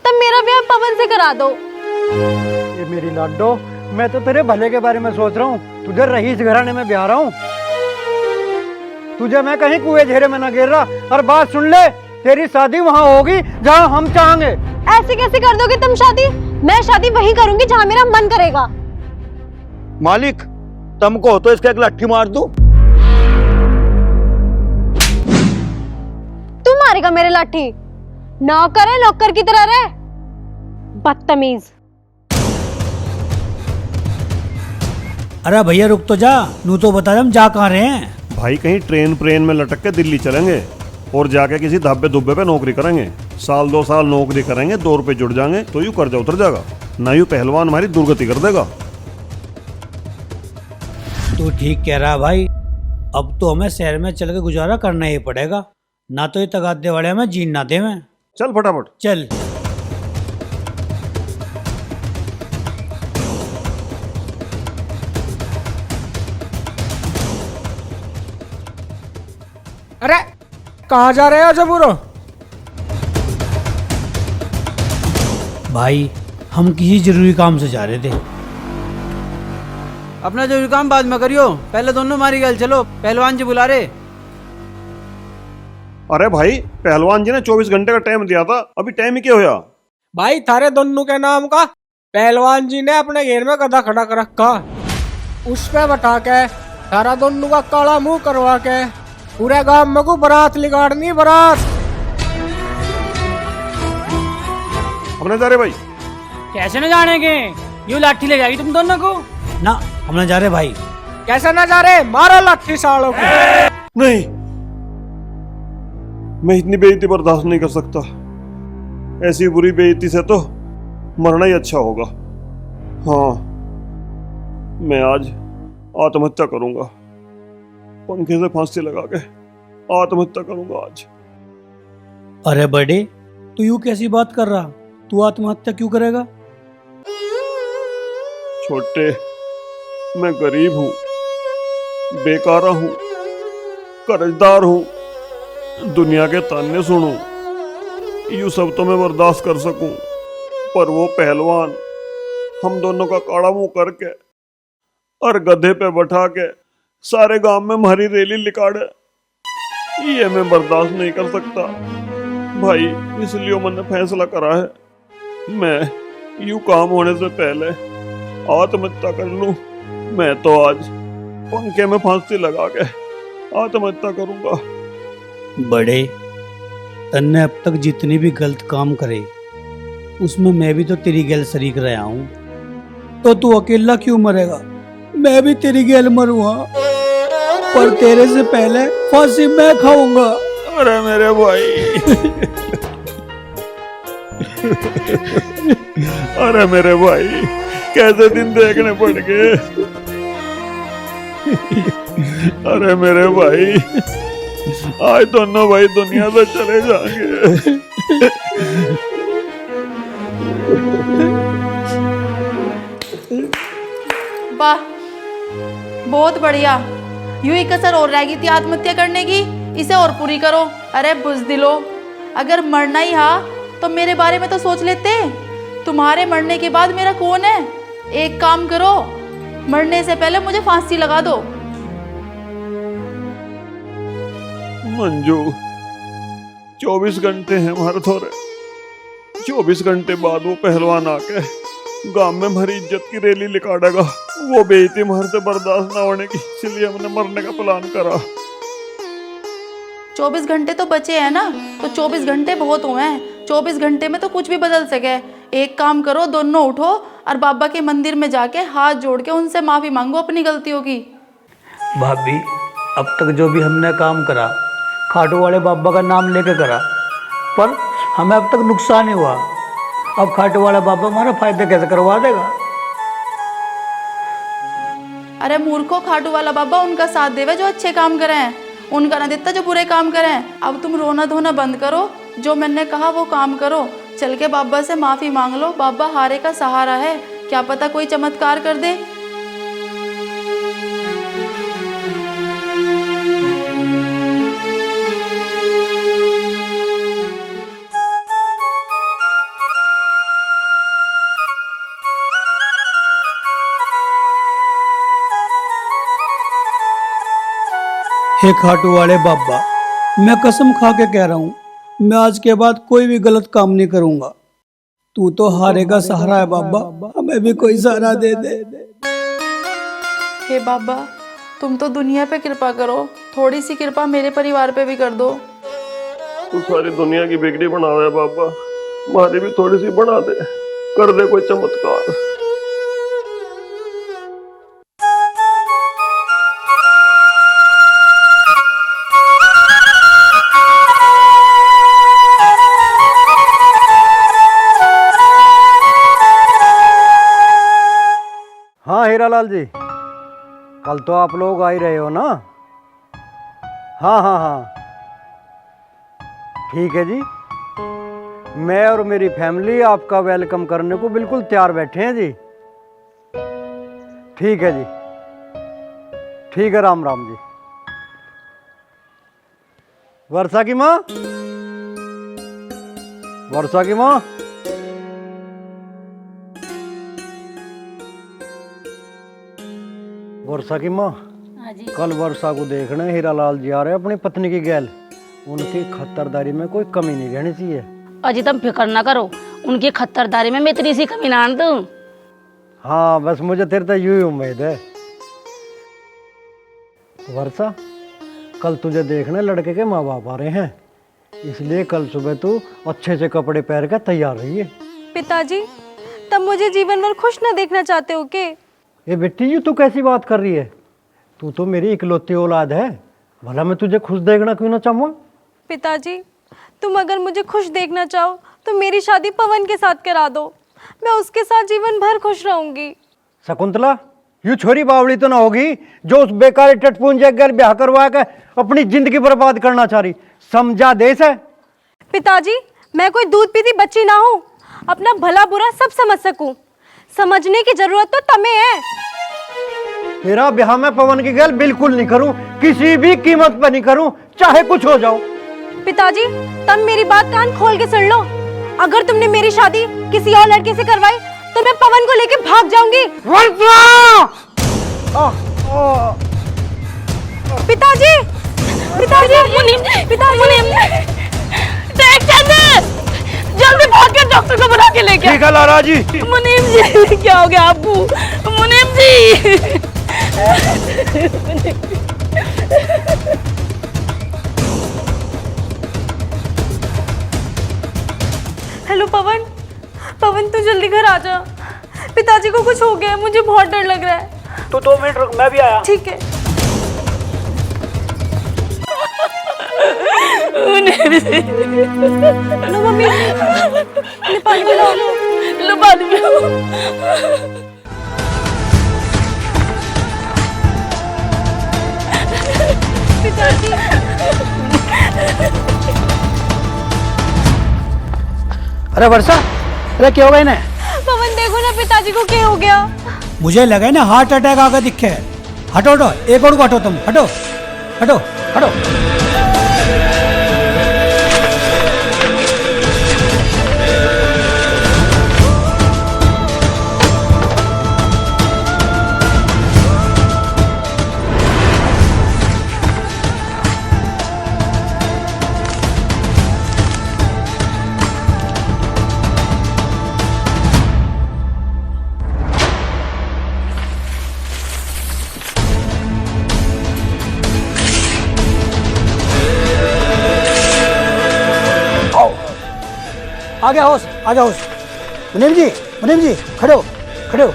तब मेरा ब्याह पवन से करा दो। ये मेरी लाडो, मैं तो तेरे भले के बारे में सोच रहा हूँ, तुझे रईस घराने में ब्याह रहा हूँ, तुझे मैं कहीं कुएं घेरे में ना गिर रहा। और बात सुन ले, तेरी शादी वहाँ होगी जहाँ हम चाहेंगे। ऐसे कैसे कर दोगे तुम शादी? मैं शादी वहीं करूंगी जहाँ मेरा मन करेगा। मालिक, तुमको तो इसका एक लाठी मार दूं। तू मारेगा मेरे लाठी? नौकर है, नौकर की तरह रहे, बदतमीज। अरे भैया रुक तो जा, नू तो बता हम जा कहाँ रहे हैं। भाई कहीं ट्रेन में लटक के दिल्ली चलेंगे और जाके किसी धाबे दुब्बे पे नौकरी करेंगे। 1-2 साल नौकरी करेंगे, 2 रुपए जुड़ जाएंगे तो यूं कर्जा उतर जाएगा, ना यूं पहलवान हमारी दुर्गति कर देगा। तू ठीक कह रहा भाई, अब तो हमें शहर में चल के गुजारा करना ही पड़ेगा, ना तो ये तगादे वाले हमें जीन ना दे। मैं चल फटाफट चल। अरे कहाँ जा रहे हो जबूरो? भाई हम किसी जरूरी काम से जा रहे थे। अपना जरूरी काम बाद में करियो, पहले दोनों मारी गल चलो, पहलवान जी बुला रहे। अरे भाई, पहलवान जी ने 24 घंटे का टाइम दिया था, अभी टाइम ही क्या होया? भाई थारे दोनों के नाम का पहलवान जी ने अपने घेर में गधा खड़ा कर रखा, उस पे बैठा के थारा दोनों का काला मुंह करवा के पूरे गांव में को बारात लिगाड़नी, बारात। अपने जा रहे भाई? कैसे न जानेंगे, यूं लाठी ले जाएगी तुम दोनों को। ना हम ना जा रहे भाई। कैसे न जा रहे, मारो लाठी सालों को। नहीं, मैं इतनी बेइज्जती बर्दाश्त नहीं कर सकता। ऐसी बुरी बेइज्जती से तो मरना ही अच्छा होगा। हाँ, मैं आज आत्महत्या करूंगा, पंखे से फांसी लगा के आत्महत्या करूंगा आज। अरे बड़े, तू यूं कैसी बात कर रहा? तू आत्महत्या क्यों करेगा? छोटे, मैं गरीब हूँ, बेकारा हूँ, कर्जदार हूँ, दुनिया के ताने सुनूं, यूं सब तो मैं बर्दाश्त कर सकूं, पर वो पहलवान हम दोनों का काड़ा मुंह करके और गधे पे बैठा के सारे गांव में हमारी रैली लिकाड़े, ये मैं बर्दाश्त नहीं कर सकता भाई। इसलिए मैंने फैसला करा है, मैं यूं काम होने से पहले आत्महत्या कर लूं। मैं तो आज पंखे में फांसी लगा के आत्महत्या करूंगा। बड़े, तन्ने अब तक जितने भी गलत काम करे उसमें मैं भी तो तेरी गैल शरीक रहा हूँ, तो तू अकेला क्यों मरेगा? मैं भी तेरी गैल मरूंगा, पर तेरे से पहले फांसी मैं खाऊंगा। अरे मेरे भाई अरे मेरे भाई, कैसे दिन देखने पड़ गए। अरे मेरे भाई, आज दोनों भाई दुनिया से चले जाएंगे। वाह, बहुत बढ़िया। यूं ही कसर और रह गई थी आत्महत्या करने की, इसे और पूरी करो। अरे बुज़दिलो, अगर मरना ही हा तो मेरे बारे में तो सोच लेते। तुम्हारे मरने के बाद मेरा कौन है? एक काम करो, मरने से पहले मुझे फांसी लगा दो। मंजू, 24 घंटे हैं हमारे थोड़े। 24 घंटे बाद वो पहलवान आके गांव में हमारी इज्जत की रैली निकालेगा। वो बेइज्जती हमारे से बर्दाश्त ना होने की, इसलिए हमने मरने का प्लान करा। 24 घंटे तो बचे हैं ना, तो 24 घंटे बहुत हुए हैं। 24 घंटे में तो कुछ भी बदल सके। एक काम करो, दोनों उठो और बाबा के मंदिर में जाके हाथ जोड़ के उनसे माफी मांगो अपनी गलतियों की। भाभी, अब तक जो भी हमने काम करा खाटू वाले बाबा का नाम लेके करा, पर हमें अब तक नुकसान ही हुआ। अब खाटू वाला बाबा हमारा फायदा कैसे करवा देगा? अरे मूर्खो, खाटू वाला बाबा उनका साथ देवे जो अच्छे काम करे हैं, उनका ना देता जो बुरे काम करें। अब तुम रोना धोना बंद करो, जो मैंने कहा वो काम करो। चल के बाबा से माफी मांग लो। बाबा हारे का सहारा है, क्या पता कोई चमत्कार कर दे। हे खाटू वाले बाबा, मैं कसम खा के कह रहा हूँ, मैं आज के बाद कोई भी गलत काम नहीं करूँगा। तू तो हारे का सहारा है बाबा, हमें भी कोई सहारा दे दे। हे बाबा, तुम तो दुनिया पे कृपा करो, थोड़ी सी कृपा मेरे परिवार पे भी कर दो। तू सारी दुनिया की बिगड़ी बनावे बाबा, हमारी भी थोड़ी सी बना दे, कर दे कोई चमत्कार। हाँ हीरालाल जी, कल तो आप लोग आ ही रहे हो ना? हाँ हाँ हाँ, ठीक है जी। मैं और मेरी फैमिली आपका वेलकम करने को बिल्कुल तैयार बैठे हैं जी। ठीक है जी, ठीक है। राम राम जी। वर्षा की माँ, वर्षा की माँ, वर्षा की माँ, कल वर्षा को देखना हीरालाल जी आ रहे हैं अपनी पत्नी की गैल। उनकी खतरदारी में कोई कमी नहीं रहनी चाहिए। अजी तुम फिक्र ना करो, उनकी खतरदारी में मैं इतनी सी कमी ना दूं। हाँ, बस मुझे तेरे से यूं ही उम्मीद है। वर्षा, कल तुझे देखने लड़के के माँ बाप आ रहे हैं, इसलिए कल सुबह तू अच्छे से कपड़े पहन कर तैयार रही है। पिताजी, तब मुझे जीवन भर खुश न देखना चाहते हो के? ये बेटी जी, तू कैसी बात कर रही है? तू तो मेरी इकलौती औलाद है, भला मैं तुझे खुश देखना क्यों ना चाहूँ? पिताजी, तुम अगर मुझे खुश देखना चाहो तो मेरी शादी पवन के साथ करा दो, मैं उसके साथ जीवन भर खुश रहूंगी। शकुंतला, यू छोरी बावड़ी तो ना होगी जो उस बेकार टटपूंजे घर ब्याह करवा के अपनी जिंदगी बर्बाद करना चाह रही? समझा देश है। पिताजी, मैं कोई दूध पीती बच्ची ना हूँ, अपना भला बुरा सब समझ सकूं। समझने की जरूरत तो तुम्हें है। तेरा ब्याह मैं पवन की गैल बिल्कुल नहीं करूं, किसी भी कीमत पर नहीं करूं, चाहे कुछ हो जाओ। पिताजी, तुम मेरी बात कान खोल के सुन लो। अगर तुमने मेरी शादी किसी और लड़के से करवाई तो मैं पवन को लेके भाग जाऊंगी। पिताजी, पिताजी, पिताजी, देख चंद, जल्दी भाग के डॉक्टर को बुला के लेके। ठीक है लाला जी। मुनीम जी, क्या हो गया आपको? मुनीम जी। हेलो पवन, पवन तू जल्दी घर आ जा, पिताजी को कुछ हो गया है, मुझे बहुत डर लग रहा है। तो 2 मिनट रुक, मैं भी आया। ठीक है। लो मम्मी, पानी पिलाओ। लो पानी पिलाओ। पिताजी, अरे वर्षा, अरे क्या हो गया इन्हें? पवन देखो ना पिताजी को क्या हो गया। मुझे लगा है ना हार्ट अटैक आ गया दिखे। हटो हटो, एक और को हटो, तुम हटो हटो हटो। आ गया होश, आ गया होश। मुनीम जी खड़े हो, खड़े हो।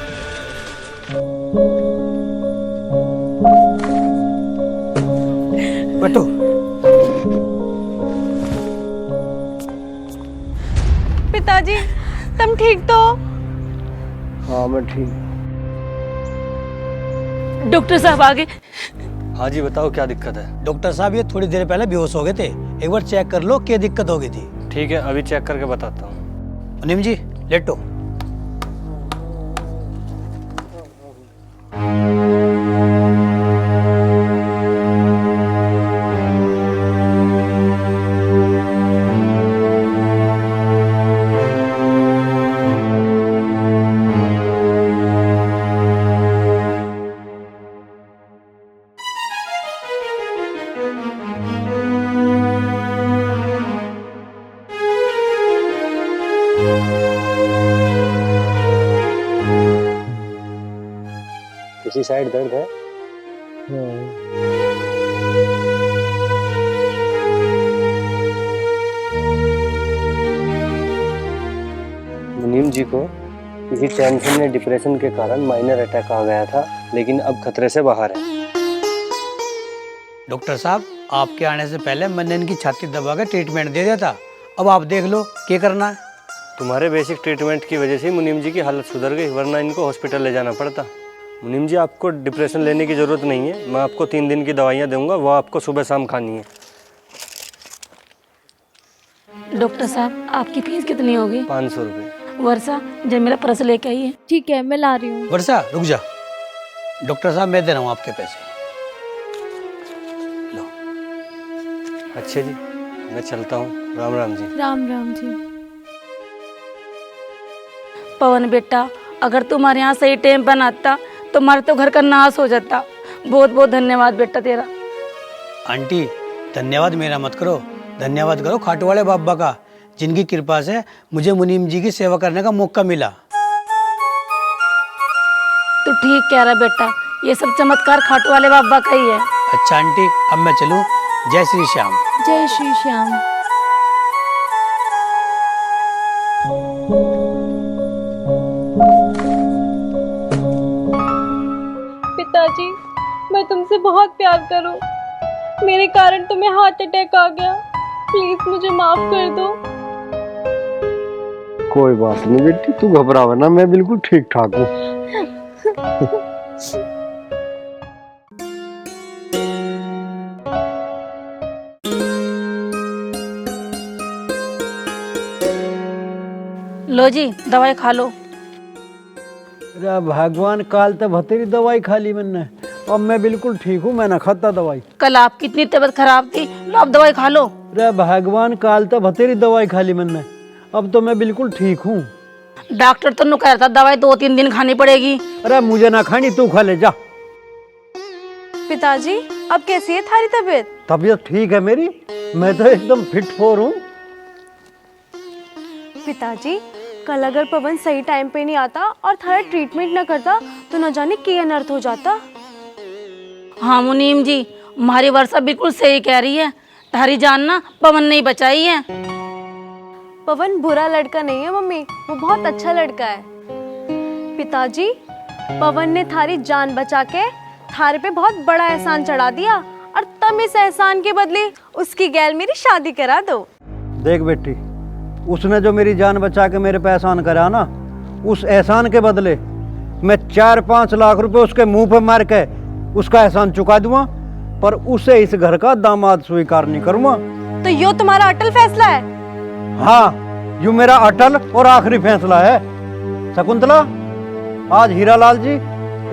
बैठो। पिताजी तुम ठीक तो? हाँ मैं ठीक। डॉक्टर साहब आ गए। हाँ जी बताओ क्या दिक्कत है? डॉक्टर साहब ये थोड़ी देर पहले बेहोश हो गए थे, एक बार चेक कर लो क्या दिक्कत हो गई थी। ठीक है अभी चेक करके बताता हूँ। मुनीम जी लेटो। किसी साइड दर्द है? मुनीम जी को किसी टेंशन या डिप्रेशन के कारण माइनर अटैक आ गया था, लेकिन अब खतरे से बाहर है। डॉक्टर साहब आपके आने से पहले मैंने इनकी छाती दबा के ट्रीटमेंट दे दिया था, अब आप देख लो क्या करना है। तुम्हारे बेसिक ट्रीटमेंट की वजह से मुनीम जी की हालत सुधर गई, वरना इनको हॉस्पिटल ले जाना पड़ता। मुनीम जी आपको डिप्रेशन लेने की ज़रूरत नहीं है, मैं आपको 3 दिन की दवाइयाँ दूंगा, वो आपको सुबह शाम खानी है। डॉक्टर साहब आपकी फीस कितनी होगी? 500 रुपये। वर्षा जब मेरा पर्स लेके आई है। ठीक है मैं ला रही हूँ। वर्षा रुक जा, डॉक्टर साहब मैं दे रहा हूँ आपके पैसे। लो। अच्छा जी मैं चलता हूँ, राम राम जी। राम राम जी। पवन बेटा अगर तुम्हारे यहाँ सही टाइम पर आता तो हमारे तो घर का नाश हो जाता। बहुत बहुत धन्यवाद बेटा तेरा। आंटी धन्यवाद मेरा मत करो, धन्यवाद करो खाटू वाले बाबा का, जिनकी कृपा से मुझे मुनीम जी की सेवा करने का मौका मिला। तू ठीक कह रहा बेटा, ये सब चमत्कार खाटू वाले बाबा का ही है। अच्छा आंटी अब मैं चलूँ, जय श्री श्याम। जय श्री श्याम। पिताजी मैं तुमसे बहुत प्यार करूं, मेरे कारण तुम्हें हार्ट अटैक आ गया, प्लीज मुझे माफ कर दो। कोई बात नहीं बेटी, तू घबराओ ना, मैं बिल्कुल ठीक ठाक हूँ। लो जी दवाई खा लो। अरे भगवान काल तक भतेरी दवाई खा ली मैंने, अब मैं बिल्कुल ठीक हूँ, मैं ना खाता दवाई। कल आपकी इतनी तबीयत खराब थी, लो आप दवाई खा लो। अरे भगवान काल तक भतेरी दवाई खा ली मैंने, अब तो मैं बिल्कुल ठीक हूँ। डॉक्टर तो नु कह रहा था दवाई 2-3 दिन खानी पड़ेगी। अरे मुझे ना खानी, तू खा ले जा। पिताजी अब कैसी है थारी तबीयत? तबीयत ठीक है मेरी, मैं तो एकदम फिट फोर हूँ। पिताजी कल अगर पवन सही टाइम पे नहीं आता और थारा ट्रीटमेंट ना करता तो न जाने क्या अनर्थ हो जाता। हाँ मुनीम जी हमारी वर्षा बिल्कुल सही कह रही है, थारी जान ना पवन नहीं बचाई है। पवन बुरा लड़का नहीं है मम्मी, वो बहुत अच्छा लड़का है। पिताजी पवन ने थारी जान बचा के थारे पे बहुत बड़ा एहसान चढ़ा दिया, और तुम इस एहसान के बदले उसकी गैल मेरी शादी करा दो। देख बेटी, उसने जो मेरी जान बचा के मेरे पे एहसान करा ना, उस एहसान के बदले मैं 4-5 लाख रुपए उसके मुंह पे मार के उसका एहसान चुका दूंगा, पर उसे इस घर का दामाद स्वीकार नहीं करूंगा। तो यो तुम्हारा अटल फैसला है? हाँ यू मेरा अटल और आखिरी फैसला है। शकुंतला आज हीरालाल जी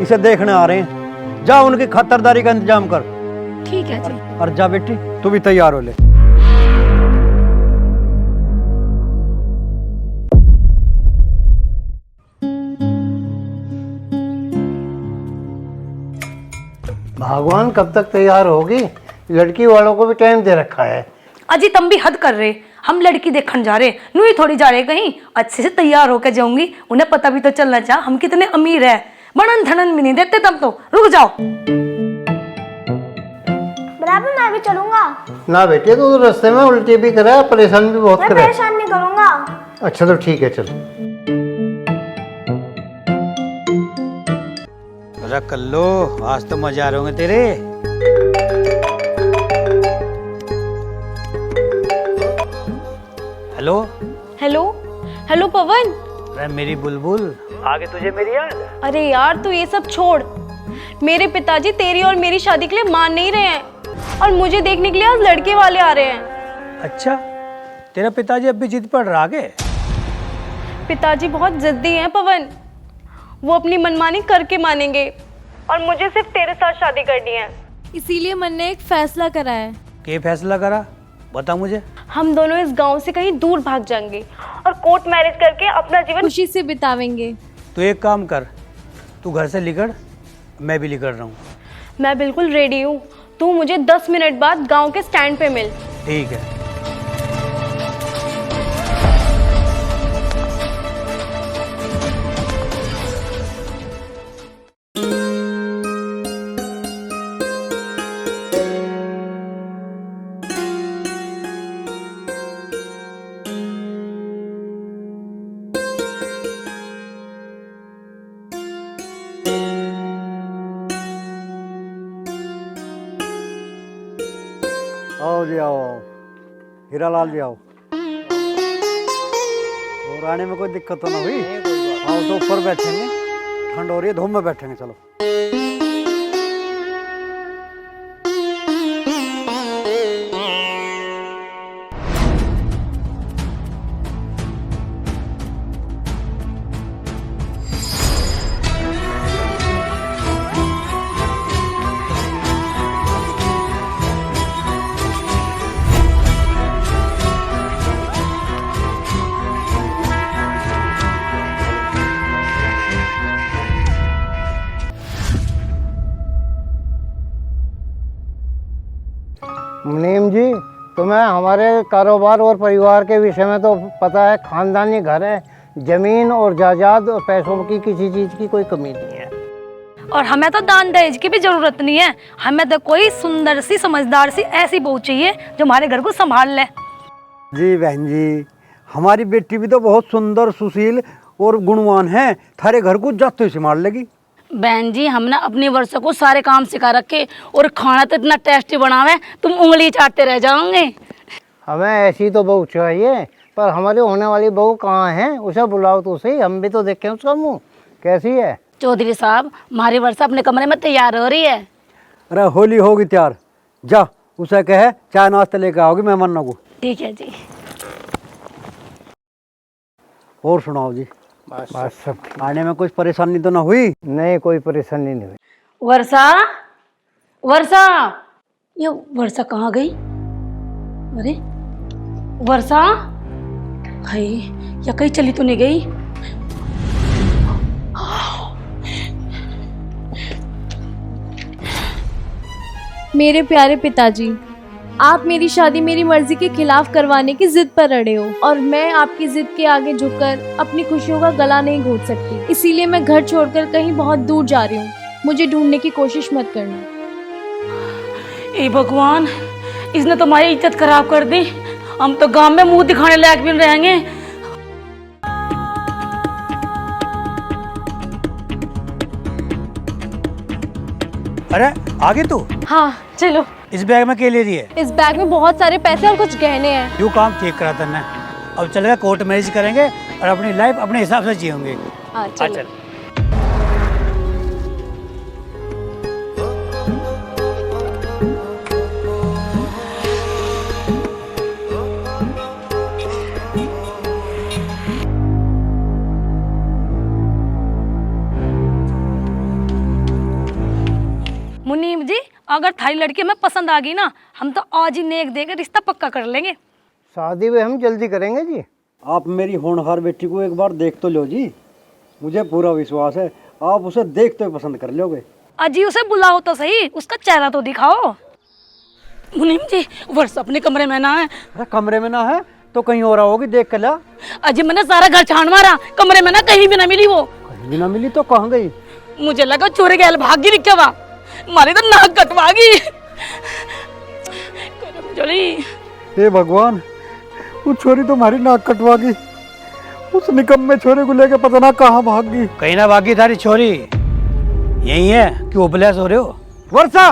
इसे देखने आ रहे हैं, जा उनकी खातिरदारी का इंतजाम कर। ठीक है जी। और जा बेटी तू भी तैयार हो ले। भगवान कब तक तैयार होगी? लड़की वालों को भी टाइम दे रखा है। अजी तुम भी हद कर रहे, हम लड़की देखने जा रहे, नू ही थोड़ी जा रहे कहीं, अच्छे से तैयार होकर जाऊंगी, उन्हें पता भी तो चलना चाह हम कितने अमीर है, बनन धनन भी नहीं देते तब तो। रुक जाओ। बराबर मैं भी चलूंगा। ना बेटे तू तो रास्ते में उल्टी भी करे, परेशान भी बहुत मैं करे। परेशान नहीं करूंगा। अच्छा तो ठीक है, चल। अरे कल्लो, आज तो मजा आ रहे होंगे तेरे। हेलो हेलो हेलो पवन। अरे मेरी बुलबुल, आगे तुझे मेरी याद? अरे यार तू ये सब छोड़। मेरे पिताजी तेरी और मेरी शादी के लिए मान नहीं रहे हैं और मुझे देखने के लिए आज लड़के वाले आ रहे हैं। अच्छा, तेरा पिताजी अब भी जिद पर रहा के? पिताजी बहुत जिद्दी हैं पवन। वो अपनी मनमानी करके मानेंगे और मुझे सिर्फ तेरे साथ शादी करनी है। इसीलिए मन ने एक फैसला करा है। क्या फैसला करा? बता मुझे। हम दोनों इस गांव से कहीं दूर भाग जाएंगे और कोर्ट मैरिज करके अपना जीवन खुशी से बितावेंगे। तो एक काम कर, तू घर से निकल, मैं भी निकल रहा हूँ। मैं बिल्कुल रेडी हूँ। तू मुझे 10 मिनट बाद गांव के स्टैंड पे मिल। ठीक है। आओ जी आओ, हीरालाल जी आओ। और आने में कोई दिक्कत तो ना हुई? आओ तो ऊपर बैठेंगे, ठंड हो रही है, धूप में बैठेंगे। चलो। मुनीम जी, तुम्हें हमारे कारोबार और परिवार के विषय में तो पता है, खानदानी घर है, जमीन और जायदाद और पैसों की किसी चीज़ की कोई कमी नहीं है। और हमें तो दान दहेज की भी जरूरत नहीं है। हमें तो कोई सुंदर सी, समझदार सी ऐसी बहू चाहिए जो हमारे घर को संभाल ले। जी बहन जी, हमारी बेटी भी तो बहुत सुंदर, सुशील और गुणवान है, थारे घर को जाते संभाल लेगी। बहन जी, हमने अपने वर्षों को सारे काम सिखा रखे और खाना तो इतना टेस्टी बनावे तुम उंगली चाटते रह जाओगे। हमें ऐसी तो बहू चाहिए, पर हमारी होने वाली बहू कहाँ है? उसे बुलाओ तो सही, हम भी तो देखें उसका मुँह कैसी है। चौधरी साहब, हमारी वर्षा अपने कमरे में तैयार हो रही है। अरे होली होगी तैयार, जा उसे कहे चाय नाश्ता लेकर आओगी मेहमानों को। ठीक है जी। और सुनाओ जी। बस सब आने में कुछ परेशानी तो ना हुई? नहीं, कोई परेशानी नहीं हुई। वर्षा, वर्षा, ये वर्षा कहाँ गई? अरे वर्षा, भाई या कहीं चली तो नहीं गई? मेरे प्यारे पिताजी, आप मेरी शादी मेरी मर्जी के खिलाफ करवाने की जिद पर अड़े हो और मैं आपकी जिद के आगे झुककर अपनी खुशियों का गला नहीं घोट सकती। इसीलिए मैं घर छोड़कर कहीं बहुत दूर जा रही हूँ। मुझे ढूंढने की कोशिश मत करना। ए भगवान, इसने तो हमारी इज्जत खराब कर दी। हम तो गांव में मुंह दिखाने लायक भी नहीं रहेंगे। अरे आगे तू? हाँ चलो। इस बैग में क्या ले रही है? इस बैग में बहुत सारे पैसे और कुछ गहने हैं। क्यों काम ठीक करा तन्ने? अब चलेगा, कोर्ट मैरिज करेंगे और अपनी लाइफ अपने हिसाब से जिएंगे। हाँ चलो। मुनीम जी, अगर थारी लड़की हमें पसंद आ गई ना, हम तो आज ही नेक देकर रिश्ता पक्का कर लेंगे। शादी भी हम जल्दी करेंगे जी। आप मेरी होनहार बेटी को एक बार देख तो लो जी, मुझे पूरा विश्वास है आप उसे देखते हुए पसंद कर लोगे। अजी उसे बुलाओ तो सही, उसका चेहरा तो दिखाओ। मुनीम जी, वर्षा अपने कमरे में ना है। अरे कमरे में ना है तो कहीं और होगी, देख कर ला। अजी मैंने सारा घर छान मारा, कमरे में ना कहीं भी ना मिली। वो कहीं भी ना मिली तो कहाँ गई? मुझे लगा चोरी गैल भागी दिखे वहाँ, मारी तो नाक कटवागी। हे भगवान, वो छोरी तुम्हारी नाक कटवा गई। उस निकम्मे छोरे को लेके पता ना कहाँ भाग गई। कहीं ना भागी थारी छोरी, यही है कि उपलैस हो रहे हो। वर्षा,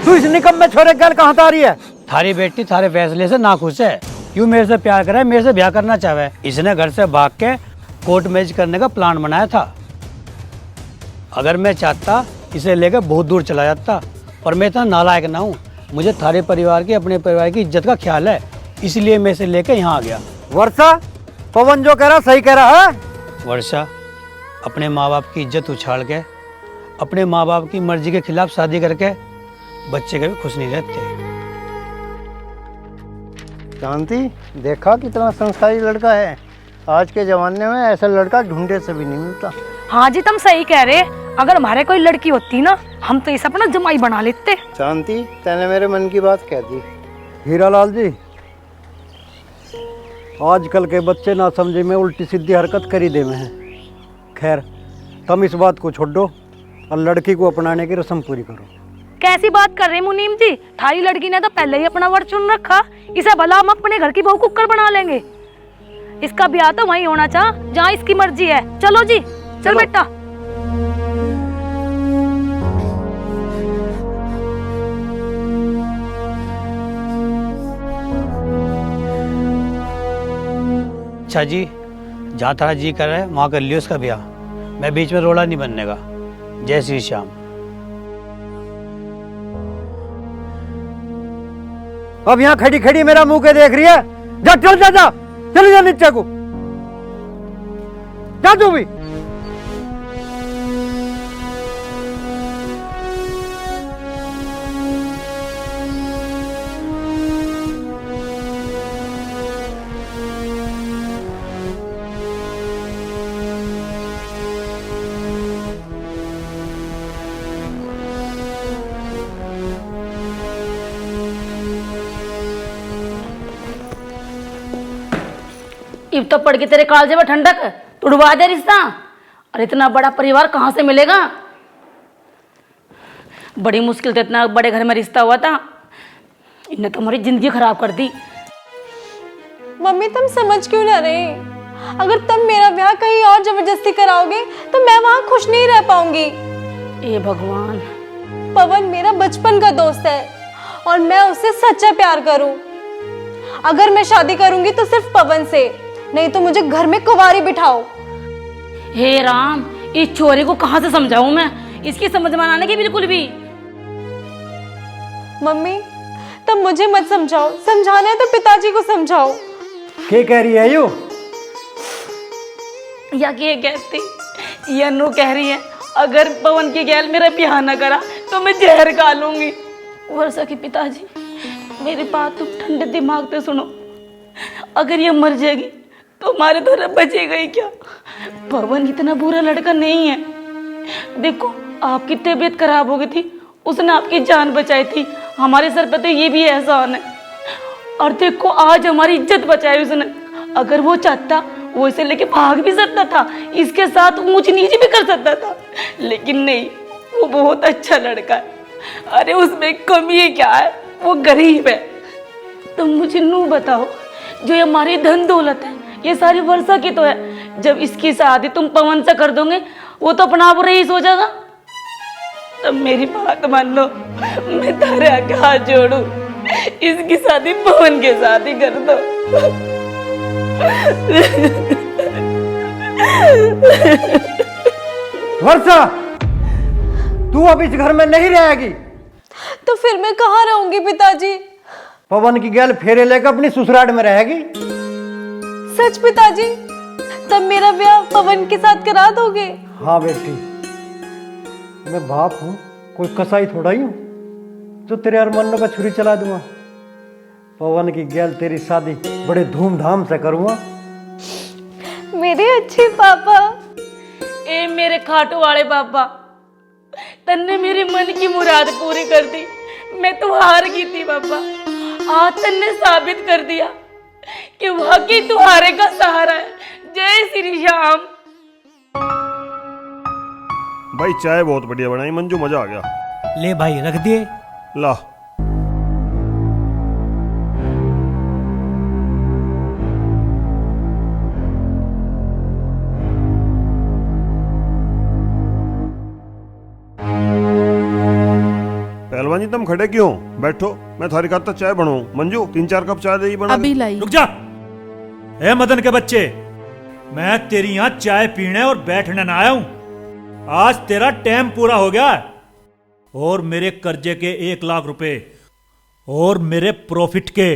तू इस निकम्मे छोरे कल कहाँ आ रही है? थारी बेटी थारे फैसले से नाखुश है, क्यों मेरे से प्यार करे, मेरे से ब्याह करना चाहे। इसने घर से भाग के कोर्ट मैरिज करने का प्लान बनाया था। अगर मैं चाहता इसे लेकर बहुत दूर चला जाता, पर मैं इतना नालायक ना हूँ। मुझे थारे परिवार की, अपने परिवार की इज्जत का ख्याल है, इसलिए मैं इसे लेकर यहाँ आ गया। वर्षा, पवन जो कह रहा सही कह रहा है। वर्षा, अपने माँ बाप की इज्जत उछाल के, अपने माँ बाप की मर्जी के खिलाफ शादी करके बच्चे कभी खुश नहीं रहते। शांति, देखा कितना संस्कारी लड़का है। आज के जमाने में ऐसा लड़का ढूंढे से भी नहीं मिलता। हाँ जी, तुम सही कह रहे। अगर हमारे कोई लड़की होती ना, हम तो इसे अपना जमाई बना लेते। शांति, तैने मेरे मन की बात कह दी। हीरालाल जी, आजकल के बच्चे ना समझे में उल्टी सीधी हरकत कर ही दे में है। खैर, तुम इस बात को छोड़ दो और लड़की को अपनाने की रस्म पूरी करो। कैसी बात कर रहे हैं मुनीम जी? थारी लड़की ने तो पहले ही अपना वर चुन रखा। इसे भला हम अपने घर की बहू कुकर बना लेंगे। इसका ब्याह तो वहीं होना चाह जहाँ इसकी मर्जी है। चलो जी, चल बेटा। अच्छा जी, जहाँ थारा जी कर रहा है वहाँ कर लियो उसका ब्याह। मैं बीच में रोड़ा नहीं बनने का। जय श्री श्याम। अब यहाँ खड़ी खड़ी मेरा मुंह के देख रही है? जा चल, जा जा, चले जा नीचे को, जा तू भी। इब तो पड़ के तेरे कालजे में ठंडक, तुड़वा दे रिश्ता। और इतना बड़ा परिवार कहाँ से मिलेगा? बड़ी मुश्किल से इतना बड़े घर में रिश्ता हुआ था, इनने तो हमारी जिंदगी खराब कर दी। मम्मी, तुम समझ क्यों ना रहे? अगर तुम मेरा ब्याह कहीं और जबरदस्ती कराओगे तो मैं वहां खुश नहीं रह पाऊंगी। ए भगवान, पवन मेरा बचपन का दोस्त है और मैं उससे सच्चा प्यार करूं। अगर मैं शादी करूंगी तो सिर्फ पवन से, नहीं तो मुझे घर में कुंवारी बिठाओ। हे राम, इस छोरे को कहाँ से समझाऊं मैं? इसकी समझ में आने की बिल्कुल भी। मम्मी, तुम मुझे मत समझाओ, समझाना है तो पिताजी को समझाओ। क्या कह रही है यू? या कि कहती या नू कह रही है, अगर पवन की गैल मेरा ब्याह न करा तो मैं जहर खा लूंगी। वर्षा के पिताजी, मेरी बात तुम ठंडे दिमाग से सुनो। अगर ये मर जाएगी तो हमारे तो बचेगा ही क्या? पवन इतना बुरा लड़का नहीं है। देखो, आपकी तबीयत खराब हो गई थी, उसने आपकी जान बचाई थी। हमारे सर पे तो ये भी एहसान है। और देखो, आज हमारी इज्जत बचाई उसने। अगर वो चाहता वो इसे लेके भाग भी सकता था, इसके साथ ऊंच नीच भी कर सकता था, लेकिन नहीं, वो बहुत अच्छा लड़का है। अरे उसमें कमी क्या है? वो गरीब है। तुम मुझे नू बताओ, जो ये हमारी धन दौलत है ये सारी वर्षा की तो है। जब इसकी शादी तुम पवन से कर दोगे, वो तो अपना आप रईस हो जाएगा। तब मेरी बात मान लो, मैं तारे आगे हाथ जोड़ू, इसकी शादी पवन के साथ ही कर दो। वर्षा, तू अब इस घर में नहीं रहेगी। तो फिर मैं कहाँ रहूंगी पिताजी? पवन की गैल फेरे लेकर अपनी ससुराल में रहेगी। सच पिताजी? तब मेरा ब्याह पवन के साथ करा दोगे? हाँ बेटी, मैं बाप हूँ, कोई कसाई थोड़ा ही हूँ जो तेरे अरमानों का छुरी चला दूंगा। पवन की गैल तेरी शादी बड़े धूमधाम से करूँगा। मेरे अच्छे पापा। ए मेरे खाटू वाले पापा, तन्ने मेरी मन की मुराद पूरी कर दी। मैं तो हार गई थी पापा, आज तन्ने साबित कर दिया कि वाकई तुम्हारे का सहारा है। जय श्री श्याम। भाई चाय बहुत बढ़िया बनाई मंजू, मजा आ गया। ले भाई, रख दिए। ला। पहलवान जी तुम खड़े क्यों? बैठो, मैं थारी खातर चाय बनाऊं। मंजू 3-4 कप चाय दे बना। अभी लाई। रुक जा। ए मदन के बच्चे, मैं तेरी यहाँ चाय पीने और बैठने ना आया हूं। आज तेरा टाइम पूरा हो गया है। और मेरे कर्जे के 1 लाख रुपए और मेरे प्रॉफिट के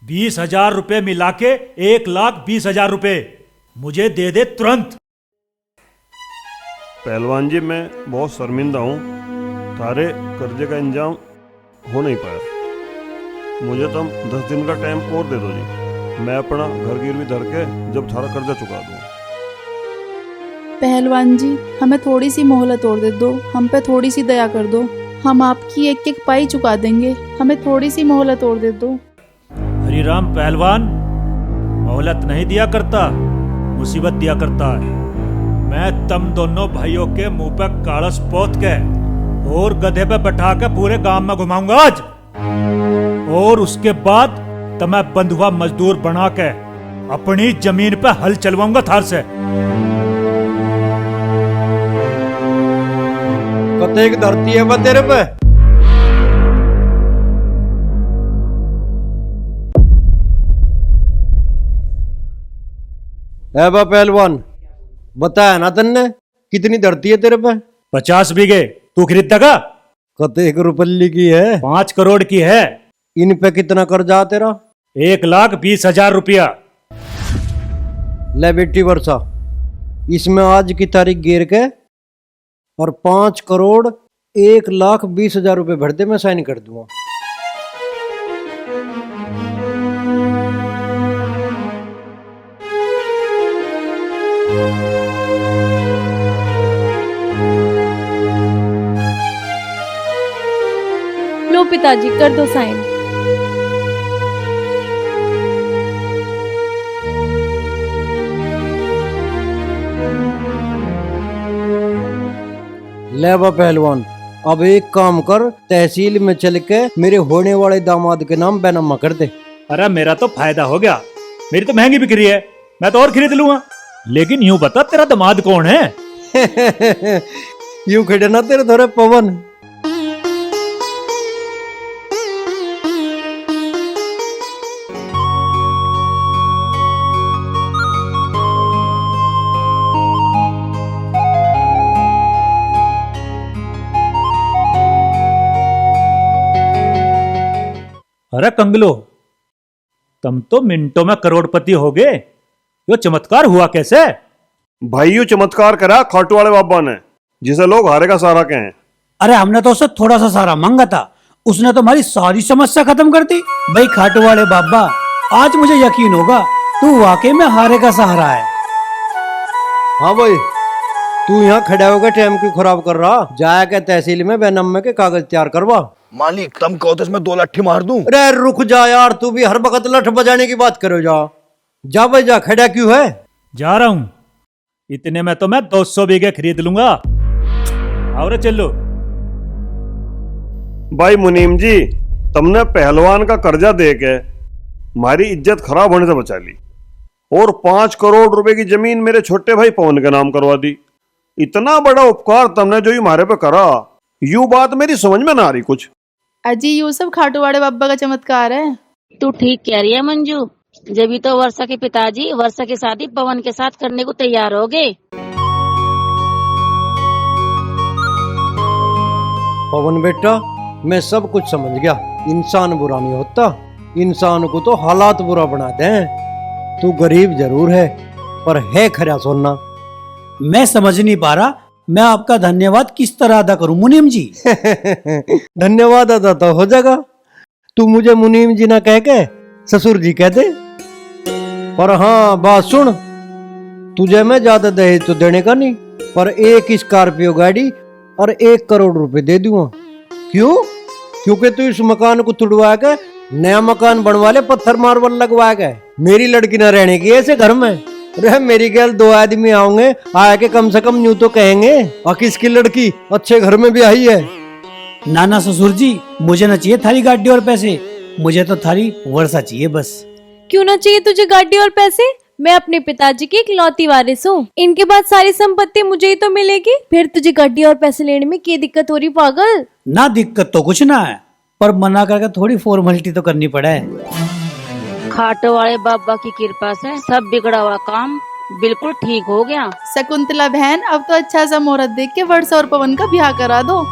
20,000 रुपए मिला के 1,20,000 रुपए मुझे दे दे तुरंत। पहलवान जी मैं बहुत शर्मिंदा हूँ, थारे कर्जे का इंतजाम हो नहीं पाया। मुझे तुम 10 दिन का टाइम और दे दो जी, मैं अपना घर गिरवी धर के जब थारा कर्जा चुका दूँ। पहलवान जी हमें थोड़ी सी मोहलत और दे दो, हम पे थोड़ी सी दया कर दो, हम आपकी एक एक पाई चुका देंगे, हमें थोड़ी सी मोहलत और दे दो। हरिराम पहलवान मोहलत नहीं दिया करता, मुसीबत दिया करता है। मैं तुम दोनों भाइयों के मुंह पे कागज पोत के और गधे पे बैठा के पूरे गांव में घुमाऊंगा आज, और उसके बाद तुम्हें बंधुआ मजदूर बना के अपनी जमीन पे हल चलवाऊंगा थार से। कतेक धरती है बा तेरे पे? है बा पहलवान, बताया ना तन्ने कितनी धरती है तेरे पे? 50 बीघे। तू खरीदता का? कतेक रुपये की है? 5 करोड़ की है। इन पे कितना कर्जा तेरा? 1,20,000 रुपया। ले बेटी वर्षा, इसमें आज की तारीख गिर के और 5 करोड़ 1,20,000 रुपये भर दे, मैं साइन कर दूंगा। लो पिताजी कर दो साइन। ले बा पहलवान, अब एक काम कर, तहसील में चल के मेरे होने वाले दामाद के नाम बैनामा कर दे। अरे मेरा तो फायदा हो गया, मेरी तो महंगी बिक रही है, मैं तो और खरीद लूंगा। लेकिन यूं बता तेरा दामाद कौन है? यूं खड़े ना तेरे थोड़े पवन। अरे कंगलो, तुम तो मिनटों में करोड़पति हो गए। यो चमत्कार हुआ कैसे? भाई यू चमत्कार करा खाटू वाले बाबा ने, जिसे लोग हारे का सहारा कहें। अरे हमने तो उससे थोड़ा सा सहारा मांगा था, उसने तो हमारी सारी समस्या खत्म कर दी। भाई खाटू वाले बाबा, आज मुझे यकीन होगा तू वाकई में हारे का सहारा है। हाँ भाई, तू यहाँ खड़ा होकर टाइम क्यों खराब कर रहा? जाया के तहसील में बैनामे के कागज तैयार करवा। मालिक तुम कहो तो इसमें 2 लाठी मार दूं। अरे रुक जा यार, तू भी हर वक्त लठ बजाने की बात करो। जा भाई जा, खड़ा क्यों है? जा रहा हूं, इतने में तो मैं 200 बीघे खरीद लूंगा। और चलो भाई मुनीम जी, तुमने पहलवान का कर्जा दे के हमारी इज्जत खराब होने से बचा ली, और 5 करोड़ रुपए की जमीन मेरे छोटे भाई पवन के नाम करवा दी। इतना बड़ा उपकार तुमने जो हमारे पे करा, यू बात मेरी समझ में ना आ रही कुछ। अजी यू सब खाटू वाले बाबा का चमत्कार है। तू ठीक कह रही है मंजू, जब तो वर्षा के पिताजी वर्षा की शादी पवन के साथ करने को तैयार हो गए। पवन बेटा, मैं सब कुछ समझ गया। इंसान बुरा नहीं होता, इंसान को तो हालात बुरा बनाते हैं। तू गरीब जरूर है, पर है खरा सोना। मैं समझ नहीं पा रहा मैं आपका धन्यवाद किस तरह अदा करूं मुनीम जी। धन्यवाद अदा तो हो जाएगा, तू मुझे मुनीम जी ना कह के ससुर जी कह दे। पर हाँ बात सुन, तुझे मैं ज्यादा दहेज तो देने का नहीं, पर 1 स्कॉर्पियो गाड़ी और 1 करोड़ रुपए दे दूंगा। क्यों? क्योंकि तू इस मकान को तुड़वा के नया मकान बनवा ले, पत्थर मार्बल लगवा के। मेरी लड़की ना रहने की ऐसे घर में। अरे मेरी गैल 2 आदमी आओगे, आके कम से कम यूं तो कहेंगे और किसकी लड़की अच्छे घर में भी आई है। ना ना ससुर जी, मुझे ना चाहिए थारी गाड़ी और पैसे, मुझे तो थारी वर्षा चाहिए बस। क्यों ना चाहिए तुझे गाड़ी और पैसे? मैं अपने पिताजी की इकलौती वारिस हूँ। इनके बाद सारी संपत्ति मुझे ही तो मिलेगी। फिर तुझे गड्डी और पैसे लेने में क्या दिक्कत हो रही पागल? ना दिक्कत तो कुछ ना है, पर मना करके थोड़ी फॉर्मेलिटी तो करनी पड़े। खाटो वाले बाबा की कृपा से सब बिगड़ा हुआ काम बिल्कुल ठीक हो गया। शकुंतला बहन, अब तो अच्छा सा मुहूर्त देख के वर्षा और पवन का ब्याह करा दो।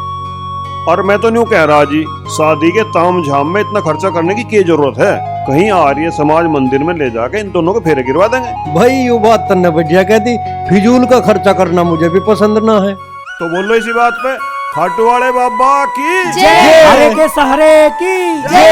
और मैं तो न्यू कह रहा जी, शादी के ताम झाम में इतना खर्चा करने की क्या जरूरत है? कहीं आर्य समाज मंदिर में ले जाके इन दोनों को फेरे गिरवा देंगे। भाई ये बात तन्ने बढ़िया कहती, फिजूल का खर्चा करना मुझे भी पसंद ना है। तो बोलो इसी बात पे खाटू वाले बाबा की जय, के सहारे की जय।